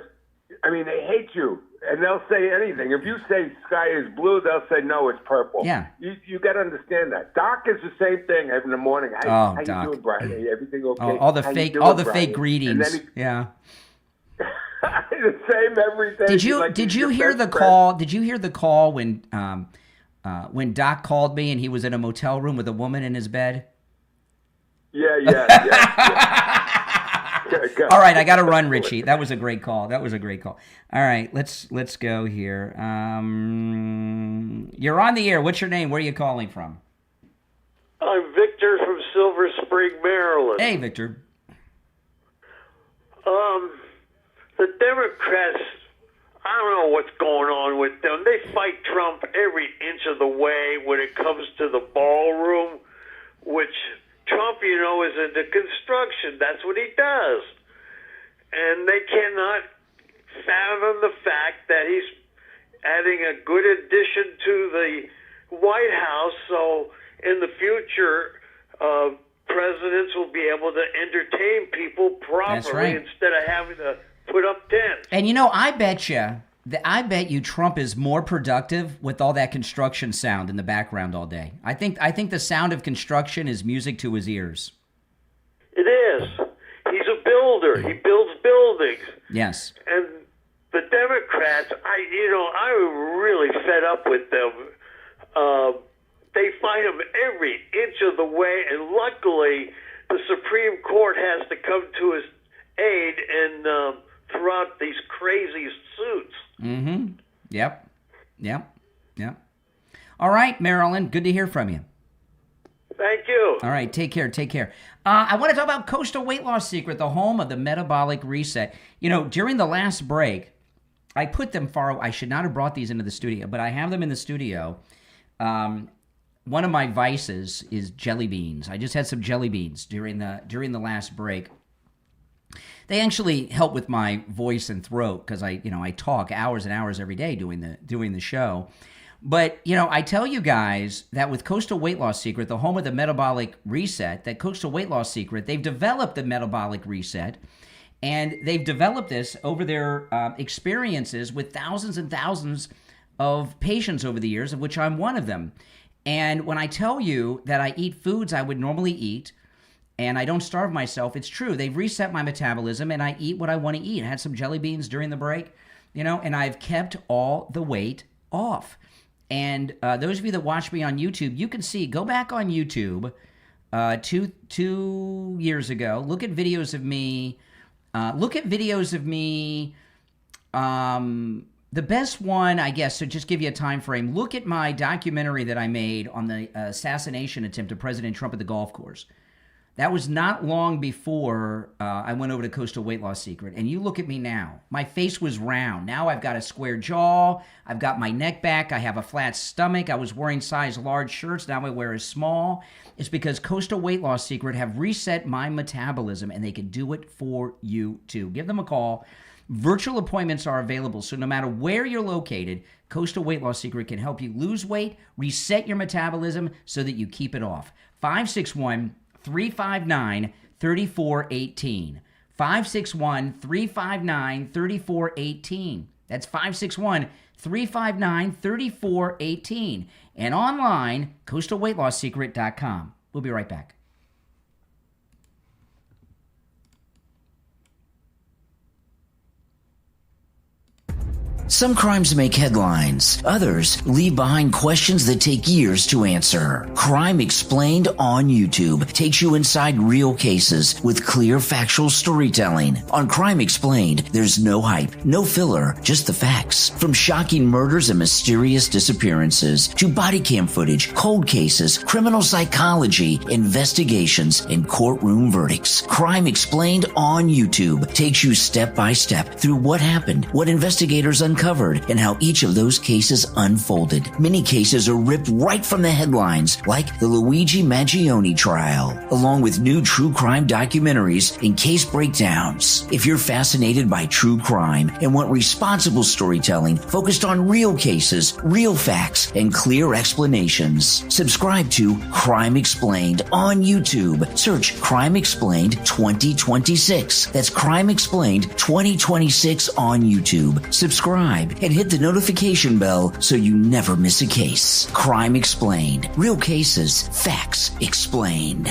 I mean they hate you, and they'll say anything. If you say sky is blue, they'll say no, it's purple. Yeah. You got to understand that. Doc is the same thing in the morning. How you doing, Brian? Hey, everything okay? All the fake greetings. And then yeah. the same every day. Did you hear the call? Did you hear the call when Doc called me and he was in a motel room with a woman in his bed? Yeah. All right, I got to run, Richie. That was a great call. All right, let's go here. You're on the air. What's your name? Where are you calling from? I'm Victor from Silver Spring, Maryland. Hey, Victor. The Democrats, I don't know what's going on with them. They fight Trump every inch of the way when it comes to the ballroom, which Trump, is into construction. That's what he does. And they cannot fathom the fact that he's adding a good addition to the White House. So in the future, presidents will be able to entertain people properly instead of having to put up tents. And I bet you Trump is more productive with all that construction sound in the background all day. I think the sound of construction is music to his ears. It is. He's a builder. He builds buildings. Yes. And the Democrats, I'm really fed up with them. They fight him every inch of the way, and luckily the Supreme Court has to come to his aid and throw out these crazy suits. Mm-hmm. Yep. All right, Marilyn, good to hear from you. Thank you. All right, take care. I want to talk about Coastal Weight Loss Secret, the home of the metabolic reset. During the last break, I put them far. I should not have brought these into the studio, but I have them in the studio. One of my vices is jelly beans. I just had some jelly beans during the last break. They actually help with my voice and throat because I talk hours and hours every day doing the show. But I tell you guys that with Coastal Weight Loss Secret, the home of the metabolic reset, that Coastal Weight Loss Secret, they've developed the metabolic reset, and they've developed this over their experiences with thousands and thousands of patients over the years, of which I'm one of them. And when I tell you that I eat foods I would normally eat, and I don't starve myself, it's true. They've reset my metabolism, and I eat what I want to eat. I had some jelly beans during the break, and I've kept all the weight off. And those of you that watch me on YouTube, you can see, go back on YouTube 2 years ago. Look at videos of me. The best one, I guess, to just give you a time frame, look at my documentary that I made on the assassination attempt of President Trump at the golf course. That was not long before I went over to Coastal Weight Loss Secret. And you look at me now. My face was round. Now I've got a square jaw. I've got my neck back. I have a flat stomach. I was wearing size large shirts. Now I wear a small. It's because Coastal Weight Loss Secret have reset my metabolism, and they can do it for you too. Give them a call. Virtual appointments are available, so no matter where you're located, Coastal Weight Loss Secret can help you lose weight, reset your metabolism so that you keep it off. 561-359-3418. 561-359-3418. That's 561-359-3418. And online, coastalweightlossecret.com. We'll be right back. Some crimes make headlines. Others leave behind questions that take years to answer. Crime Explained on YouTube takes you inside real cases with clear factual storytelling. On Crime Explained, there's no hype, no filler, just the facts. From shocking murders and mysterious disappearances to body cam footage, cold cases, criminal psychology, investigations, and courtroom verdicts. Crime Explained on YouTube takes you step by step through what happened, what investigators uncovered, and how each of those cases unfolded. Many cases are ripped right from the headlines, like the Luigi Maggioni trial, along with new true crime documentaries and case breakdowns. If you're fascinated by true crime and want responsible storytelling focused on real cases, real facts, and clear explanations, subscribe to Crime Explained on YouTube. Search Crime Explained 2026. That's Crime Explained 2026 on YouTube. Subscribe and hit the notification bell so you never miss a case. Crime Explained. Real cases, facts explained.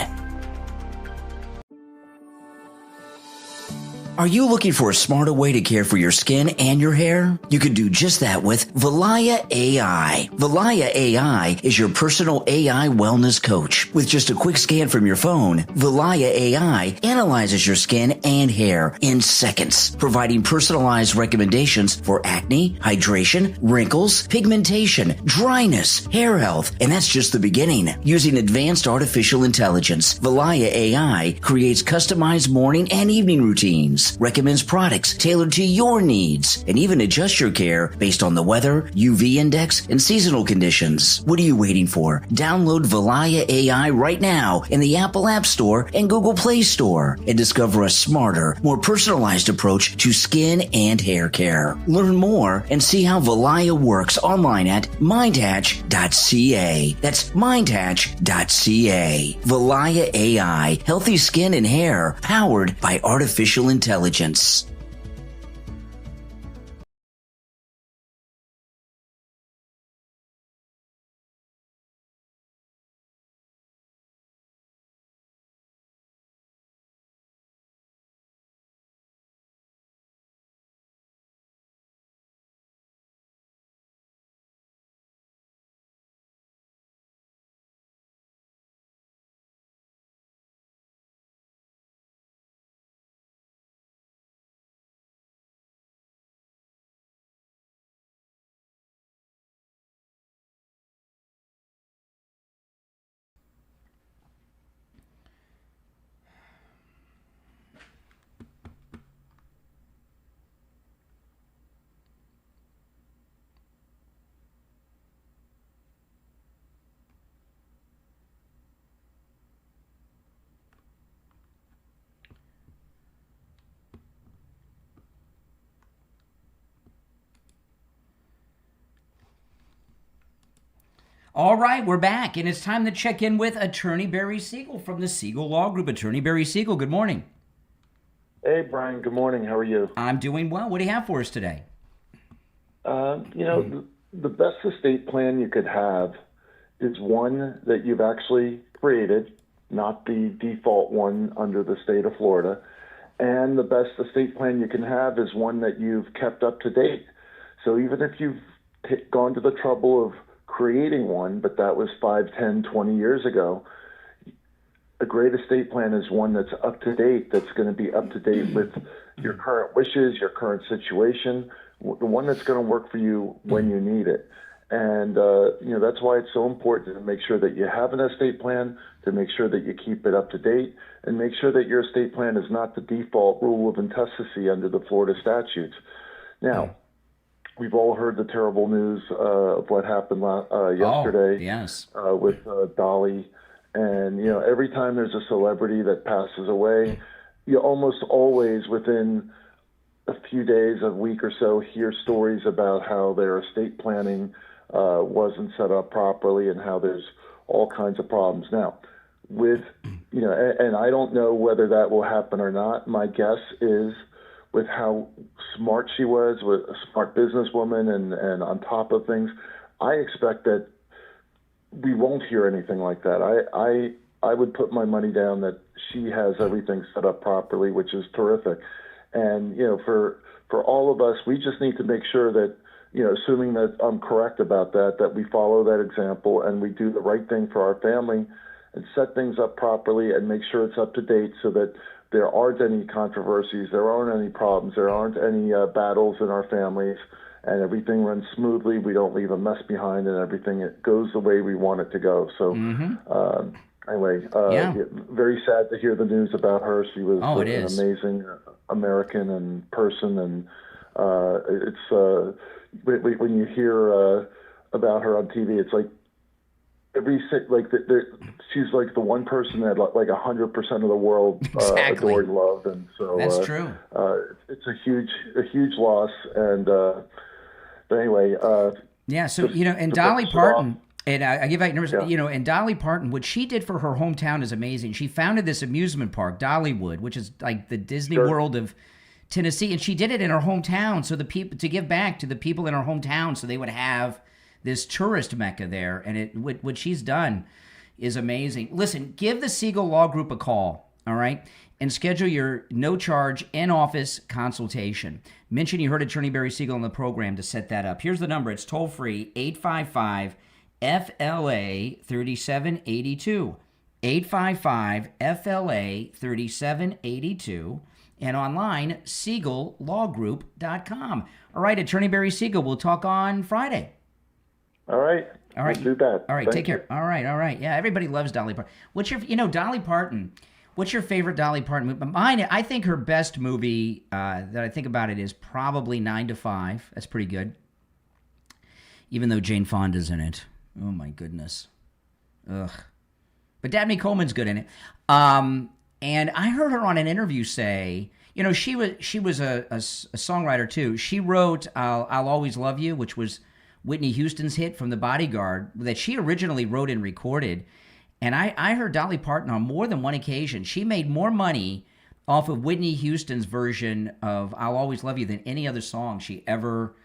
Are you looking for a smarter way to care for your skin and your hair? You can do just that with Valaya AI. Valaya AI is your personal AI wellness coach. With just a quick scan from your phone, Valaya AI analyzes your skin and hair in seconds, providing personalized recommendations for acne, hydration, wrinkles, pigmentation, dryness, hair health, and that's just the beginning. Using advanced artificial intelligence, Valaya AI creates customized morning and evening routines, recommends products tailored to your needs, and even adjusts your care based on the weather, UV index, and seasonal conditions. What are you waiting for? Download Valaya AI right now in the Apple App Store and Google Play Store and discover a smarter, more personalized approach to skin and hair care. Learn more and see how Valaya works online at mindhatch.ca. That's mindhatch.ca. Valaya AI, healthy skin and hair powered by artificial intelligence. All right, we're back, and it's time to check in with Attorney Barry Siegel from the Siegel Law Group. Attorney Barry Siegel, good morning. Hey, Brian, good morning. How are you? I'm doing well. What do you have for us today? The best estate plan you could have is one that you've actually created, not the default one under the state of Florida. And the best estate plan you can have is one that you've kept up to date. So even if you've gone to the trouble of creating one, but that was 5, 10, 20 years ago, a great estate plan is one that's up to date, that's going to be up to date with your current wishes, your current situation, the one that's going to work for you when you need it. And, that's why it's so important to make sure that you have an estate plan, to make sure that you keep it up to date, and make sure that your estate plan is not the default rule of intestacy under the Florida statutes. Now, we've all heard the terrible news of what happened yesterday with Dolly. And, every time there's a celebrity that passes away, you almost always within a few days, a week or so, hear stories about how their estate planning wasn't set up properly and how there's all kinds of problems. Now, and I don't know whether that will happen or not. My guess is, with how smart she was, with a smart businesswoman and on top of things, I expect that we won't hear anything like that. I would put my money down that she has everything set up properly, which is terrific. And, for all of us, we just need to make sure that, assuming that I'm correct about that we follow that example and we do the right thing for our family and set things up properly and make sure it's up to date so that there aren't any controversies, there aren't any problems, there aren't any battles in our families, and everything runs smoothly. We don't leave a mess behind, and everything it goes the way we want it to go. So, anyway, very sad to hear the news about her. She was an amazing American and person, and it's when you hear about her on TV, it's like she's like the one person that like 100% of the world adored, loved, and so that's true. It's a huge loss, and but anyway, So and Dolly Parton. And I give out numbers, and Dolly Parton, what she did for her hometown is amazing. She founded this amusement park, Dollywood, which is like the Disney World of Tennessee, and she did it in her hometown, so the people, to give back to the people in her hometown, so they would have this tourist mecca there. And what she's done is amazing. Listen, give the Siegel Law Group a call. all right, and schedule your no-charge in-office consultation. Mention you heard Attorney Barry Siegel on the program to set that up. Here's the number. It's toll-free, 855-FLA-3782. 855-FLA-3782. And online, SiegelLawGroup.com. All right, Attorney Barry Siegel, we'll talk on Friday. All right. All right. Let's do that. All right, Thank take care. you. All right. Yeah, everybody loves Dolly Parton. Dolly Parton, what's your favorite Dolly Parton movie? Mine, I think her best movie that I think about it is probably 9 to 5. That's pretty good. Even though Jane Fonda's in it. Oh, my goodness. Ugh. But Dabney Coleman's good in it. And I heard her on an interview say, she was a songwriter too. She wrote I'll Always Love You, which was Whitney Houston's hit from The Bodyguard that she originally wrote and recorded. And I heard Dolly Parton on more than one occasion. She made more money off of Whitney Houston's version of I'll Always Love You than any other song she ever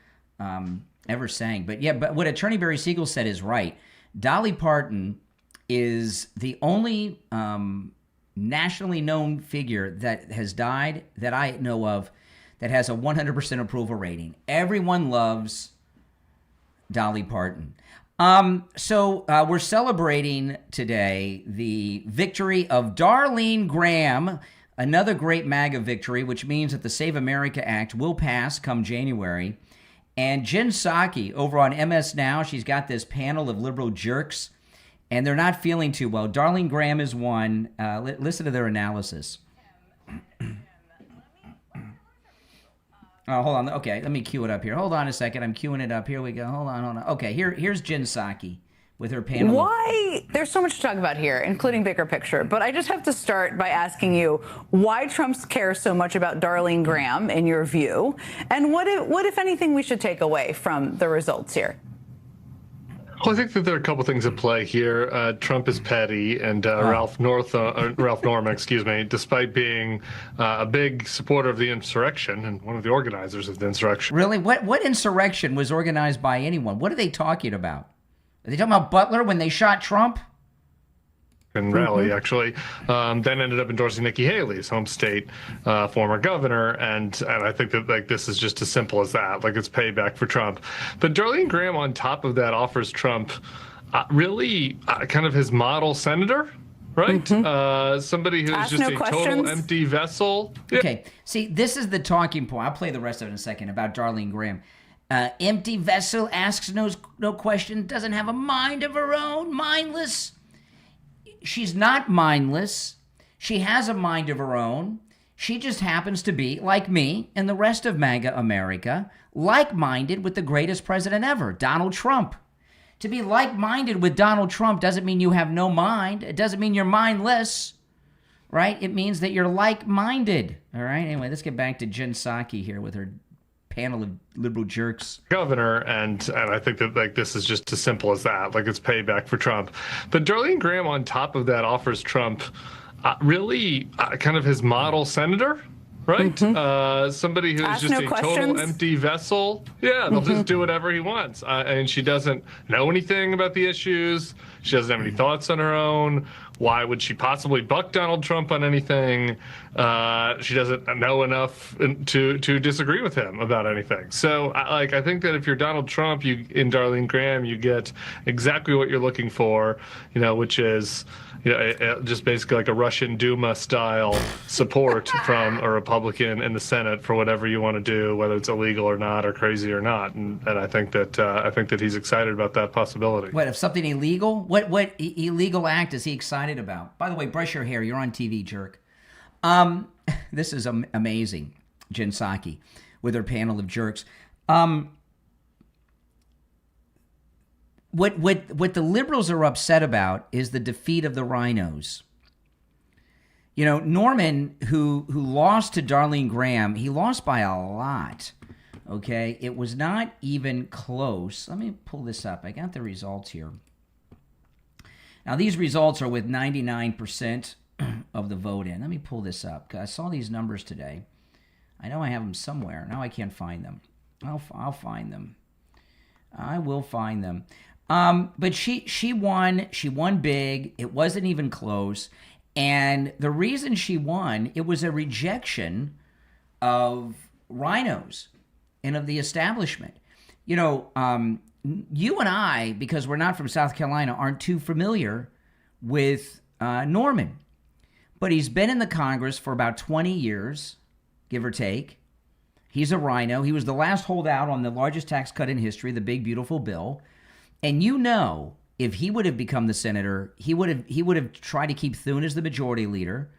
sang. But what Attorney Barry Siegel said is right. Dolly Parton is the only nationally known figure that has died that I know of that has a 100% approval rating. Everyone loves Dolly Parton. So we're celebrating today the victory of Darline Graham, another great MAGA victory, which means that the Save America Act will pass come January. And Jen Psaki over on MS Now, she's got this panel of liberal jerks, and they're not feeling too well. Darline Graham is one. Listen to their analysis. Oh, hold on. Okay, let me cue it up here. Hold on a second. I'm queuing it up. Here we go. Hold on. Okay, here's Jen Psaki with her panel. Why? There's so much to talk about here, including bigger picture. But I just have to start by asking you why Trump cares so much about Darline Graham, in your view, and what if anything, we should take away from the results here? Well, I think that there are a couple things at play here. Trump is petty, and Ralph Norman, excuse me, despite being a big supporter of the insurrection and one of the organizers of the insurrection. Really? What insurrection was organized by anyone? What are they talking about? Are they talking about Butler when they shot Trump? And rally, actually, then ended up endorsing Nikki Haley's home state former governor, and I think that this is just as simple as that. It's payback for Trump. But Darline Graham, on top of that, offers Trump really kind of his model senator, right? Somebody who's just a total empty vessel. Yeah. Okay, see, this is the talking point. I'll play the rest of it in a second about Darline Graham. Empty vessel, asks no question, doesn't have a mind of her own, mindless. She's not mindless. She has a mind of her own. She just happens to be, like me and the rest of MAGA America, like-minded with the greatest president ever, Donald Trump. To be like-minded with Donald Trump doesn't mean you have no mind. It doesn't mean you're mindless, right? It means that you're like-minded, all right? Anyway, let's get back to Jen Psaki here with her panel of liberal jerks. Governor, and I think that this is just as simple as that. It's payback for Trump. But Darline Graham, on top of that, offers Trump really kind of his model senator, right? Somebody who's just a total empty vessel. Yeah, they'll just do whatever he wants. And she doesn't know anything about the issues. She doesn't have any thoughts on her own. Why would she possibly buck Donald Trump on anything? She doesn't know enough to disagree with him about anything. So, I think that if you're Donald Trump, in Darline Graham, you get exactly what you're looking for, which is, just basically like a Russian Duma style support from a Republican in the Senate for whatever you want to do, whether it's illegal or not, or crazy or not. And I think that he's excited about that possibility. What, if something illegal? What illegal act is he excited about? By the way, brush your hair. You're on TV, jerk. This is amazing. Jen Psaki with her panel of jerks. What the liberals are upset about is the defeat of the rhinos. Norman, who lost to Darline Graham, he lost by a lot. Okay, it was not even close. Let me pull this up. I got the results here. Now, these results are with 99% of the vote in. Let me pull this up, because I saw these numbers today. I know I have them somewhere. Now I can't find them. I'll find them. I will find them. But she won. She won big. It wasn't even close. And the reason she won, it was a rejection of rhinos and of the establishment. You know, you and I, because we're not from South Carolina, aren't too familiar with Norman. But he's been in the Congress for about 20 years, give or take. He's a rhino. He was the last holdout on the largest tax cut in history, the big, beautiful bill. And you know, if he would have become the senator, he would have tried to keep Thune as the majority leader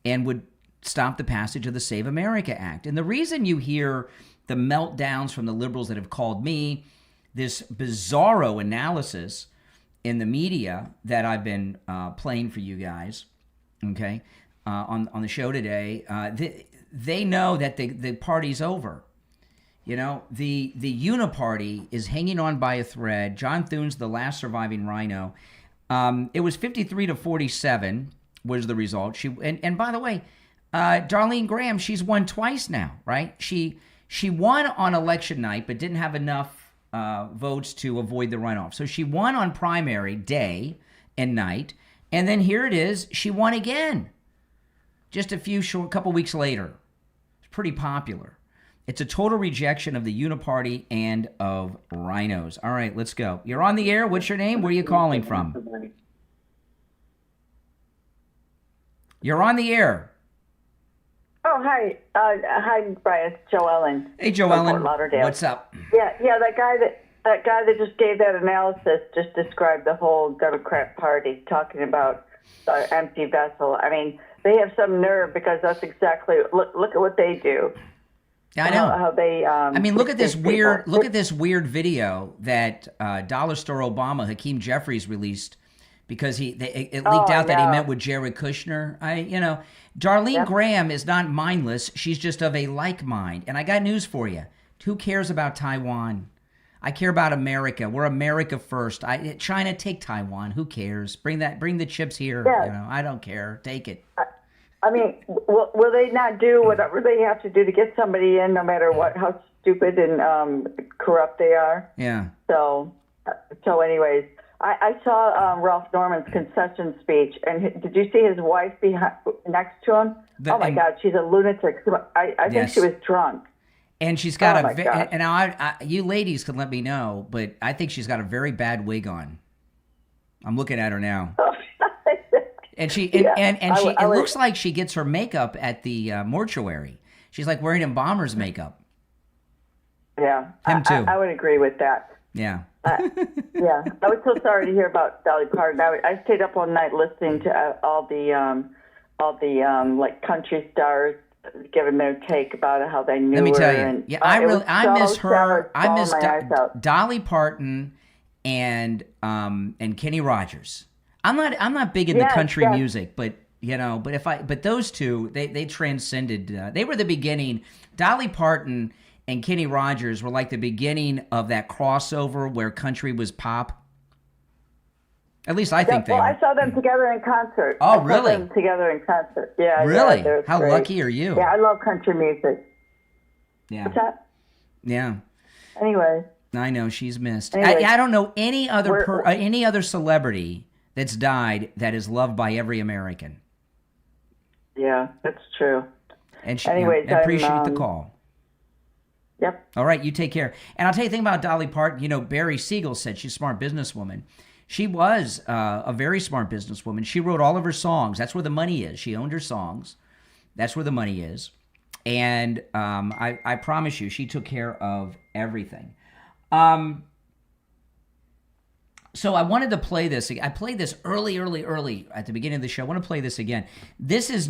and would stop the passage of the Save America Act. And the reason you hear the meltdowns from the liberals that have called me, this bizarro analysis in the media that I've been playing for you guys, okay, on the show today, they know that the party's over. You know, the uniparty is hanging on by a thread. John Thune's the last surviving rhino. It was 53-47 was the result. And by the way, Darline Graham, she's won twice now, right? She won on election night, but didn't have enough votes to avoid the runoff. So she won on primary day and night, and then here it is, she won again. Just couple weeks later. It's pretty popular. It's a total rejection of the uniparty and of rhinos. All right, let's go. You're on the air. What's your name? Where are you calling from? You're on the air. Oh, hi. Hi, Brian. It's Joe Ellen. Hey, Joe Ellen. What's up? Yeah, that guy that just gave that analysis just described the whole Democrat Party, talking about the empty vessel. I mean, they have some nerve, because that's exactly, look at what they do. I know how they. I mean, look at this weird video that Dollar Store Obama, Hakeem Jeffries, released because it leaked out that he met with Jared Kushner. Darline Graham is not mindless. She's just of a like mind. And I got news for you. Who cares about Taiwan? I care about America. We're America first. China, take Taiwan. Who cares? Bring the chips here. Yeah. I don't care. Take it. I mean, will they not do whatever they have to do to get somebody in, no matter how stupid and corrupt they are? Yeah. So anyways, I saw Ralph Norman's concession speech, and did you see his wife next to him? Oh my God, she's a lunatic. I think she was drunk. And she's got and now you ladies can let me know, but I think she's got a very bad wig on. I'm looking at her now. And it looks like she gets her makeup at the mortuary. She's like wearing Embalmer's makeup. Yeah, him too. I would agree with that. Yeah. Yeah, I was so sorry to hear about Dolly Parton. I stayed up all night listening to all the like country stars giving their take about how they knew her. Let me tell you, I miss her. I miss Dolly Parton and Kenny Rogers. I'm not big into country music, but those two, they transcended. They were the beginning. Dolly Parton and Kenny Rogers were like the beginning of that crossover where country was pop. At least I think they were. I saw them together in concert. Oh, really? I saw them together in concert. Yeah. Really? Yeah, How great. lucky are you? Yeah, I love country music. Yeah. What's that? Yeah. Anyway. I know she's missed. Anyway, I don't know any other celebrity that's died that is loved by every American. Yeah, that's true. And anyways, I appreciate the call. Yep. All right, you take care. And I'll tell you a thing about Dolly Parton. Barry Siegel said she's a smart businesswoman. She was a very smart businesswoman. She wrote all of her songs. That's where the money is. She owned her songs. That's where the money is. And I promise you, she took care of everything. So I wanted to play this. I played this early at the beginning of the show. I want to play this again. This is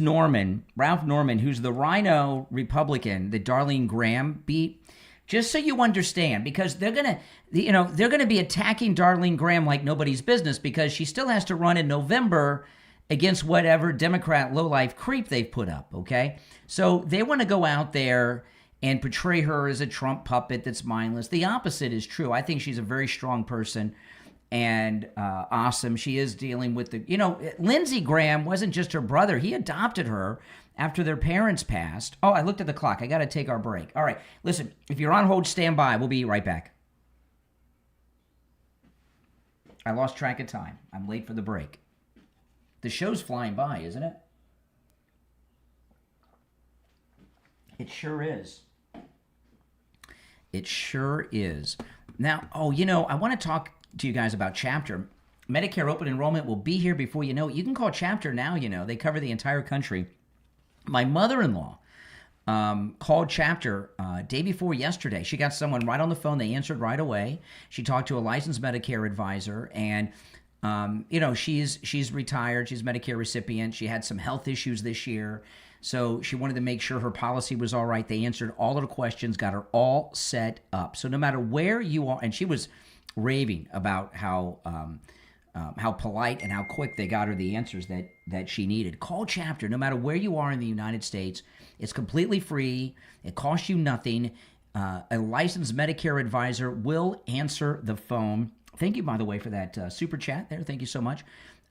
Ralph Norman, who's the rhino Republican that Darline Graham beat. Just so you understand, because they're gonna be attacking Darline Graham like nobody's business, because she still has to run in November against whatever Democrat lowlife creep they've put up. Okay, so they want to go out there and portray her as a Trump puppet that's mindless. The opposite is true. I think she's a very strong person. And awesome. She is dealing with Lindsey Graham wasn't just her brother. He adopted her after their parents passed. Oh, I looked at the clock. I got to take our break. All right. Listen, if you're on hold, stand by. We'll be right back. I lost track of time. I'm late for the break. The show's flying by, isn't it? It sure is. It sure is. Now, I want to talk to you guys about Chapter. Medicare open enrollment will be here before you know it. You can call Chapter now, They cover the entire country. My mother-in-law called Chapter day before yesterday. She got someone right on the phone. They answered right away. She talked to a licensed Medicare advisor, and she's retired. She's a Medicare recipient. She had some health issues this year, so she wanted to make sure her policy was all right. They answered all of the questions, got her all set up. So no matter where you are, and she was raving about how polite and how quick they got her the answers that she needed. Call Chapter, no matter where you are in the United States. It's completely free. It costs you nothing. A licensed Medicare advisor will answer the phone. Thank you, by the way, for that super chat there. Thank you so much.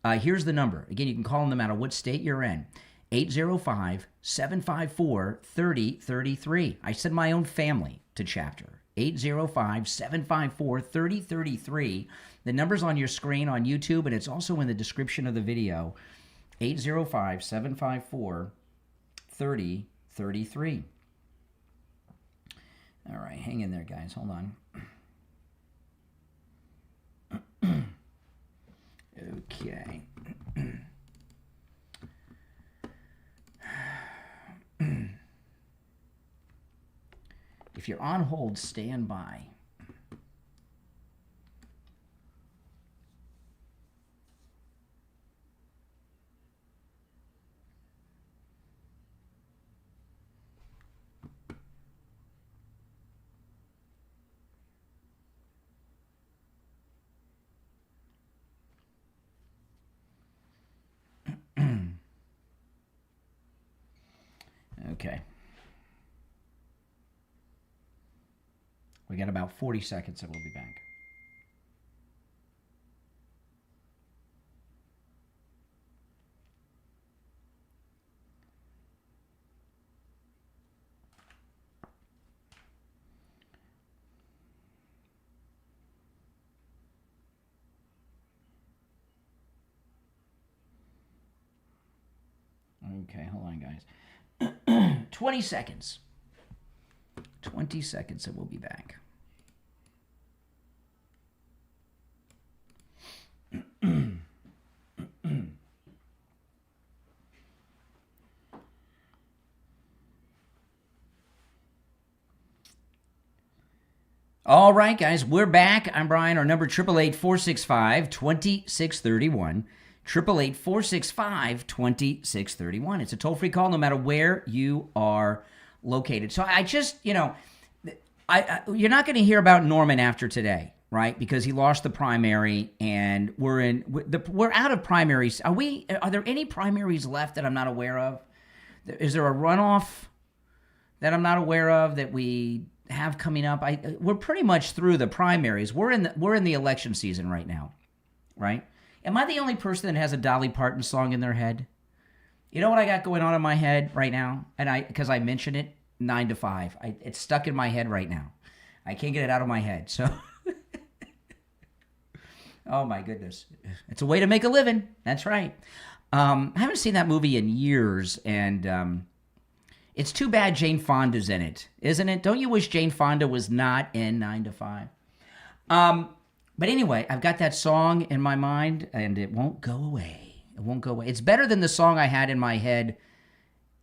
Here's the number. Again, you can call them no matter what state you're in. 805-754-3033. I send my own family to Chapter. 805-754-3033. The number's on your screen on YouTube, and it's also in the description of the video. 805-754-3033. All right, hang in there, guys. Hold on. Okay. If you're on hold, stand by. Okay. We got about 40 seconds and we'll be back. Okay, hold on, guys. 20 seconds. 20 seconds and we'll be back. All right, guys, we're back. I'm Brian. Our number 888-465-2631. 888-465-2631. It's a toll-free call no matter where you are located. So I just, you're not going to hear about Norman after today, right? Because he lost the primary, and we're out of primaries. Are there any primaries left that I'm not aware of? Is there a runoff that I'm not aware of that we have coming up? We're pretty much through the primaries. We're in the election season right now, right? Am I the only person that has a Dolly Parton song in their head? You know what I got going on in my head right now? And because I mentioned it, 9 to 5. It's stuck in my head right now. I can't get it out of my head. So, oh my goodness. It's a way to make a living. That's right. I haven't seen that movie in years, and it's too bad Jane Fonda's in it, isn't it? Don't you wish Jane Fonda was not in 9 to 5? But anyway, I've got that song in my mind, and it won't go away. It won't go away. It's better than the song I had in my head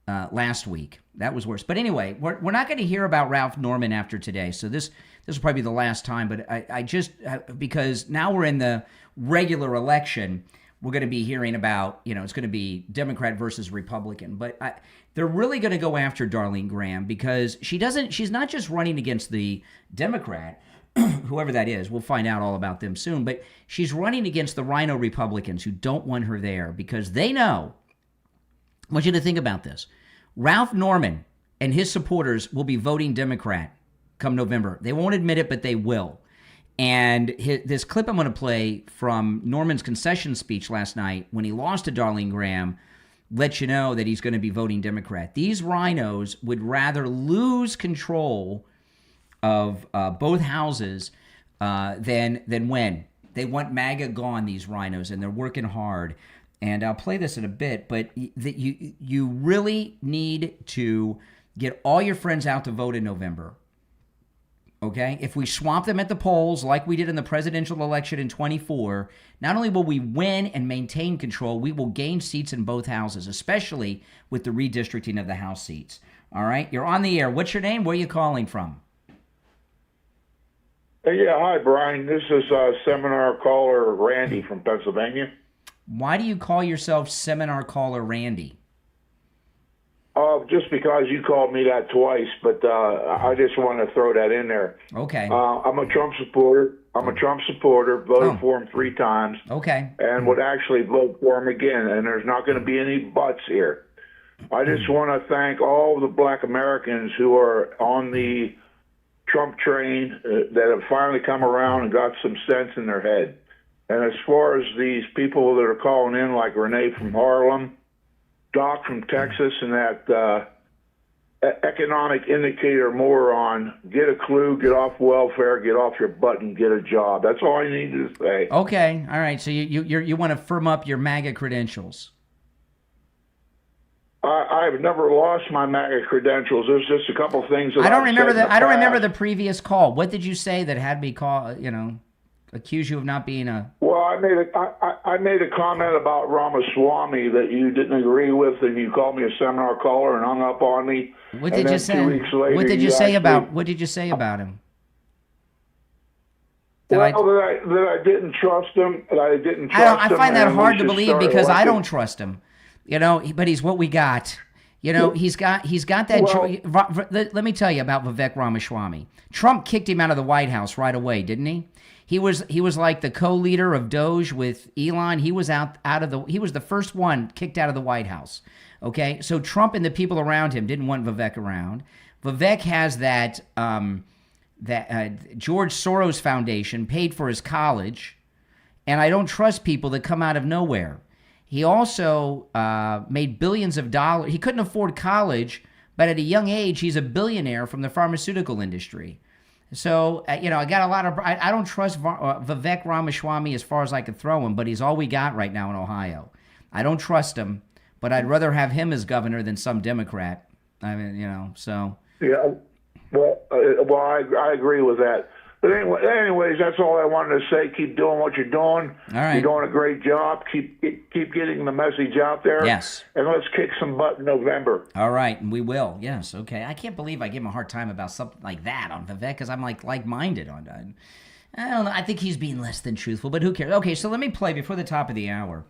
last week. That was worse. But anyway, we're not going to hear about Ralph Norman after today, so this will probably be the last time. But I just, because now we're in the regular election, we're going to be hearing about, it's going to be Democrat versus Republican. But they're really going to go after Darline Graham because she's not just running against the Democrat, whoever that is. We'll find out all about them soon. But she's running against the Rhino Republicans who don't want her there because they know. I want you to think about this. Ralph Norman and his supporters will be voting Democrat come November. They won't admit it, but they will. And this clip I'm going to play from Norman's concession speech last night when he lost to Darline Graham lets you know that he's going to be voting Democrat. These rhinos would rather lose control of both houses than win. They want MAGA gone, these rhinos, and they're working hard. and I'll play this in a bit, but that you really need to get all your friends out to vote in November. Okay? If we swamp them at the polls like we did in the presidential election in 24, not only will we win and maintain control, we will gain seats in both houses, especially with the redistricting of the House seats. All right? You're on the air. What's your name? Where are you calling from? Yeah, hi, Brian. This is seminar caller Randy from Pennsylvania. Why do you call yourself seminar caller Randy? Just because you called me that twice, but I just want to throw that in there. Okay. I'm a Trump supporter. Voted for him 3 times. Okay. And would actually vote for him again, and there's not going to be any buts here. I just want to thank all the black Americans who are on the Trump train that have finally come around and got some sense in their head. And as far as these people that are calling in, like Renee from Harlem, Doc from Texas, and that economic indicator moron, get a clue, get off welfare, get off your butt, and get a job. That's all I need to say. Okay, all right. So you want to firm up your MAGA credentials. I've never lost my MAGA credentials. There's just a couple things that I don't remember the. I don't remember the previous call. What did you say that had me call? Accuse you of not being a. Well, I made a comment about Ramaswamy that you didn't agree with, and you called me a seminar caller and hung up on me. What did you say? 2 weeks later, What did you say about? What did you say about him? That I didn't trust him. I find that hard to believe because I don't trust him. But he's what we got. He's got that. Well, let me tell you about Vivek Ramaswamy. Trump kicked him out of the White House right away, didn't he? He was like the co-leader of Doge with Elon. He was he was the first one kicked out of the White House. Okay, so Trump and the people around him didn't want Vivek around. Vivek has that George Soros Foundation paid for his college, and I don't trust people that come out of nowhere. He also made billions of dollars. He couldn't afford college, but at a young age, he's a billionaire from the pharmaceutical industry. So, I got a lot of... I don't trust Vivek Ramaswamy as far as I could throw him, but he's all we got right now in Ohio. I don't trust him, but I'd rather have him as governor than some Democrat. I mean, so... Yeah, well, I agree with that. But anyways, that's all I wanted to say. Keep doing what you're doing. All right. You're doing a great job. Keep getting the message out there. Yes. And let's kick some butt in November. All right, and we will. Yes, okay. I can't believe I give him a hard time about something like that on Vivek because I'm like-minded on that. I don't know. I think he's being less than truthful, but who cares? Okay, so let me play before the top of the hour.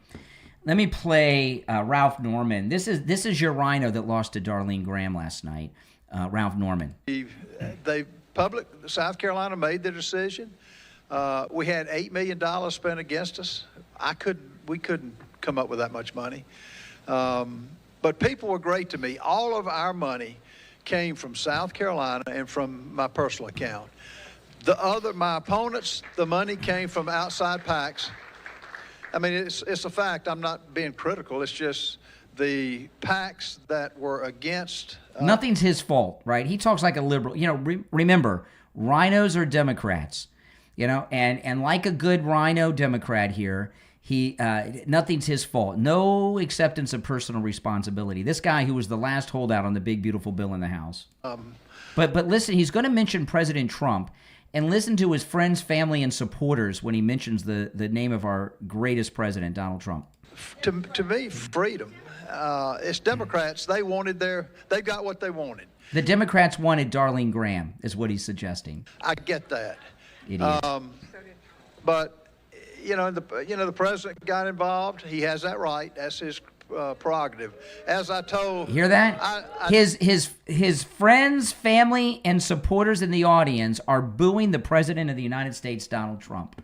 Let me play Ralph Norman. This is your rhino that lost to Darline Graham last night. Ralph Norman. South Carolina made the decision. We had $8 million spent against us. We couldn't come up with that much money. But people were great to me. All of our money came from South Carolina and from my personal account. My opponents, the money came from outside PACs. I mean, it's a fact. I'm not being critical. It's just the PACs that were against. Nothing's his fault, right? He talks like a liberal. Remember, rhinos are Democrats, and like a good rhino Democrat here, nothing's his fault. No acceptance of personal responsibility. This guy who was the last holdout on the big, beautiful bill in the House. But listen, he's going to mention President Trump, and listen to his friends, family, and supporters when he mentions the name of our greatest president, Donald Trump. To me, freedom. It's Democrats. They got what they wanted. The Democrats wanted Darline Graham, is what he's suggesting. I get that. Idiot. But the president got involved. He has that right. That's his prerogative. As I told. Hear that? His friends, family, and supporters in the audience are booing the president of the United States, Donald Trump.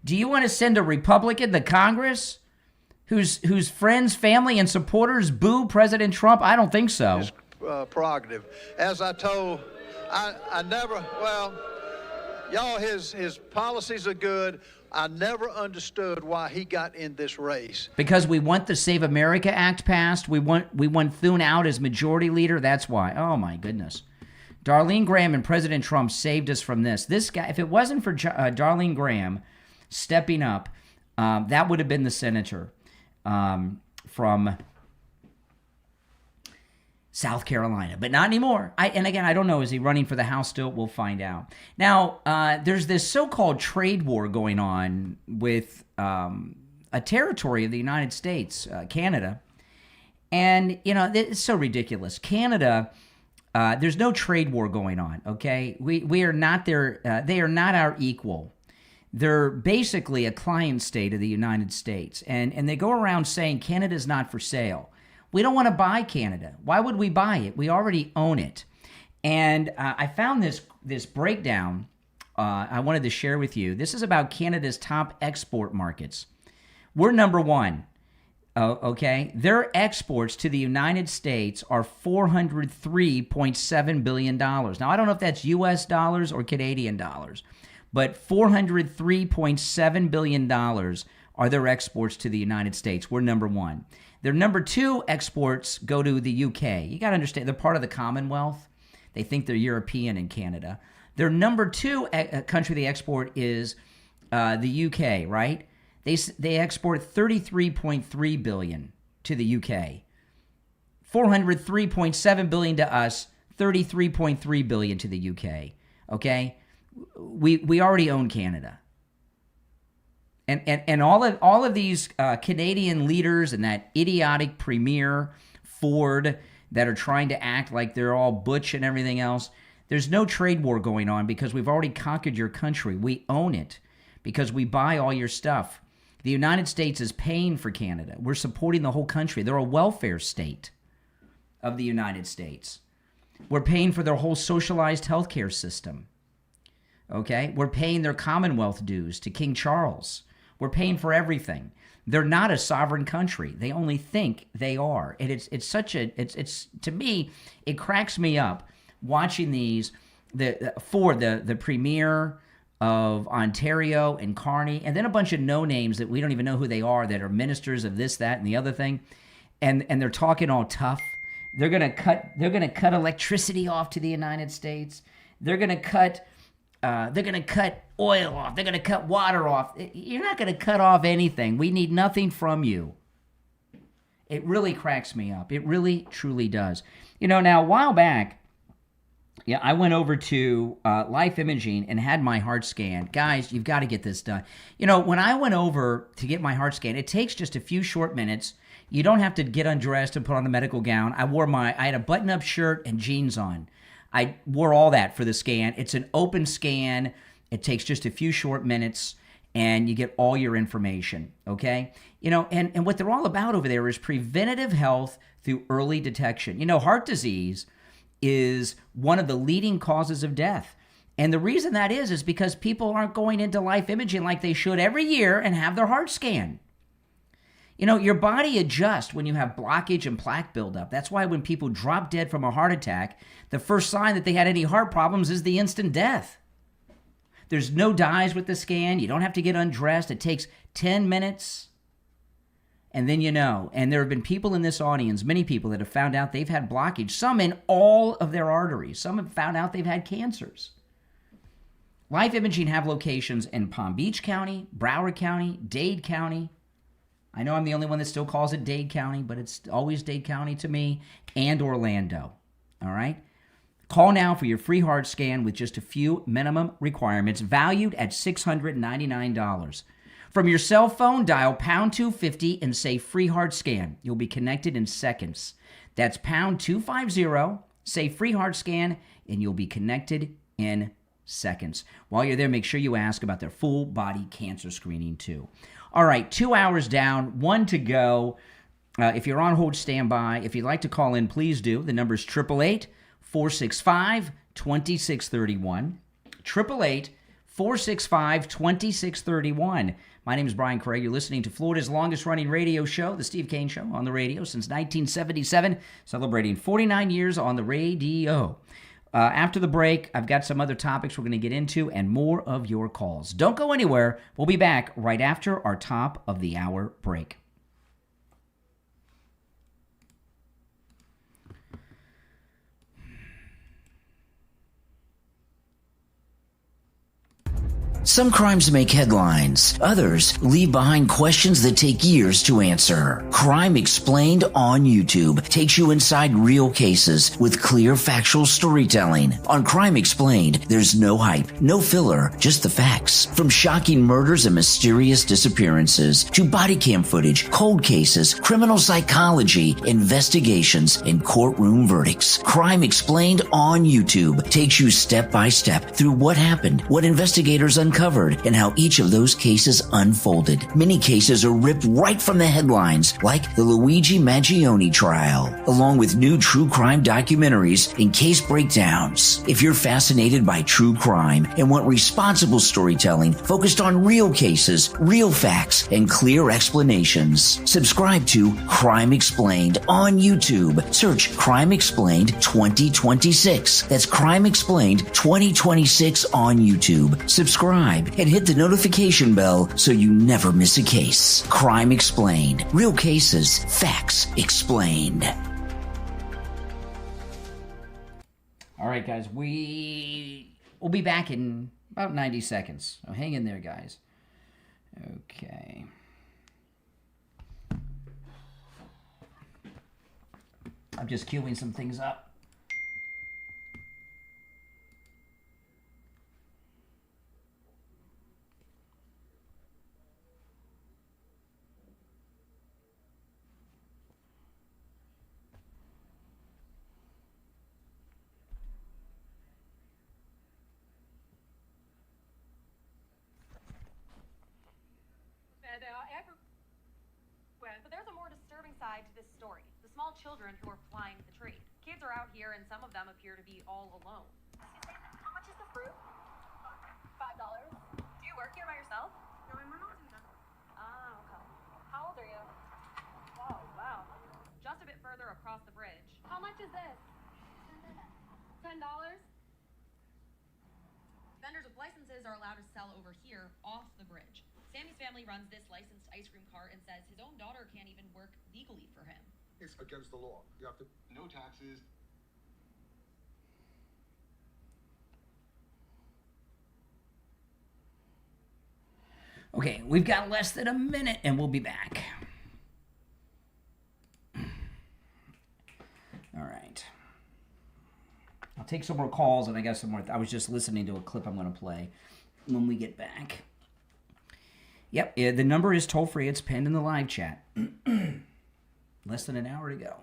Do you want to send a Republican to Congress whose friends, family, and supporters boo President Trump? I don't think so. His prerogative. As I told, I never, his policies are good. I never understood why he got in this race. Because we want the Save America Act passed. We want Thune out as majority leader. That's why. Oh, my goodness. Darline Graham and President Trump saved us from this. This guy, if it wasn't for Darline Graham stepping up, that would have been the senator. from South Carolina, but not anymore. And again, I don't know. Is he running for the House still? We'll find out. Now, there's this so-called trade war going on with a territory of the United States, Canada. And, you know, it's so ridiculous. Canada, there's no trade war going on, okay? We are not they are not our equal. They're basically a client state of the United States. And they go around saying Canada's not for sale. We don't want to buy Canada. Why would we buy it? We already own it. And I found this breakdown I wanted to share with you. This is about Canada's top export markets. We're number one, okay? Their exports to the United States are $403.7 billion. Now, I don't know if that's U.S. dollars or Canadian dollars, but $403.7 billion are their exports to the United States. We're number one. Their number two exports go to the UK. You got to understand, they're part of the Commonwealth. They think they're European in Canada. Their number two country they export is the UK, right? They export $33.3 billion to the UK. $403.7 billion to us, $33.3 billion to the UK. Okay? We already own Canada. And all of these Canadian leaders and that idiotic Premier Ford that are trying to act like they're all butch and everything else, there's no trade war going on because we've already conquered your country. We own it because we buy all your stuff. The United States is paying for Canada. We're supporting the whole country. They're a welfare state of the United States. We're paying for their whole socialized healthcare system. Okay? We're paying their Commonwealth dues to King Charles. We're paying for everything. They're not a sovereign country. They only think they are. And it's to me, it cracks me up watching these, the Premier of Ontario and Carney, and then a bunch of no-names that we don't even know who they are that are ministers of this, that, and the other thing. And they're talking all tough. They're gonna cut electricity off to the United States. They're gonna cut oil off. They're going to cut water off. You're not going to cut off anything. We need nothing from you. It really cracks me up. It really, truly does. You know, now, a while back, I went over to Life Imaging and had my heart scanned. Guys, you've got to get this done. You know, when I went over to get my heart scanned, it takes just a few short minutes. You don't have to get undressed and put on the medical gown. I had a button-up shirt and jeans on. I wore all that for the scan. It's an open scan. It takes just a few short minutes, and you get all your information, okay? You know, and what they're all about over there is preventative health through early detection. You know, heart disease is one of the leading causes of death. And the reason that is because people aren't going into Life Imaging like they should every year and have their heart scanned. You know, your body adjusts when you have blockage and plaque buildup. That's why when people drop dead from a heart attack, the first sign that they had any heart problems is the instant death. There's no dyes with the scan. You don't have to get undressed. It takes 10 minutes, and then you know. And there have been people in this audience, many people, that have found out they've had blockage, some in all of their arteries. Some have found out they've had cancers. Life Imaging have locations in Palm Beach County, Broward County, Dade County. I know I'm the only one that still calls it Dade County, but it's always Dade County to me, and Orlando. All right? Call now for your free heart scan with just a few minimum requirements, valued at $699. From your cell phone, dial pound 250 and say free heart scan. You'll be connected in seconds. That's pound 250, say free heart scan, and you'll be connected in seconds. While you're there, make sure you ask about their full body cancer screening too. All right, 2 hours down, 1 to go. If you're on hold, stand by. If you'd like to call in, please do. The number is 888-465-2631. 888-465-2631. My name is Brian Craig. You're listening to Florida's longest-running radio show, The Steve Kane Show, on the radio since 1977, celebrating 49 years on the radio. After the break, I've got some other topics we're going to get into and more of your calls. Don't go anywhere. We'll be back right after our top of the hour break. Some crimes make headlines. Others leave behind questions that take years to answer. Crime Explained on YouTube takes you inside real cases with clear factual storytelling. On Crime Explained, there's no hype, no filler, just the facts. From shocking murders and mysterious disappearances to body cam footage, cold cases, criminal psychology, investigations, and courtroom verdicts. Crime Explained on YouTube takes you step by step through what happened, what investigators uncovered, and how each of those cases unfolded. Many cases are ripped right from the headlines, like the Luigi Maggioni trial, along with new true crime documentaries and case breakdowns. If you're fascinated by true crime and want responsible storytelling focused on real cases, real facts, and clear explanations, subscribe to Crime Explained on YouTube. Search Crime Explained 2026. That's Crime Explained 2026 on YouTube. Subscribe and hit the notification bell so you never miss a case. Crime Explained. Real cases, facts explained. All right, guys, we'll be back in about 90 seconds. So hang in there, guys. Okay. I'm just queuing some things up. But there's a more disturbing side to this story. The small children who are plying the trade. Kids are out here and some of them appear to be all alone. Excuse me, how much is the fruit? $5. Do you work here by yourself? No, I'm not. Ah, okay. How old are you? Oh, wow. Just a bit further across the bridge. How much is this? $10. Vendors with licenses are allowed to sell over here off the bridge. Sammy's family runs this licensed ice cream cart and says his own daughter can't even work legally for him. It's against the law. You have to, no taxes. Okay, we've got less than a minute and we'll be back. All right. I'll take some more calls and I got some more. I was just listening to a clip I'm going to play when we get back. Yep, the number is toll free. It's pinned in the live chat. Less than an hour to go.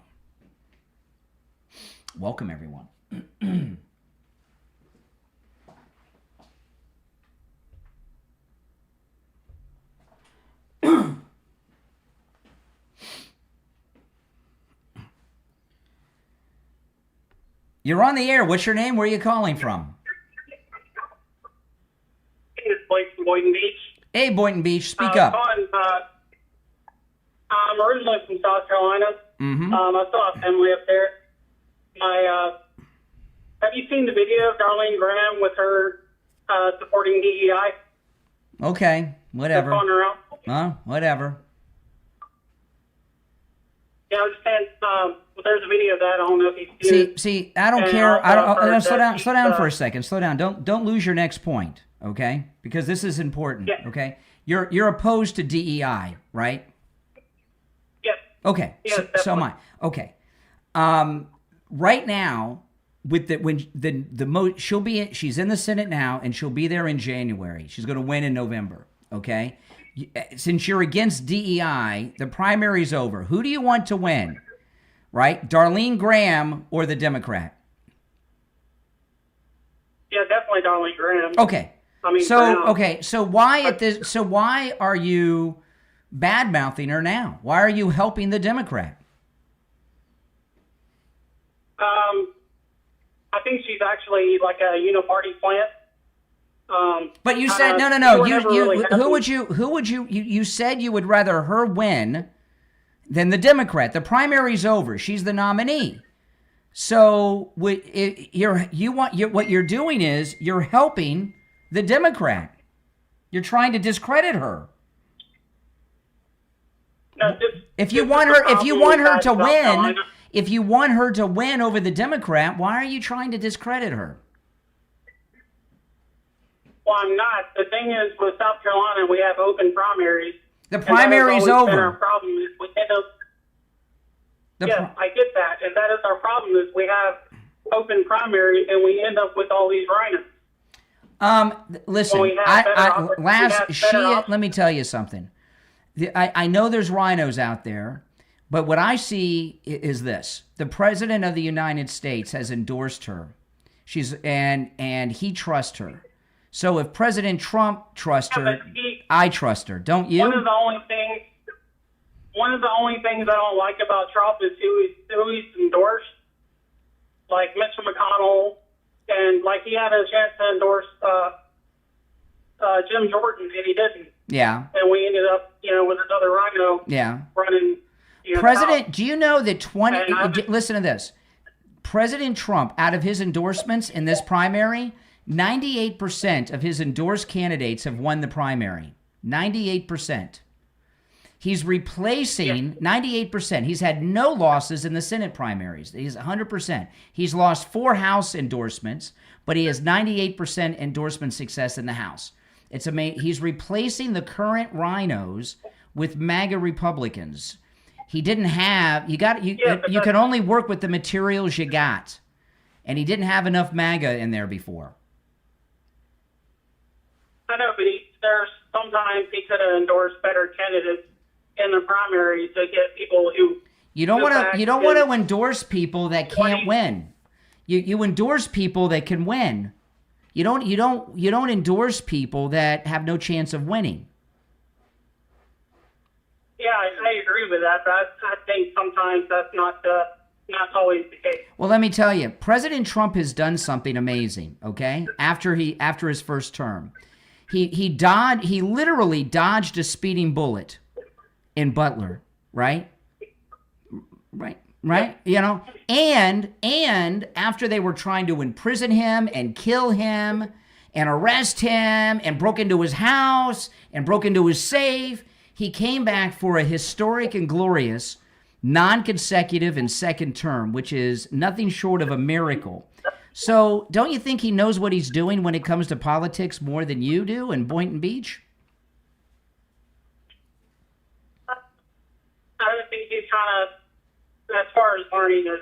Welcome, everyone. You're on the air. What's your name? Where are you calling from? It's Blake from Boynton Beach. Hey, Boynton Beach, speak up. I'm originally from South Carolina. Mm-hmm. I still have family up there. Have you seen the video of Darline Graham with her supporting DEI? Okay, whatever. Calling her out? Whatever. Yeah, I was just saying, there's a video of that. I don't know if you've seen it. See, I don't care. Slow down for a second. Slow down. Don't lose your next point, okay? Because this is important, okay? You're opposed to DEI, right? Yes. Okay. Yes, so am I. Okay. Right now, with she's in the Senate now, and she'll be there in January. She's going to win in November. Okay. Since you're against DEI, the primary's over. Who do you want to win? Right? Darline Graham or the Democrat? Yeah, definitely Darline Graham. Okay. I mean, So why are you bad mouthing her now? Why are you helping the Democrat? I think she's actually like a uniparty plant. But you said no. You said you would rather her win than the Democrat. The primary's over. She's the nominee. So what you're doing is you're helping the Democrat. You're trying to discredit her. No, if you want her to win over the Democrat, why are you trying to discredit her? Well, I'm not. The thing is, with South Carolina, we have open primaries. The primary's over. Our problem is we end up. I get that, and that is our problem. Is we have open primary, and we end up with all these rhinos. Listen, let me tell you something. I know there's rhinos out there, but what I see is this: the president of the United States has endorsed her. And he trusts her. So if President Trump trusts her, I trust her. Don't you? One of the only things I don't like about Trump is who he's endorsed, like Mitch McConnell, and like he had a chance to endorse Jim Jordan, and he didn't. Yeah. And we ended up, with another rhino. Yeah. Running. President, do you know that listen to this. President Trump, out of his endorsements in this primary, 98% of his endorsed candidates have won the primary. 98%. He's replacing 98%. He's had no losses in the Senate primaries. He's 100%. He's lost 4 House endorsements, but he has 98% endorsement success in the House. It's amazing. He's replacing the current rhinos with MAGA Republicans. He didn't have, you can only work with the materials you got. And he didn't have enough MAGA in there before. I know, but there's sometimes he could have endorsed better candidates in the primary to get people who. You don't want to endorse people that can't win. You endorse people that can win. You don't endorse people that have no chance of winning. Yeah, I agree with that, but I think sometimes that's not always the case. Well, let me tell you, President Trump has done something amazing. Okay, after his first term, he literally dodged a speeding bullet in Butler, right? And after they were trying to imprison him and kill him and arrest him and broke into his house and broke into his safe, he came back for a historic and glorious non-consecutive and second term, which is nothing short of a miracle. So don't you think he knows what he's doing when it comes to politics more than you do in Boynton Beach? I don't think he's trying to, as far as learning is,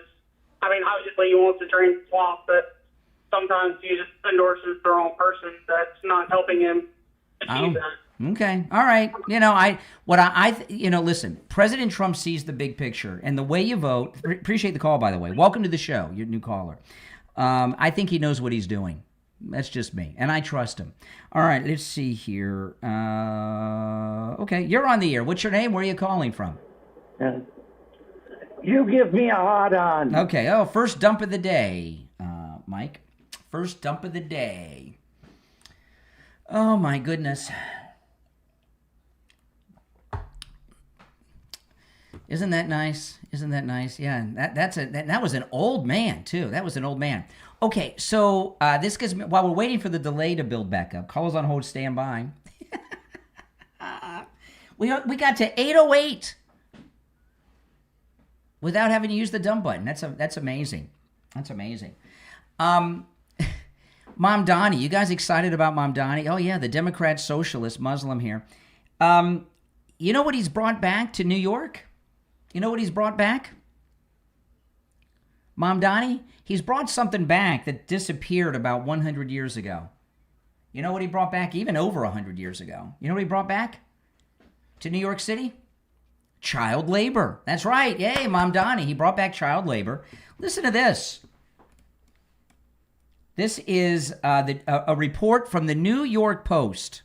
obviously he wants to drain the swamp, but sometimes he just endorses the wrong person that's not helping him achieve that. Okay. All right. Listen, President Trump sees the big picture and the way you vote. Appreciate the call, by the way. Welcome to the show, your new caller. I think he knows what he's doing. That's just me. And I trust him. All right. Let's see here. Okay. You're on the air. What's your name? Where are you calling from? You give me a hard on. Okay. Oh, first dump of the day, Mike. First dump of the day. Oh, my goodness. Isn't that nice? Yeah, that was an old man too. That was an old man. Okay, so this gives me, while we're waiting for the delay to build back up, callers on hold, stand by. We got to 8:08 without having to use the dump button. That's amazing. That's amazing. Mom Donnie, you guys excited about Mom Donnie? Oh yeah, the Democrat socialist Muslim here. You know what he's brought back to New York? You know what he's brought back? Mom Donnie? He's brought something back that disappeared about 100 years ago. You know what he brought back? Even over 100 years ago. You know what he brought back to New York City? Child labor. That's right. Yay, Mom Donnie. He brought back child labor. Listen to this. This is a report from the New York Post.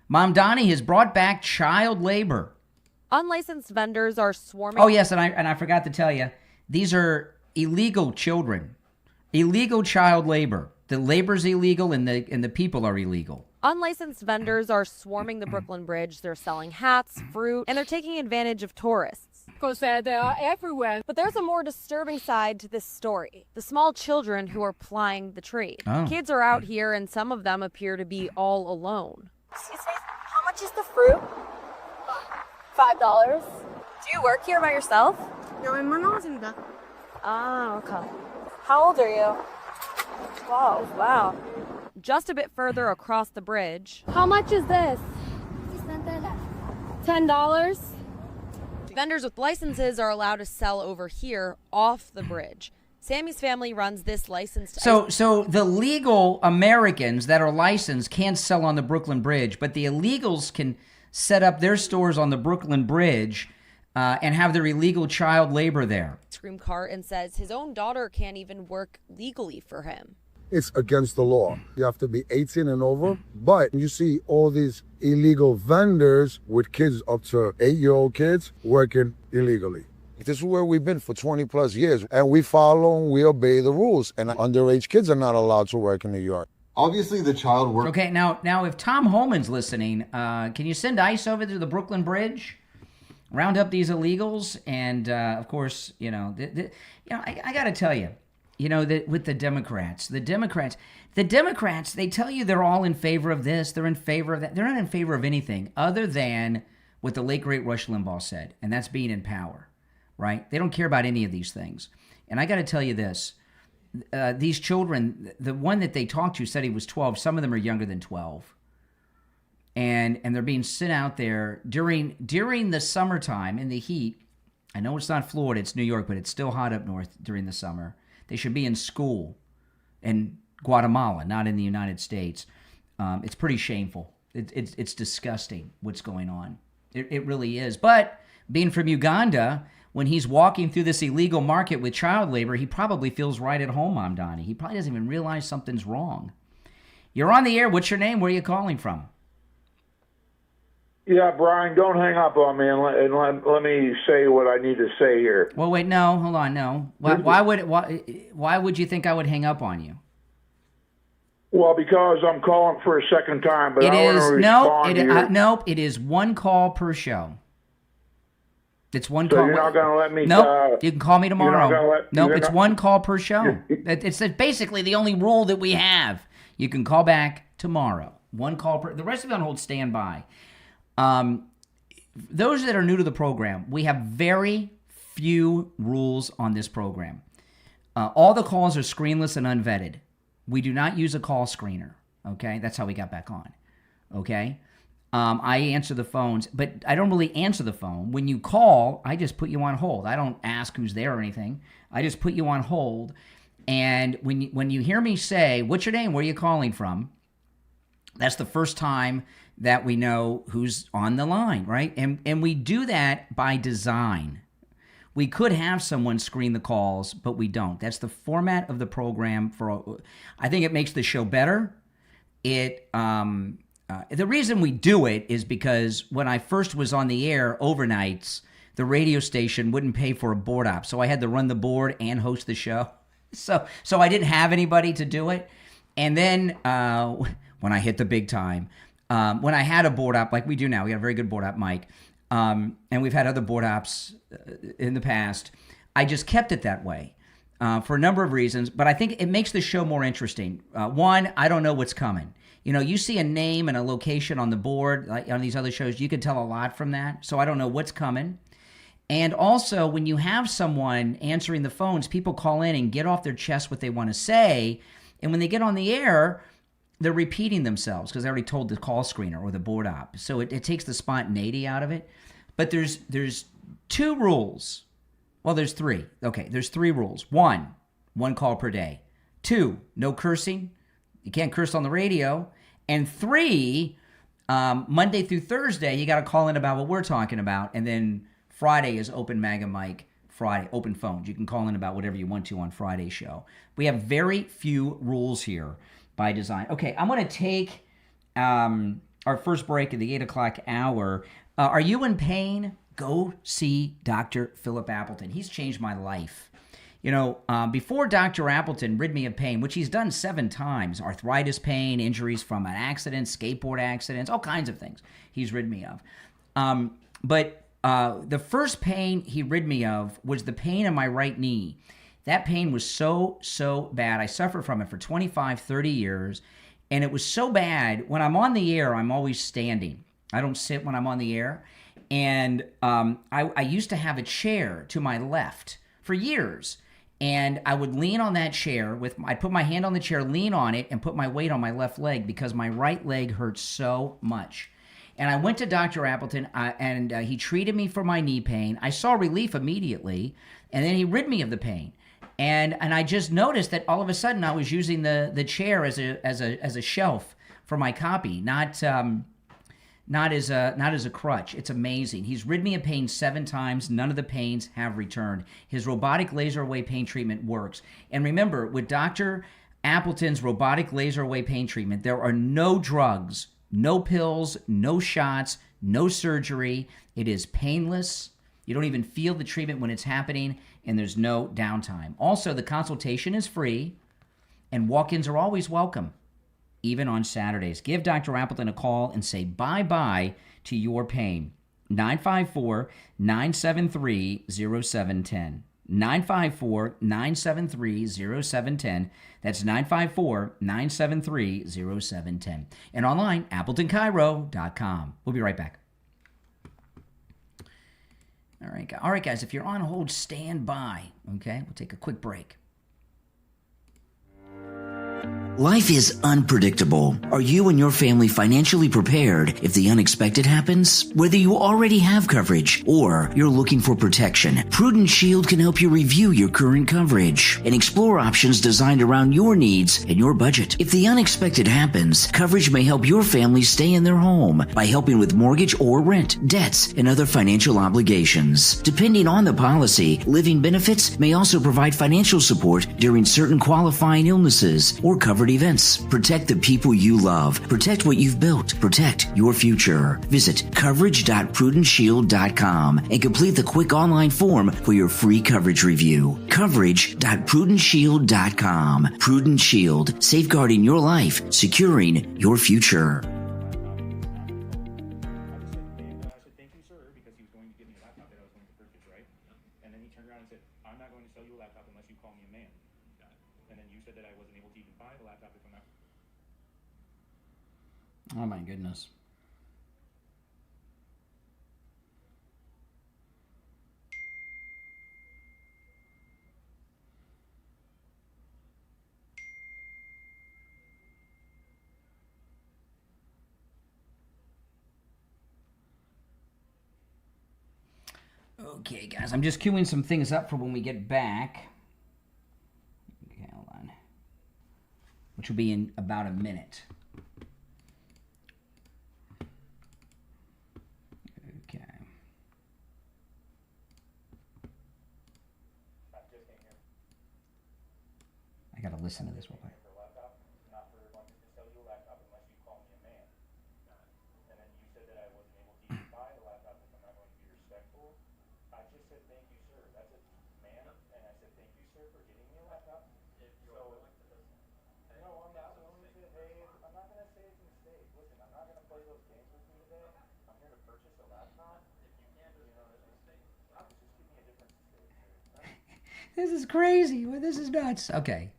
Mom Donnie has brought back child labor. Unlicensed vendors are swarming. Oh, yes, and I forgot to tell you, these are illegal children. Illegal child labor. The labor's illegal and the people are illegal. Unlicensed vendors are swarming the Brooklyn Bridge. They're selling hats, fruit, and they're taking advantage of tourists. Because they are everywhere. But there's a more disturbing side to this story. The small children who are plying the trade. Oh. Kids are out here and some of them appear to be all alone. Excuse me, how much is the fruit? $5. Do you work here by yourself? No, my mom's in the. Ah, okay. How old are you? Wow. just a bit further across the bridge. How much is this? $10. Vendors with licenses are allowed to sell over here off the bridge. Sammy's family runs this licensed. So the legal Americans that are licensed can't sell on the Brooklyn Bridge, but the illegals can set up their stores on the Brooklyn Bridge and have their illegal child labor there. Ice cream cart and says his own daughter can't even work legally for him. It's against the law. You have to be 18 and over. But you see all these illegal vendors with kids up to 8-year-old kids working illegally. This is where we've been for 20 plus years, and we follow and we obey the rules. And underage kids are not allowed to work in New York. Obviously, the child work. Okay, now if Tom Holman's listening, can you send ICE over to the Brooklyn Bridge, round up these illegals, and of course, I got to tell you, that with the Democrats, they tell you they're all in favor of this, they're in favor of that. They're not in favor of anything other than what the late great Rush Limbaugh said, and that's being in power. Right? They don't care about any of these things. And I got to tell you this. These children, the one that they talked to said he was 12. Some of them are younger than 12. And they're being sent out there during the summertime in the heat. I know it's not Florida, it's New York, but it's still hot up north during the summer. They should be in school in Guatemala, not in the United States. It's pretty shameful. It's disgusting what's going on. It really is. But being from Uganda, when he's walking through this illegal market with child labor, he probably feels right at home, Mamdani. He probably doesn't even realize something's wrong. You're on the air. What's your name? Where are you calling from? Yeah, Brian, don't hang up on me and let me say what I need to say here. Well, wait, no, hold on, no. Why would you think I would hang up on you? Well, because I'm calling for a second time, but it I want to respond here. Nope, it is one call per show. It's one so call. You're not going to let me... Nope, you can call me tomorrow. It's one call per show. Yeah. It's basically the only rule that we have. You can call back tomorrow. One call per... The rest of it on hold standby. Those that are new to the program, we have very few rules on this program. All the calls are screenless and unvetted. We do not use a call screener. Okay? That's how we got back on. Okay? I answer the phones, but I don't really answer the phone. When you call, I just put you on hold. I don't ask who's there or anything. I just put you on hold. And when you hear me say, what's your name? Where are you calling from? That's the first time that we know who's on the line, right? And we do that by design. We could have someone screen the calls, but we don't. That's the format of the program. I think it makes the show better. The reason we do it is because when I first was on the air overnights, the radio station wouldn't pay for a board op, so I had to run the board and host the show. So I didn't have anybody to do it. And then when I hit the big time, when I had a board op like we do now, we got a very good board op mic, and we've had other board ops in the past, I just kept it that way for a number of reasons, but I think it makes the show more interesting. One, I don't know what's coming. You see a name and a location on the board, like on these other shows, you can tell a lot from that. So I don't know what's coming. And also, when you have someone answering the phones, people call in and get off their chest what they want to say. And when they get on the air, they're repeating themselves because they already told the call screener or the board op. So it takes the spontaneity out of it. But there's two rules. Well, there's three. Okay, there's three rules. One call per day. Two, no cursing. You can't curse on the radio. And three, Monday through Thursday, you got to call in about what we're talking about. And then Friday is open MAGA mic. Friday, open phones. You can call in about whatever you want to on Friday's show. We have very few rules here by design. Okay, I'm going to take our first break at the 8 o'clock hour. Are you in pain? Go see Dr. Philip Appleton. He's changed my life. Before Dr. Appleton rid me of pain, which he's done 7 times, arthritis pain, injuries from an accident, skateboard accidents, all kinds of things he's rid me of. But the first pain he rid me of was the pain in my right knee. That pain was so bad. I suffered from it for 25, 30 years, and it was so bad. When I'm on the air, I'm always standing. I don't sit when I'm on the air. And I used to have a chair to my left for years. And I would lean on that chair I'd put my hand on the chair, lean on it, and put my weight on my left leg because my right leg hurts so much. And I went to Dr. Appleton, and he treated me for my knee pain. I saw relief immediately, and then he rid me of the pain. And I just noticed that all of a sudden I was using the chair as a shelf for my copy, not as a crutch. It's amazing. He's rid me of pain 7 times. None of the pains have returned. His robotic laser away pain treatment works. And remember, with Dr. Appleton's robotic laser away pain treatment, there are no drugs, no pills, no shots, no surgery. It is painless. You don't even feel the treatment when it's happening, and there's no downtime. Also, the consultation is free, and walk-ins are always welcome, even on Saturdays. Give Dr. Appleton a call and say bye-bye to your pain. 954-973-0710. 954-973-0710. That's 954-973-0710. And online, AppletonCairo.com. We'll be right back. All right, guys, if you're on hold, stand by, okay? We'll take a quick break. Life is unpredictable. Are you and your family financially prepared if the unexpected happens? Whether you already have coverage or you're looking for protection, Prudent Shield can help you review your current coverage and explore options designed around your needs and your budget. If the unexpected happens, coverage may help your family stay in their home by helping with mortgage or rent, debts, and other financial obligations. Depending on the policy, living benefits may also provide financial support during certain qualifying illnesses or covered events. Protect the people you love. Protect what you've built. Protect your future. Visit coverage.prudentshield.com and complete the quick online form for your free coverage review. Coverage.prudentshield.com. Prudent Shield, safeguarding your life, securing your future. Oh my goodness. Okay, guys, I'm just queuing some things up for when we get back. Okay, hold on. Which will be in about a minute. I gotta listen to this real quick. This is crazy. This is nuts. Okay.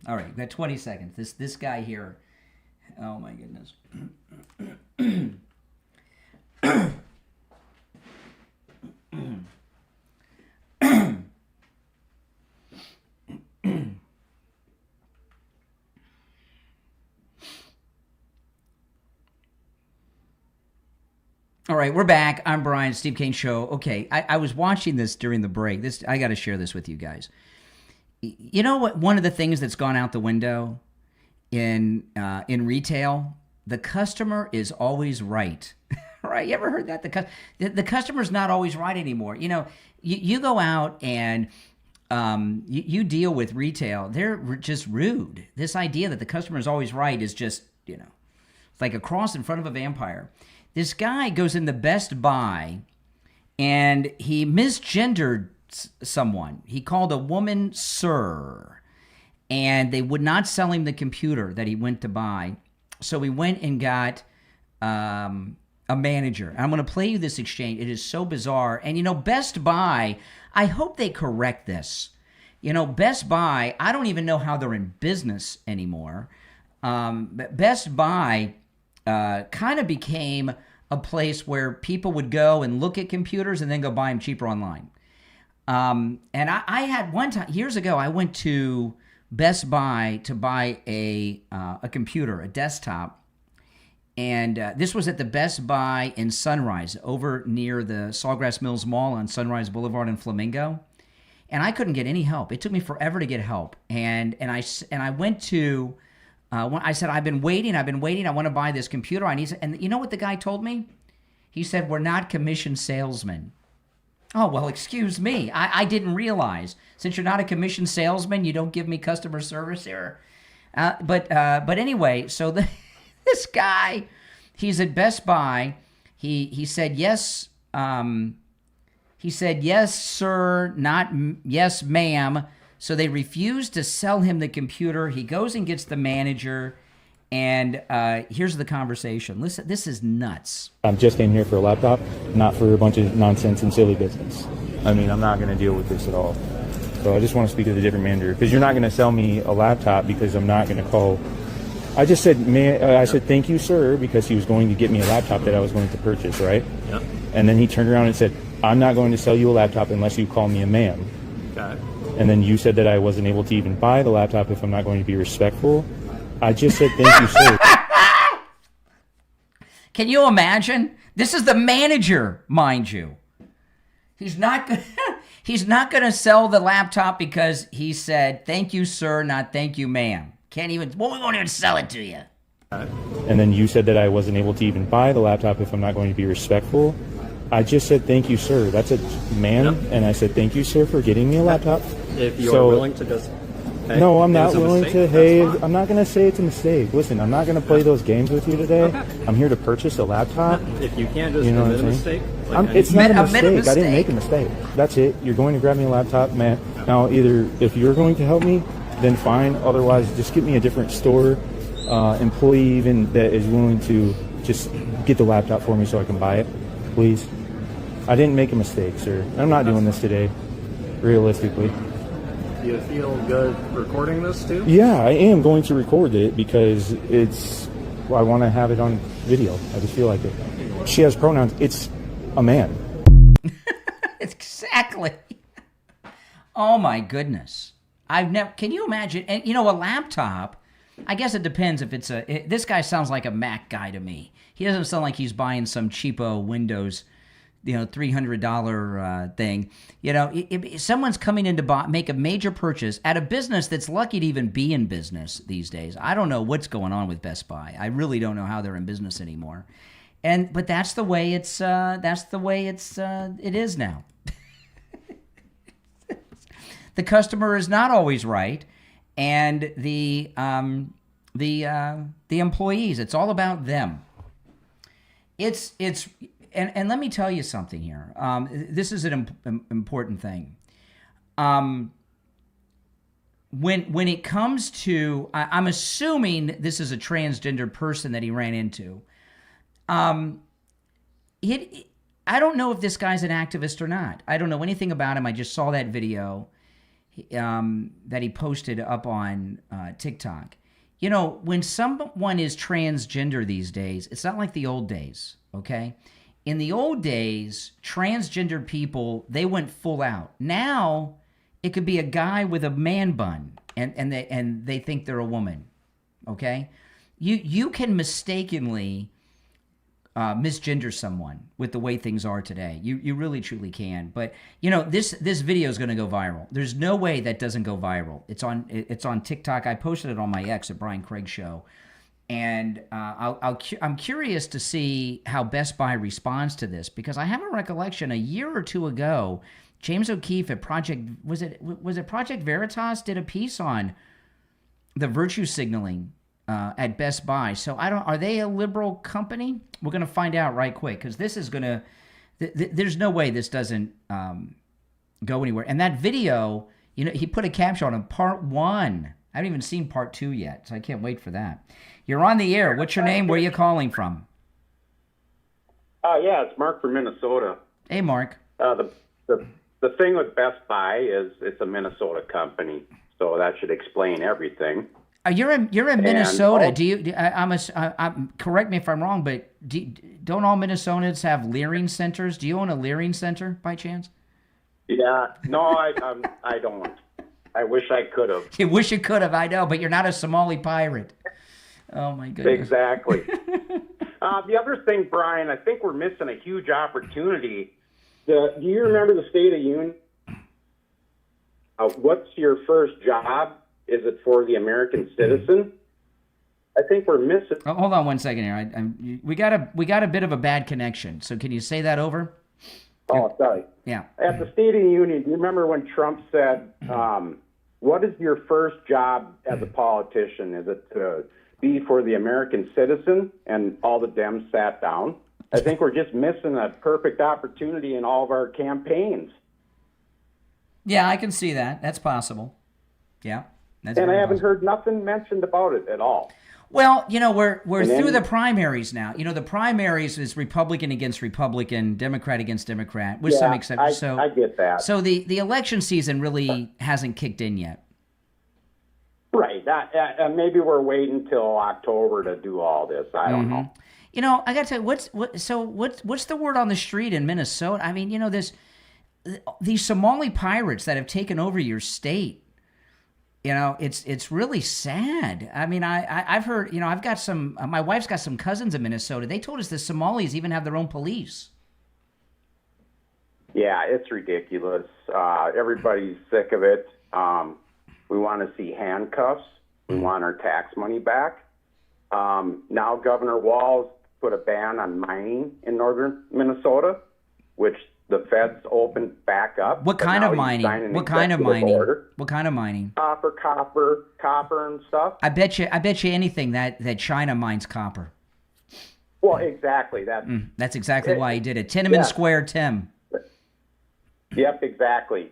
All right, we've got 20 seconds. This guy here, oh my goodness. All right, we're back. I'm Brian, Steve Kane Show. Okay, I was watching this during the break. I got to share this with you guys. You know what? One of the things that's gone out the window in retail, the customer is always right. Right? You ever heard that? The customer's not always right anymore. You know, you go out and you deal with retail. They're just rude. This idea that the customer is always right is just, it's like a cross in front of a vampire. This guy goes in the Best Buy and he misgendered someone. He called a woman sir, and they would not sell him the computer that he went to buy. So he went and got a manager. I'm going to play you this exchange. It is so bizarre. And, Best Buy, I hope they correct this. Best Buy, I don't even know how they're in business anymore. But Best Buy kind of became a place where people would go and look at computers and then go buy them cheaper online. And I had one time, years ago, I went to Best Buy to buy a computer, a desktop. And this was at the Best Buy in Sunrise, over near the Sawgrass Mills Mall on Sunrise Boulevard in Flamingo. And I couldn't get any help. It took me forever to get help. And I went to, I said, I've been waiting. I want to buy this computer. And you know what the guy told me? He said, we're not commissioned salesmen. Oh, well, excuse me. I didn't realize. Since you're not a commissioned salesman, you don't give me customer service here. But anyway, so this guy, he's at Best Buy. He said, yes. He said, yes, sir, not yes, ma'am. So they refused to sell him the computer. He goes and gets the manager. And here's the conversation. Listen, this is nuts. I'm just in here for a laptop, not for a bunch of nonsense and silly business. I mean, I'm not going to deal with this at all. So I just want to speak to the different manager, because you're not going to sell me a laptop because I'm not going to call. I just said, I said, thank you, sir, because he was going to get me a laptop that I was going to purchase, right? Yep. And then he turned around and said, I'm not going to sell you a laptop unless you call me a ma'am. Got it. And then you said that I wasn't able to even buy the laptop if I'm not going to be respectful. I just said, thank you, sir. Can you imagine? This is the manager, mind you. He's not going to sell the laptop because he said, thank you, sir, not thank you, ma'am. We won't even sell it to you. And then you said that I wasn't able to even buy the laptop if I'm not going to be respectful. I just said, thank you, sir. That's a ma'am. Yep. And I said, thank you, sir, for getting me a laptop. If you're willing to just... Hey, no, I'm not willing to. Hey, I'm not going to say it's a mistake. Listen, I'm not going to play those games with you today. Okay. I'm here to purchase a laptop. If you can't just admit a mistake. It's not a mistake. I didn't make a mistake. That's it. You're going to grab me a laptop, man. Now, either if you're going to help me, then fine. Otherwise, just get me a different store employee even that is willing to just get the laptop for me so I can buy it, please. I didn't make a mistake, sir. I'm not doing this today, realistically. Do you feel good recording this too? Yeah, I am going to record it because I want to have it on video. I just feel like it. She has pronouns. It's a man. Exactly. Oh my goodness. Can you imagine? And a laptop, I guess it depends if it's this guy sounds like a Mac guy to me. He doesn't sound like he's buying some cheapo Windows, $300 thing. If someone's coming in to make a major purchase at a business that's lucky to even be in business these days. I don't know what's going on with Best Buy. I really don't know how they're in business anymore. But that's the way it is now. The customer is not always right, and the employees. It's all about them. And let me tell you something here. This is an important thing. When it comes to, I'm assuming this is a transgender person that he ran into. I don't know if this guy's an activist or not. I don't know anything about him. I just saw that video that he posted up on TikTok. When someone is transgender these days, it's not like the old days, okay? In the old days, transgender people, they went full out. Now, it could be a guy with a man bun, and they think they're a woman, okay? You can mistakenly misgender someone with the way things are today. You really, truly can. But, this video is going to go viral. There's no way that doesn't go viral. It's on TikTok. I posted it on my X at Brian Craig Show. And I'm curious to see how Best Buy responds to this, because I have a recollection a year or two ago, James O'Keefe at Project Veritas did a piece on the virtue signaling at Best Buy. So are they a liberal company? We're going to find out right quick, because this is going to, there's no way this doesn't go anywhere. And that video, he put a caption on part 1. I haven't even seen part 2 yet, so I can't wait for that. You're on the air. What's your name? Where are you calling from? Yeah, it's Mark from Minnesota. Hey, Mark. The thing with Best Buy is it's a Minnesota company, so that should explain everything. You're in Minnesota. Do you? Correct me if I'm wrong, but don't all Minnesotans have Leering centers? Do you own a Leering center by chance? Yeah, no, I don't. I wish I could have. You wish you could have, I know, but you're not a Somali pirate. Oh my goodness. Exactly. The other thing, Brian, I think we're missing a huge opportunity. Do you remember the State of Union? What's your first job? Is it for the American citizen? I think we're missing. Oh, hold on one second here. We got a bit of a bad connection. So can you say that over? Oh, sorry. Yeah. At the State of the Union, do you remember when Trump said, what is your first job as a politician? Is it to be for the American citizen? And all the Dems sat down. I think we're just missing a perfect opportunity in all of our campaigns. Yeah, I can see that. That's possible. Yeah. That's and I haven't heard nothing mentioned about it at all. Well, we're through the primaries now. The primaries is Republican against Republican, Democrat against Democrat, with some exceptions. So I get that. So the election season really hasn't kicked in yet. Right. Maybe we're waiting till October to do all this. I don't know. I got to tell you, what's the word on the street in Minnesota? I mean, these Somali pirates that have taken over your state. It's really sad. I mean, I've heard, I've got my wife's got some cousins in Minnesota. They told us the Somalis even have their own police. Yeah, it's ridiculous. Everybody's sick of it. We want to see handcuffs. We want our tax money back. Now Governor Walz put a ban on mining in northern Minnesota, which the feds opened back up. What kind of mining? What kind of mining? What kind of mining? For copper and stuff. I bet you anything that China mines copper. Well, exactly. That's exactly why he did it. Tiananmen Square, Tim. Yep, exactly.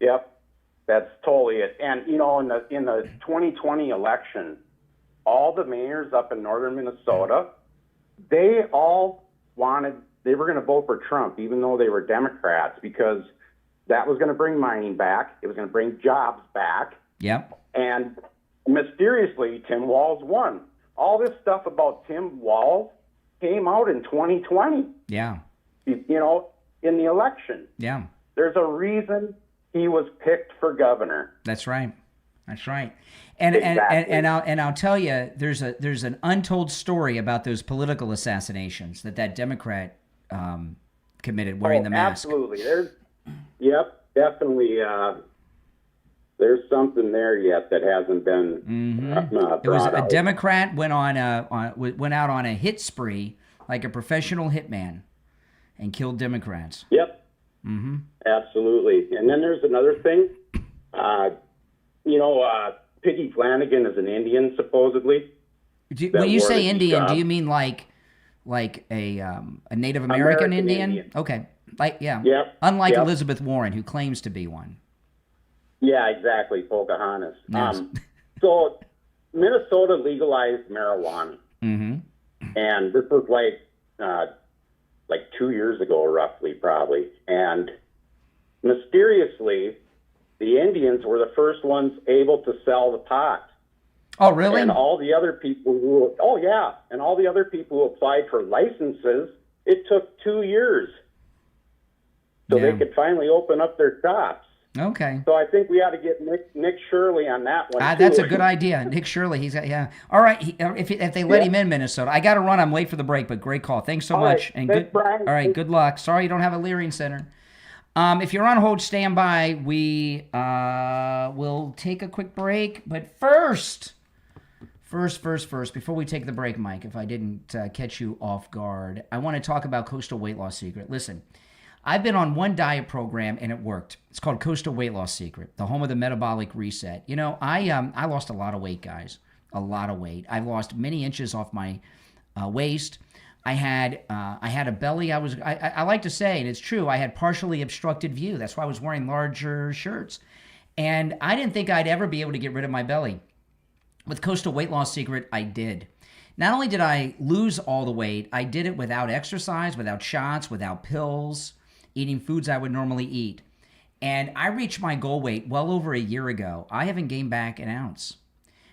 Yep, that's totally it. And in the 2020 election, all the mayors up in northern Minnesota, they all they were going to vote for Trump, even though they were Democrats, because that was going to bring mining back. It was going to bring jobs back. Yep. And mysteriously, Tim Walz won. All this stuff about Tim Walz came out in 2020. Yeah. In the election. Yeah. There's a reason he was picked for governor. That's right. That's right. And I'll tell you, there's an untold story about those political assassinations that Democrat committed wearing the mask. Absolutely. Definitely. There's something there yet that hasn't been brought It was a out. Democrat went out on a hit spree like a professional hitman and killed Democrats. Yep. Mm-hmm. Absolutely. And then there's another thing. Piggy Flanagan is an Indian, supposedly. When you say Indian, do you mean like a Native American Indian? Okay. Yep. Unlike Elizabeth Warren, who claims to be one. Yeah, exactly. Pocahontas. Yes. So Minnesota legalized marijuana. Mm-hmm. And this was like 2 years ago, roughly, probably. And mysteriously, the Indians were the first ones able to sell the pot. Oh, really? And all the other people who applied for licenses, it took 2 years. So they could finally open up their shops. Okay. So I think we ought to get Nick Shirley on that one. That's a good idea. Nick Shirley, he's got, All right, if they let him in Minnesota. I got to run. I'm late for the break, but great call. Thanks so much. Right. And Thanks, good. Brian. All right, good luck. Sorry you don't have a Leering Center. If you're on hold, stand by. We will take a quick break. But first, before we take the break, Mike, if I didn't catch you off guard, I want to talk about Coastal Weight Loss Secret. Listen, I've been on one diet program and it worked. It's called Coastal Weight Loss Secret, the home of the metabolic reset. I lost a lot of weight, guys. A lot of weight. I've lost many inches off my waist. I had a belly. I like to say, and it's true, I had partially obstructed view. That's why I was wearing larger shirts. And I didn't think I'd ever be able to get rid of my belly. With Coastal Weight Loss Secret, I did. Not only did I lose all the weight, I did it without exercise, without shots, without pills, eating foods I would normally eat. And I reached my goal weight well over a year ago. I haven't gained back an ounce.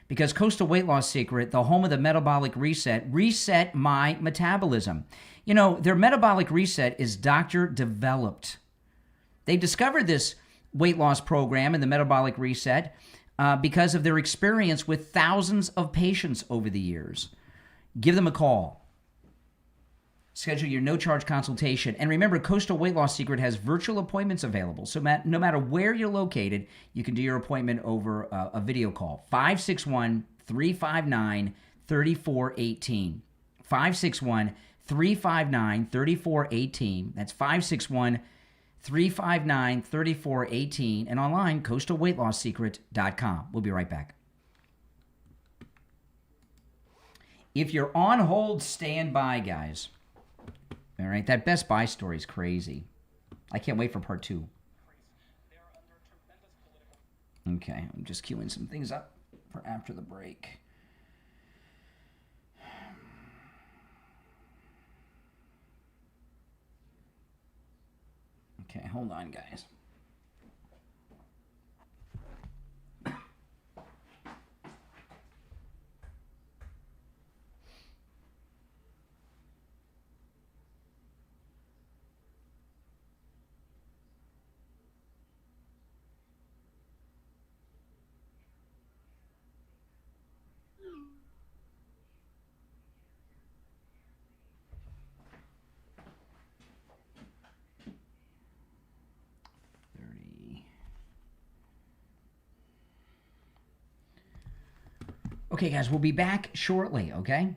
because Coastal Weight Loss Secret, the home of the metabolic reset my metabolism. You know, their metabolic reset is doctor developed. They discovered this weight loss program and the metabolic reset because of their experience with thousands of patients over the years. Give them a call. Schedule your no-charge consultation. And remember, Coastal Weight Loss Secret has virtual appointments available. So no matter where you're located, you can do your appointment over a video call. 561-359-3418. 561-359-3418. That's 561-359-3418. And online, coastalweightlossecret.com. We'll be right back. If you're on hold, stand by, guys. All right, that Best Buy story is crazy. I can't wait for part 2. Okay, I'm just queuing some things up for after the break. Okay, hold on, guys. Okay, guys, we'll be back shortly, okay?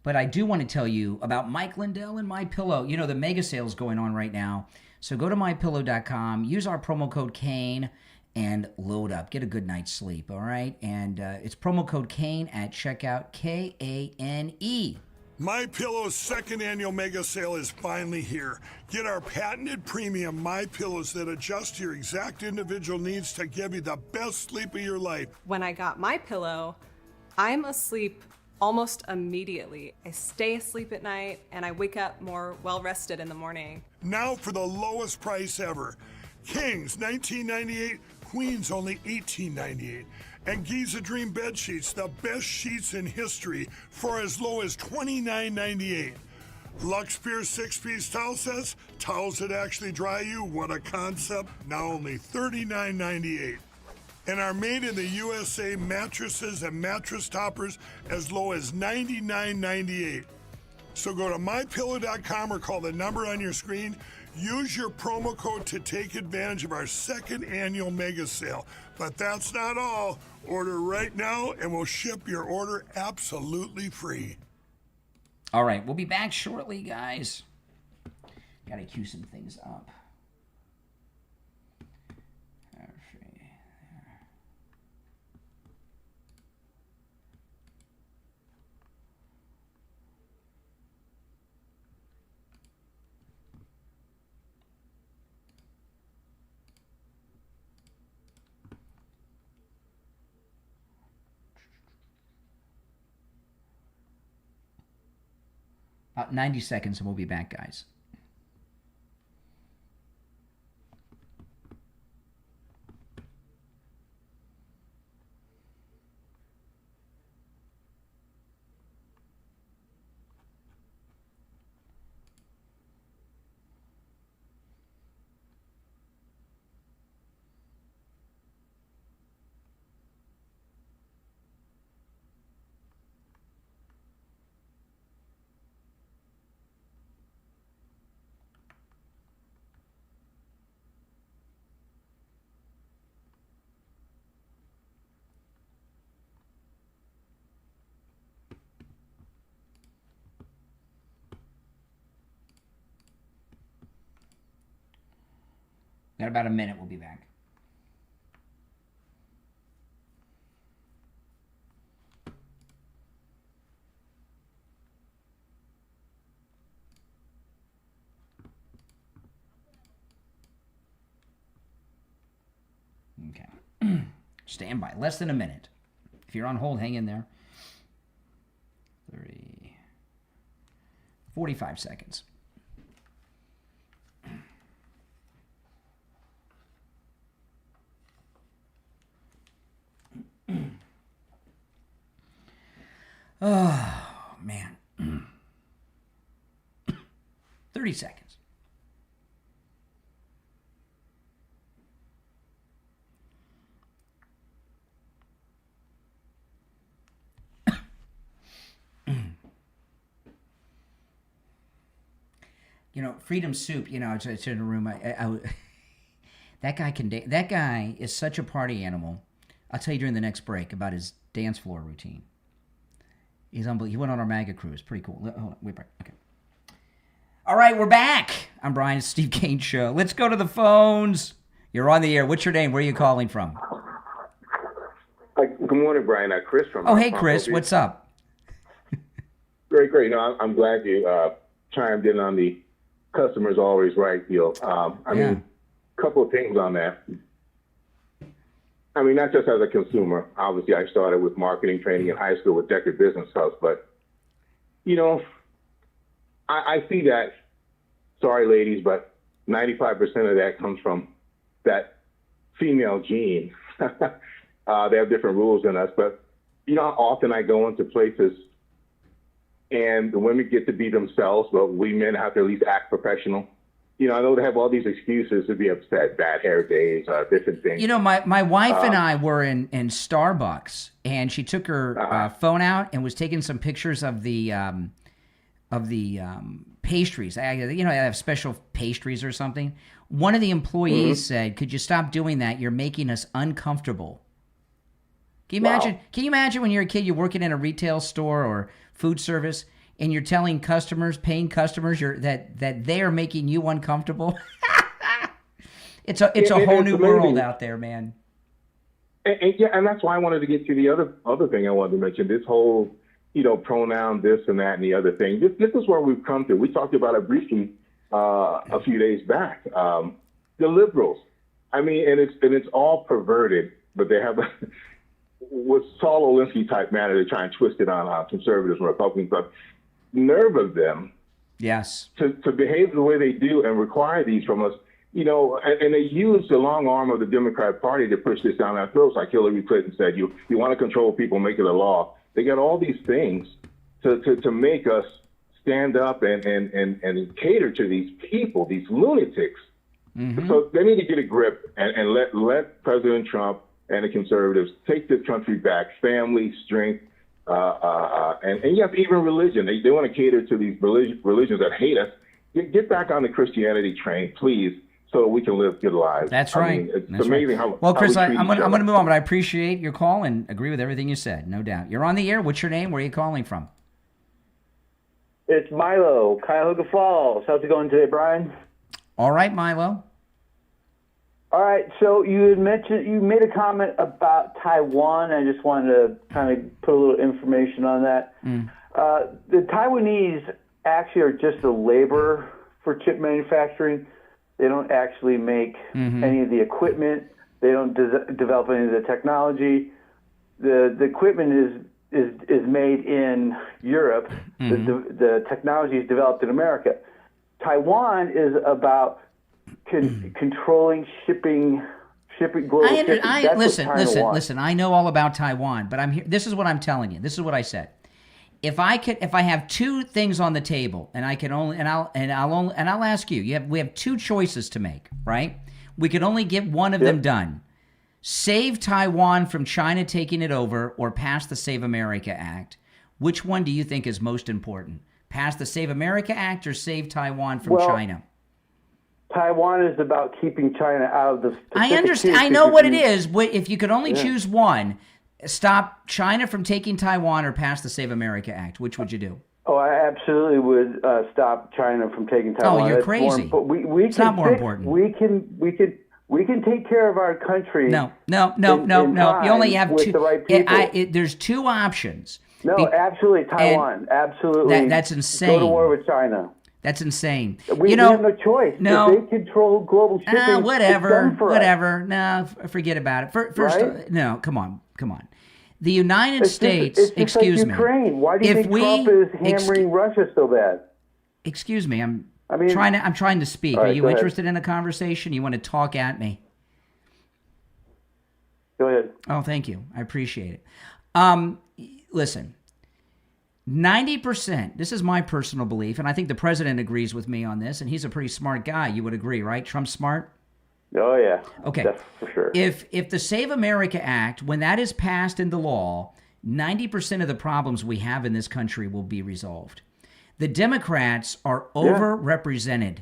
But I do want to tell you about Mike Lindell and MyPillow. You know, the mega sale's going on right now. So go to mypillow.com, use our promo code Kane, and load up. Get a good night's sleep, all right? And it's promo code Kane at checkout, Kane. MyPillow's second annual mega sale is finally here. Get our patented premium MyPillows that adjust to your exact individual needs to give you the best sleep of your life. When I got MyPillow, I'm asleep almost immediately. I stay asleep at night and I wake up more well-rested in the morning. Now for the lowest price ever. Kings, $19.98. Queens, only $18.98. And Giza Dream bed sheets, the best sheets in history, for as low as $29.98. Lux Pure 6-piece towel sets, towels that actually dry you, what a concept, now only $39.98. And our made in the USA mattresses and mattress toppers as low as $99.98. So go to mypillow.com or call the number on your screen. Use your promo code to take advantage of our second annual mega sale. But that's not all. Order right now and we'll ship your order absolutely free. All right, we'll be back shortly, guys. Got to cue some things up. About 90 seconds and we'll be back, guys. Got about a minute, we'll be back. Okay. Stand by. Less than a minute. If you're on hold, hang in there. 45 seconds. Oh, man. 30 seconds. You know, Freedom Soup, you know, I was in a room. That guy is such a party animal. I'll tell you during the next break about his dance floor routine. He's unbelievable. He went on our MAGA cruise. Pretty cool. Hold on, wait, okay. All right, we're back. I'm Brian, it's Steve Kane Show. Let's go to the phones. You're on the air. What's your name? Where are you calling from? Good morning, Brian. Chris from. Oh, hey, Chris. What's up? Great. No, I'm glad you chimed in on the customer's always right deal. I mean, a couple of things on that. I mean, not just as a consumer. Obviously, I started with marketing training in high school with Decker Business House, but, you know, I see that, sorry, ladies, but 95% of that comes from that female gene. They have different rules than us, but you know how often I go into places and the women get to be themselves, but we men have to at least act professional. You know, I know they have all these excuses to be upset, bad hair days, different things. You know, my wife and I were in Starbucks, and she took her phone out and was taking some pictures of the pastries. You know, they have special pastries or something. One of the employees said, "Could you stop doing that? You're making us uncomfortable." Can you imagine? Can you imagine when you're a kid, you're working in a retail store or food service, and you're telling customers, paying customers, that they are making you uncomfortable? It's a whole new world out there, man. And that's why I wanted to get to the other thing I wanted to mention. This whole, you know, pronoun, this and that and the other thing. This is where we've come to. We talked about it briefly a few days back. The liberals. I mean, and it's all perverted, but they have with Saul Alinsky type manner, they try and twist it on conservatives and Republicans. But nerve of them, yes, to behave the way they do and require these from us. You know, and they use the long arm of the Democrat Party to push this down our throats, like Hillary Clinton said. You want to control people, make it a law. They got all these things to make us stand up and cater to these people, these lunatics. Mm-hmm. So they need to get a grip and let President Trump and the conservatives take this country back, family, strength, and yes, even religion. They want to cater to these religions that hate us. Get back on the Christianity train, please, so we can live good lives. That's right. I mean, it's That's amazing right. how well, Chris, how we I'm going treat each to move on, but I appreciate your call and agree with everything you said, no doubt. You're on the air. What's your name? Where are you calling from? It's Milo, Cuyahoga Falls. How's it going today, Brian? All right, Milo. All right, so you made a comment about Taiwan. I just wanted to kind of put a little information on that. The Taiwanese actually are just a labor for chip manufacturing. They don't actually make any of the equipment. They don't develop any of the technology. The equipment is made in Europe. The technology is developed in America. Taiwan is about controlling shipping global shipping. Listen. I know all about Taiwan, but I'm here. This is what I'm telling you. This is what I said. If I have two things on the table, and I'll ask you. We have two choices to make, right? We can only get one of them done. Save Taiwan from China taking it over, or pass the Save America Act. Which one do you think is most important? Pass the Save America Act or save Taiwan from China? Taiwan is about keeping China out of the Pacific. I understand. I know what it is. But if you could only choose one, stop China from taking Taiwan or pass the Save America Act, which would you do? Oh, I absolutely would stop China from taking Taiwan. Oh, you're crazy. It's not more important. We can take care of our country. No. You only have two. The right people. There's two options. No, absolutely, Taiwan. Absolutely. That's insane. Go to war with China. That's insane. We have no choice. No. If they control global shipping. Whatever. No, forget about it. First, right? No, come on. The United States, it's just excuse like me. Ukraine. Why do you think Trump is hammering Russia so bad? Excuse me. I'm trying to speak. Right, are you interested in a conversation? You want to talk at me? Go ahead. Oh, thank you. I appreciate it. Listen. 90%, this is my personal belief, and I think the president agrees with me on this, and he's a pretty smart guy. You would agree, right? Trump's smart? Oh, yeah. Okay. That's for sure. If the Save America Act, when that is passed into law, 90% of the problems we have in this country will be resolved. The Democrats are overrepresented.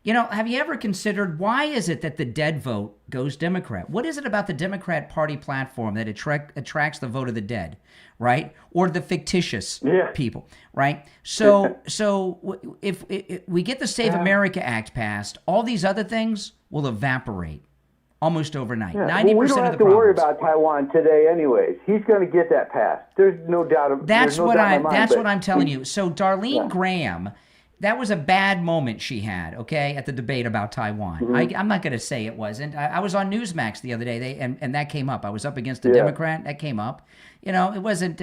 You know, have you ever considered why is it that the dead vote goes Democrat? What is it about the Democrat Party platform that attracts the vote of the dead, right? Or the fictitious people, right? So if we get the Save America Act passed, all these other things will evaporate almost overnight. 90% we don't of the have to worry problems. about Taiwan today, anyways. He's going to get that passed. There's no doubt. That's what I'm telling you. So Darline Graham, that was a bad moment she had, okay, at the debate about Taiwan. Mm-hmm. I'm not going to say it wasn't. I was on Newsmax the other day, and that came up. I was up against a Democrat. That came up. You know, it wasn't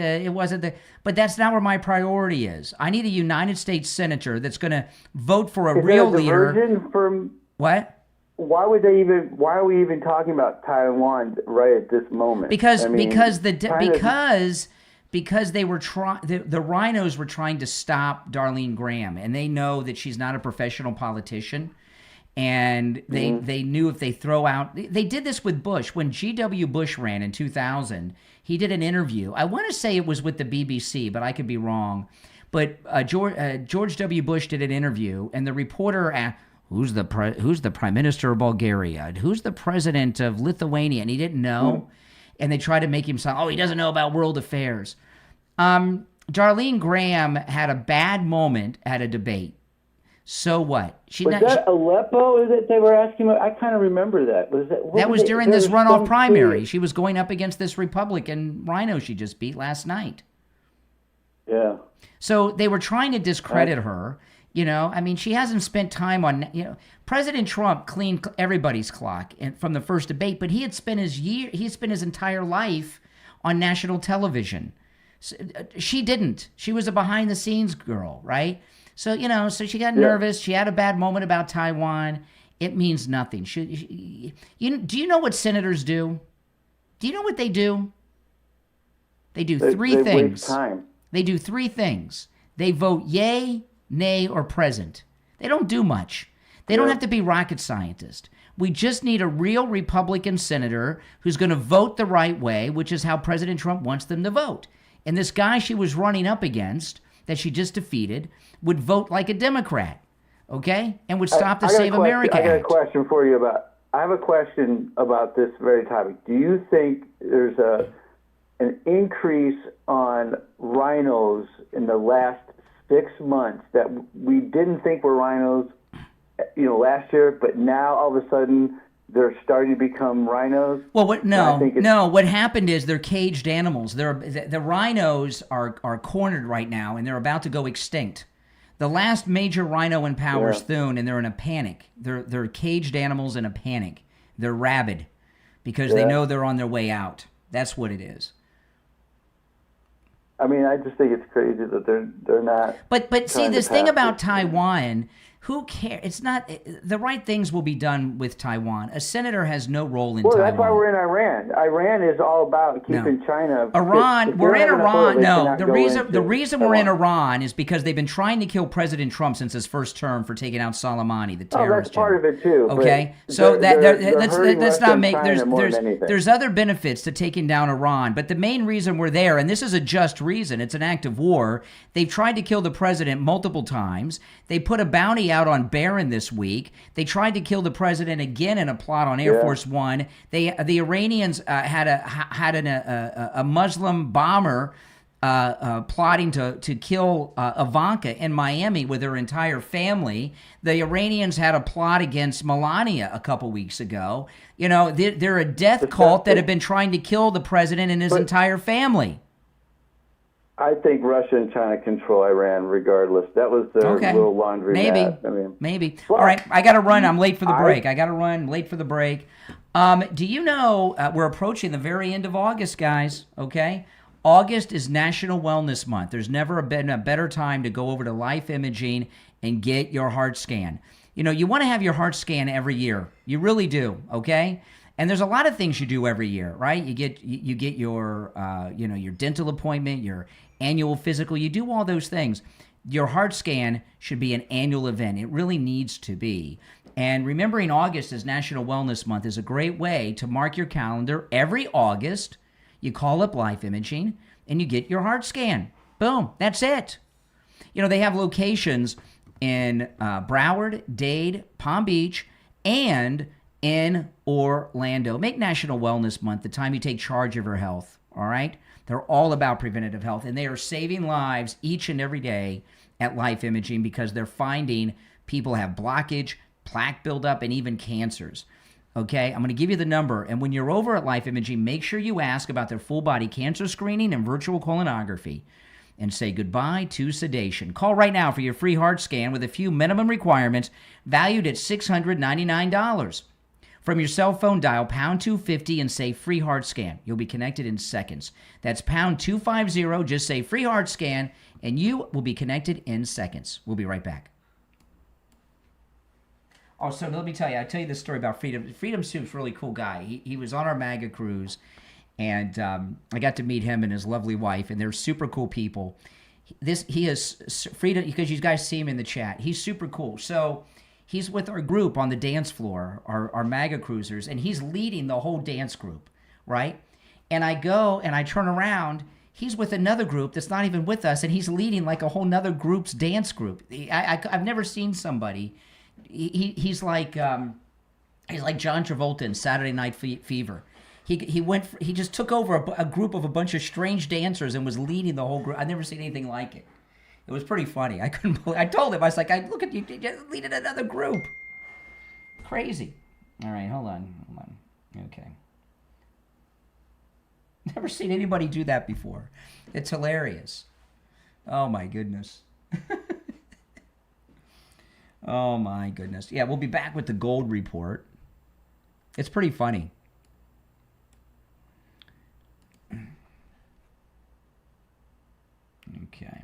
but that's not where my priority is. I need a United States senator that's going to vote for a real leader. What? Why are we even talking about Taiwan right at this moment? Because they were the rhinos were trying to stop Darline Graham, and they know that she's not a professional politician, and they knew if they throw out, they did this with Bush when G.W. Bush ran in 2000. He did an interview. I want to say it was with the BBC, but I could be wrong. But George W. Bush did an interview, and the reporter asked, Who's the prime minister of Bulgaria? Who's the president of Lithuania? And he didn't know. And they tried to make him sound, he doesn't know about world affairs. Darline Graham had a bad moment at a debate. So what? Was that Aleppo that they were asking about? I kind of remember that. That was during this runoff primary. She was going up against this Republican rhino she just beat last night. Yeah. So they were trying to discredit her. You know, I mean, she hasn't spent time on, President Trump cleaned everybody's clock from the first debate, but he had spent his entire life on national television. She didn't. She was a behind the scenes girl, right? So, so she got nervous. She had a bad moment about Taiwan. It means nothing. Do you know what senators do? Do you know what they do? They do three things. Waste time. They do three things. They vote yay, nay, or present. They don't do much. They don't have to be rocket scientists. We just need a real Republican senator who's going to vote the right way, which is how President Trump wants them to vote. And this guy she was running up against, that she just defeated, would vote like a Democrat, okay? And would stop the Save America Act. I got a question for you I have a question about this very topic. Do you think there's an increase on rhinos in the last 6 months that we didn't think were rhinos, last year, but now all of a sudden they're starting to become rhinos? Well, what happened is they're caged animals. The rhinos are cornered right now, and they're about to go extinct. The last major rhino in power is Thune, and they're in a panic. They're caged animals in a panic. They're rabid because they know they're on their way out. That's what it is. I mean, I just think it's crazy that they're not. But see, this thing about Taiwan, who cares? It's not the right things will be done with Taiwan. A senator has no role in Taiwan. Well, that's why we're in Iran. Iran is all about keeping China. Iran, we're in Iran. No, the reason we're in Iran is because they've been trying to kill President Trump since his first term for taking out Soleimani, the terrorist. That's part of it too. Okay, so let's not make there's other benefits to taking down Iran, but the main reason we're there, and this is a just reason, it's an act of war. They've tried to kill the president multiple times. They put a bounty out on Barron this week. They tried to kill the president again in a plot on Air Force One. The Iranians had a Muslim bomber plotting to kill Ivanka in Miami with her entire family. The Iranians had a plot against Melania a couple weeks ago. They're a death cult that have been trying to kill the president and his entire family. I think Russia and China control Iran regardless. That was their little laundry mat. Maybe. Well, all right, I got to run. I'm late for the break. Do you know we're approaching the very end of August, guys, okay? August is National Wellness Month. There's never been a better time to go over to Life Imaging and get your heart scan. You want to have your heart scan every year. You really do, okay? And there's a lot of things you do every year, right? You get your your dental appointment, your annual physical, you do all those things. Your heart scan should be an annual event. It really needs to be. And remembering August as National Wellness Month is a great way to mark your calendar. Every August, you call up Life Imaging and you get your heart scan. Boom, that's it. You know, they have locations in Broward, Dade, Palm Beach, and in Orlando. Make National Wellness Month the time you take charge of your health, all right? They're all about preventative health, and they are saving lives each and every day at Life Imaging because they're finding people have blockage, plaque buildup, and even cancers. Okay, I'm going to give you the number, and when you're over at Life Imaging, make sure you ask about their full-body cancer screening and virtual colonography, and say goodbye to sedation. Call right now for your free heart scan with a few minimum requirements valued at $699. From your cell phone, dial pound 250 and say free heart scan. You'll be connected in seconds. That's pound 250, just say free heart scan, and you will be connected in seconds. We'll be right back. Also, let me tell you, I'll tell you this story about Freedom. Freedom Soup's a really cool guy. He was on our MAGA cruise, and I got to meet him and his lovely wife, and they're super cool people. He is Freedom, because you guys see him in the chat. He's super cool. So he's with our group on the dance floor, our MAGA cruisers, and he's leading the whole dance group, right? And I go and I turn around. He's with another group that's not even with us, and he's leading like a whole nother group's dance group. I've never seen somebody. He's like John Travolta in Saturday Night Fever. He just took over a group of a bunch of strange dancers and was leading the whole group. I've never seen anything like it. It was pretty funny. I couldn't believe. I told him, I was like, look at you, leading another group. Crazy. All right, hold on. Okay. Never seen anybody do that before. It's hilarious. Oh my goodness. Oh my goodness. Yeah, we'll be back with the gold report. It's pretty funny. Okay.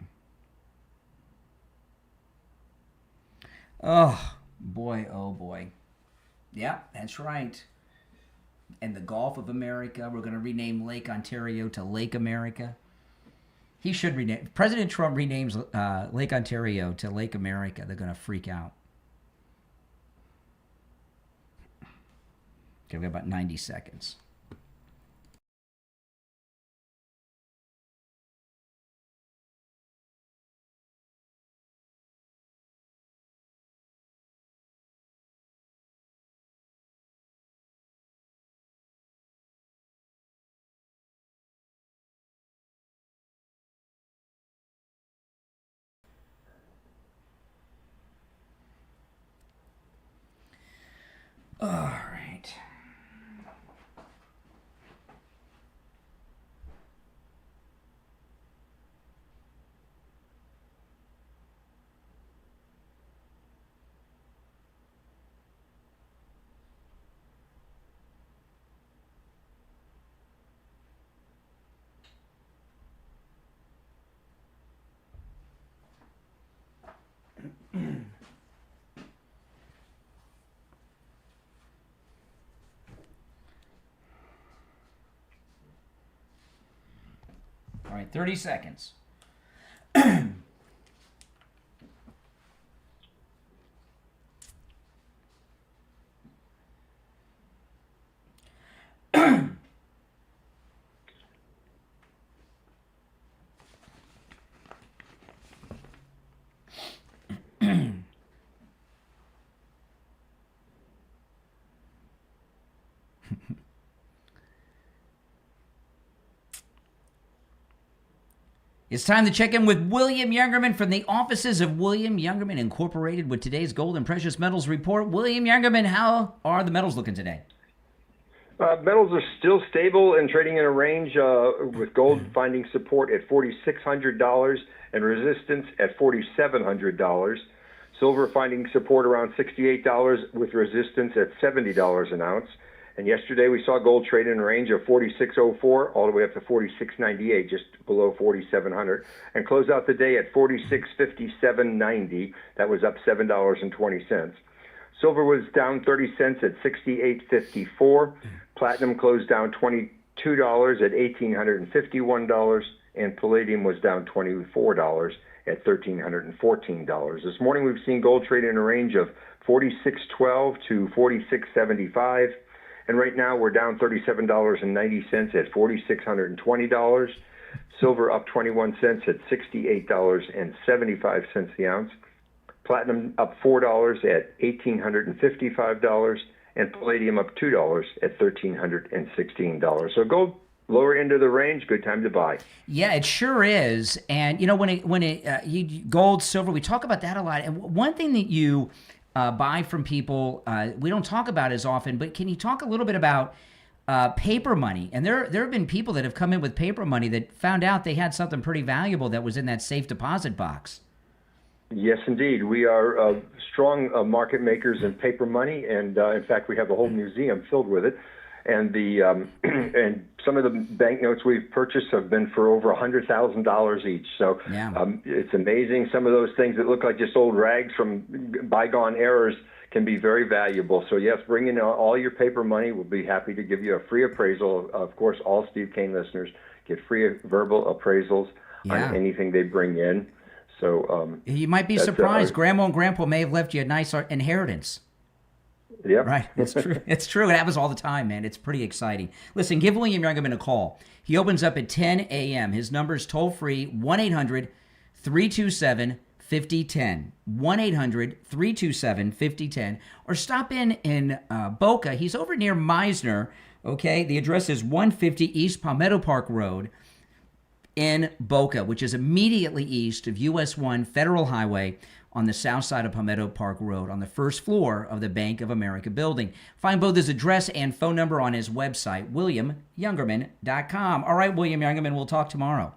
Oh boy, oh boy. Yeah, that's right. And the Gulf of America, we're going to rename Lake Ontario to Lake America. He should rename. President Trump renames Lake Ontario to Lake America. They're going to freak out. Okay, we have about 90 seconds. All right. All right, 30 seconds. It's time to check in with William Youngerman from the offices of William Youngerman Incorporated with today's Gold and Precious Metals Report. William Youngerman, how are the metals looking today? Metals are still stable and trading in a range with gold finding support at $4,600 and resistance at $4,700. Silver finding support around $68 with resistance at $70 an ounce. And yesterday we saw gold trade in a range of 46.04 all the way up to 46.98, just below 4,700, and close out the day at 46.57.90. That was up $7.20. Silver was down 30 cents at 68.54. Platinum closed down $22 at $1,851, and palladium was down $24 at $1,314. This morning we've seen gold trade in a range of $46.12 to $46.75, and right now we're down $37.90 at $4,620. Silver up 21 cents at $68.75 the ounce. Platinum up $4 at $1,855, and palladium up $2 at $1,316. So gold lower end of the range, good time to buy. Yeah, it sure is. And gold, silver, we talk about that a lot. And one thing that you buy from people, we don't talk about as often, but can you talk a little bit about paper money? And there have been people that have come in with paper money that found out they had something pretty valuable that was in that safe deposit box. Yes, indeed. We are strong market makers in paper money, and in fact, we have a whole museum filled with it. And and some of the banknotes we've purchased have been for over $100,000 each. So it's amazing. Some of those things that look like just old rags from bygone eras can be very valuable. So yes, bring in all your paper money. We'll be happy to give you a free appraisal. Of course, all Steve Kane listeners get free verbal appraisals on anything they bring in. So you might be surprised. Grandma and Grandpa may have left you a nice inheritance. Yeah. Right. It's true. It's true. It happens all the time, man. It's pretty exciting. Listen, give William Youngerman a call. He opens up at 10 a.m. His number is toll-free, 1-800-327-5010. 1-800-327-5010. Or stop in Boca. He's over near Meisner, okay? The address is 150 East Palmetto Park Road in Boca, which is immediately east of US 1 Federal Highway on the south side of Palmetto Park Road on the first floor of the Bank of America building. Find both his address and phone number on his website, williamyoungerman.com. All right, William Youngerman, we'll talk tomorrow.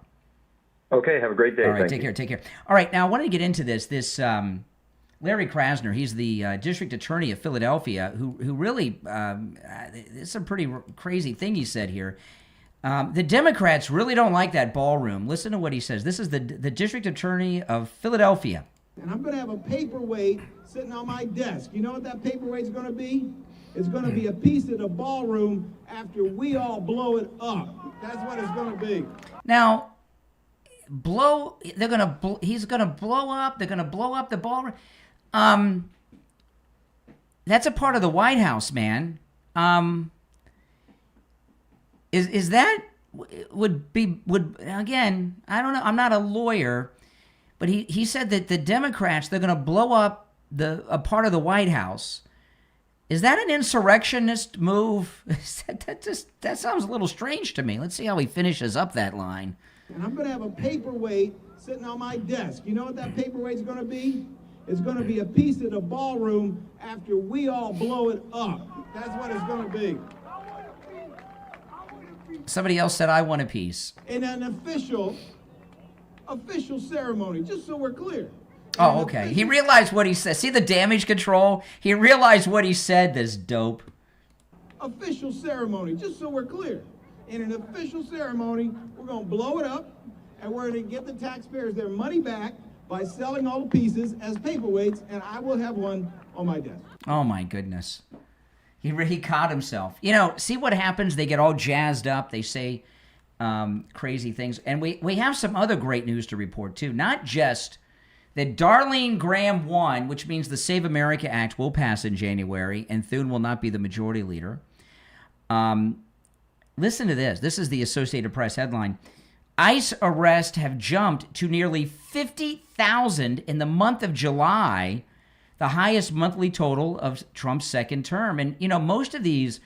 Okay, have a great day. All right, Thank you. Take care. All right, now I wanted to get into this Larry Krasner, he's the district attorney of Philadelphia, who really, it's a pretty crazy thing he said here. The Democrats really don't like that ballroom. Listen to what he says. This is the district attorney of Philadelphia. And I'm going to have a paperweight sitting on my desk. You know what that paperweight's going to be? It's going to be a piece of the ballroom after we all blow it up. That's what it's going to be. Now, he's going to blow up. They're going to blow up the ballroom. That's a part of the White House, man. Is that would again, I don't know. I'm not a lawyer. But he said that the Democrats, they're going to blow up a part of the White House. Is that an insurrectionist move? That sounds a little strange to me. Let's see how he finishes up that line. And I'm going to have a paperweight sitting on my desk. You know what that paperweight's going to be? It's going to be a piece of the ballroom after we all blow it up. That's what it's going to be. Somebody else said, I want a piece. In an official ceremony, just so we're clear. Oh, okay. He realized what he said. See the damage control? He realized what he said, this dope. Official ceremony, just so we're clear. In an official ceremony, we're going to blow it up, and we're going to get the taxpayers their money back by selling all the pieces as paperweights, and I will have one on my desk. Oh, my goodness. He caught himself. You know, see what happens? They get all jazzed up. They say crazy things. And we have some other great news to report, too. Not just that Darline Graham won, which means the Save America Act will pass in January, and Thune will not be the majority leader. Listen to this. This is the Associated Press headline. ICE arrests have jumped to nearly 50,000 in the month of July, the highest monthly total of Trump's second term. And, you know, most of these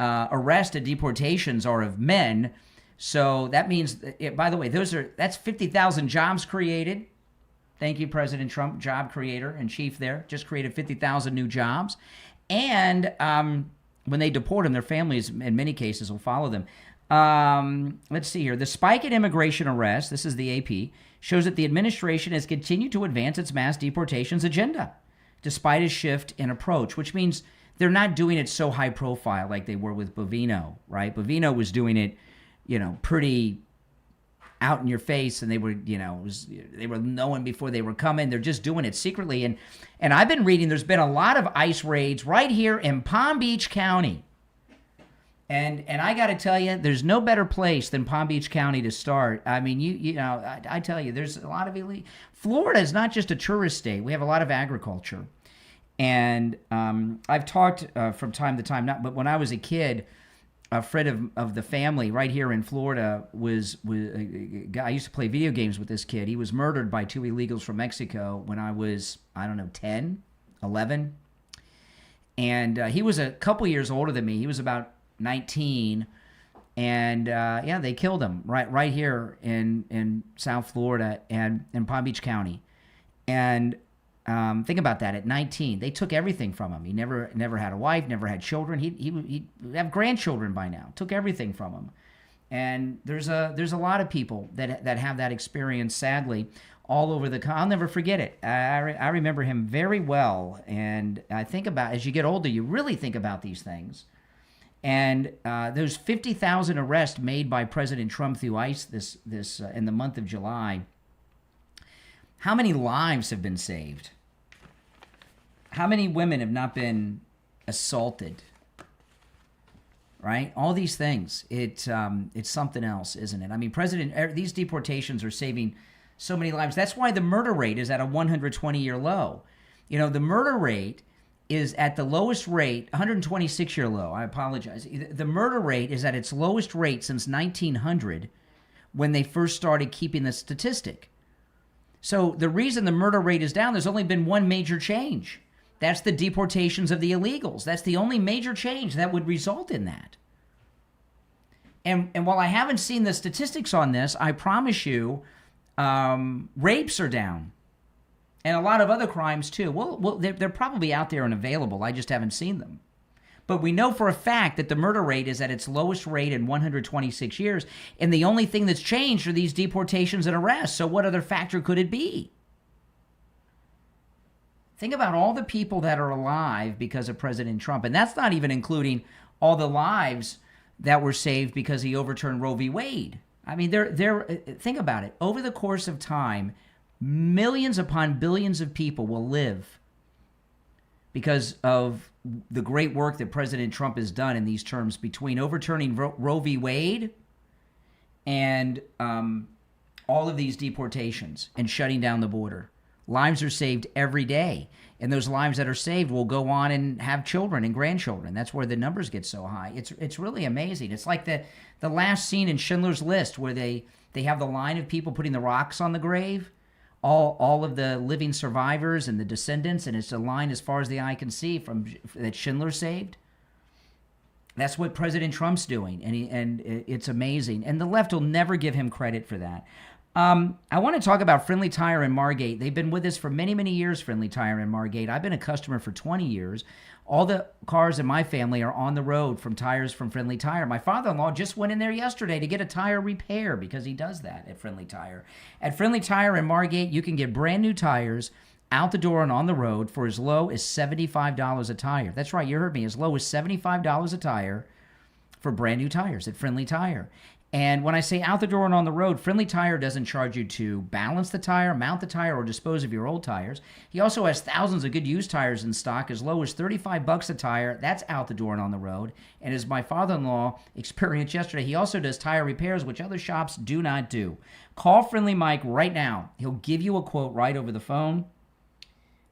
arrests and deportations are of men. So that means, by the way, that's 50,000 jobs created. Thank you, President Trump, job creator and chief there. Just created 50,000 new jobs. And when they deport them, their families, in many cases, will follow them. Let's see here. The spike in immigration arrests, this is the AP, shows that the administration has continued to advance its mass deportations agenda, despite a shift in approach, which means they're not doing it so high profile like they were with Bovino, right? Bovino was doing it, you know, pretty out in your face, and they were, you know, they were knowing before they were coming. They're just doing it secretly. And I've been reading, there's been a lot of ICE raids right here in Palm Beach County. And I got to tell you, there's no better place than Palm Beach County to start. I mean, I tell you, there's a lot of elite. Florida is not just a tourist state. We have a lot of agriculture. And I've talked from time to time, but when I was a kid, a friend of the family right here in Florida was a guy. I used to play video games with this kid. He was murdered by 2 illegals from Mexico when I was, 10, 11. And he was a couple years older than me. He was about 19. And they killed him right here in South Florida and in Palm Beach County. And think about that. At 19, they took everything from him. He never had a wife, never had children. He'd have grandchildren by now. Took everything from him. And there's a lot of people that have that experience, sadly, all over I'll never forget it. I remember him very well. And I think about, as you get older, you really think about these things. And those 50,000 arrests made by President Trump through ICE this in the month of July. How many lives have been saved? How many women have not been assaulted? Right? All these things. It's something else, isn't it? I mean, these deportations are saving so many lives. That's why the murder rate is at a 120-year low. You know, the murder rate is at the lowest rate, 126-year low. I apologize. The murder rate is at its lowest rate since 1900 when they first started keeping the statistic. So the reason the murder rate is down, there's only been one major change. That's the deportations of the illegals. That's the only major change that would result in that. And while I haven't seen the statistics on this, I promise you, rapes are down. And a lot of other crimes too. Well, they're probably out there and available. I just haven't seen them. But we know for a fact that the murder rate is at its lowest rate in 126 years. And the only thing that's changed are these deportations and arrests. So what other factor could it be? Think about all the people that are alive because of President Trump. And that's not even including all the lives that were saved because he overturned Roe v. Wade. I mean, think about it. Over the course of time, millions upon billions of people will live because of the great work that President Trump has done in these terms between overturning Roe v. Wade and all of these deportations and shutting down the border. Lives are saved every day. And those lives that are saved will go on and have children and grandchildren. That's where the numbers get so high. It's really amazing. It's like the last scene in Schindler's List where they have the line of people putting the rocks on the grave. All of the living survivors and the descendants, and it's a line as far as the eye can see that Schindler saved. That's what President Trump's doing, and it's amazing. And the left will never give him credit for that. I want to talk about Friendly Tire in Margate. They've been with us for many, many years, Friendly Tire in Margate. I've been a customer for 20 years. All the cars in my family are on the road from tires from Friendly Tire. My father-in-law just went in there yesterday to get a tire repair because he does that at Friendly Tire. At Friendly Tire in Margate, you can get brand new tires out the door and on the road for as low as $75 a tire. That's right, you heard me, as low as $75 a tire for brand new tires at Friendly Tire. And when I say out the door and on the road, Friendly Tire doesn't charge you to balance the tire, mount the tire, or dispose of your old tires. He also has thousands of good used tires in stock as low as $35 a tire. That's out the door and on the road. And as my father-in-law experienced yesterday, he also does tire repairs, which other shops do not do. Call Friendly Mike right now. He'll give you a quote right over the phone.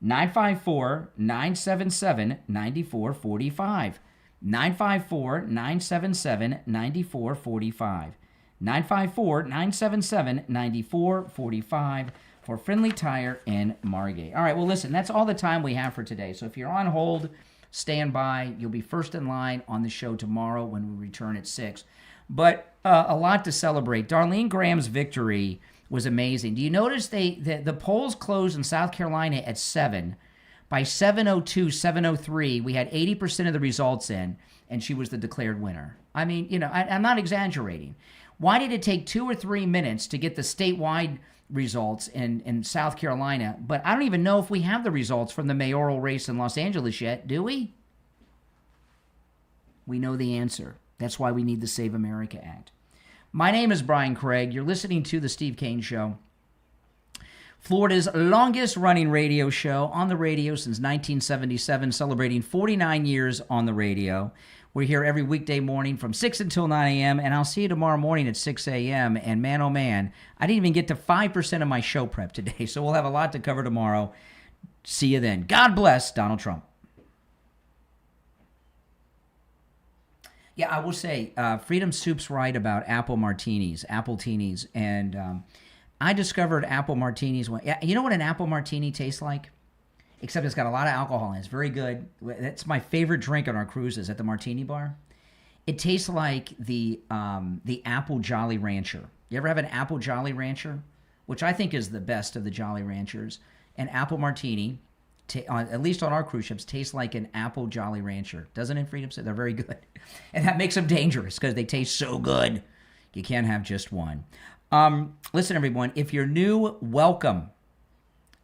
954-977-9445. 954-977-9445. 954-977-9445 for Friendly Tire in Margate. All right, well, listen, that's all the time we have for today. So if you're on hold, stand by. You'll be first in line on the show tomorrow when we return at 6. But a lot to celebrate. Darline Graham's victory was amazing. Do you notice the polls closed in South Carolina at 7? By 7:02, 7:03, we had 80% of the results in, and she was the declared winner. I mean, I'm not exaggerating. Why did it take 2 or 3 minutes to get the statewide results in South Carolina? But I don't even know if we have the results from the mayoral race in Los Angeles yet, do we? We know the answer. That's why we need the Save America Act. My name is Brian Craig. You're listening to The Steve Kane Show. Florida's longest-running radio show on the radio since 1977, celebrating 49 years on the radio. We're here every weekday morning from 6 until 9 a.m., and I'll see you tomorrow morning at 6 a.m. And man, oh man, I didn't even get to 5% of my show prep today, so we'll have a lot to cover tomorrow. See you then. God bless Donald Trump. Yeah, I will say, Freedom Soup's right about apple martinis, apple teenies, and I discovered apple martinis. You know what an apple martini tastes like? Except it's got a lot of alcohol in it. It's very good. That's my favorite drink on our cruises at the Martini Bar. It tastes like the Apple Jolly Rancher. You ever have an Apple Jolly Rancher? Which I think is the best of the Jolly Ranchers. An apple martini, at least on our cruise ships, tastes like an Apple Jolly Rancher. Doesn't it, Freedom? They're very good. And that makes them dangerous because they taste so good. You can't have just one. Listen, everyone, if you're new, welcome.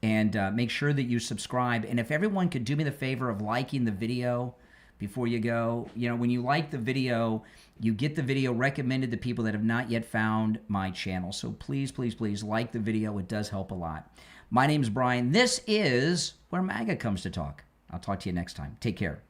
And make sure that you subscribe. And if everyone could do me the favor of liking the video before you go. You know, when you like the video, you get the video recommended to people that have not yet found my channel. So please, please, please like the video. It does help a lot. My name's Brian. This is where MAGA comes to talk. I'll talk to you next time. Take care.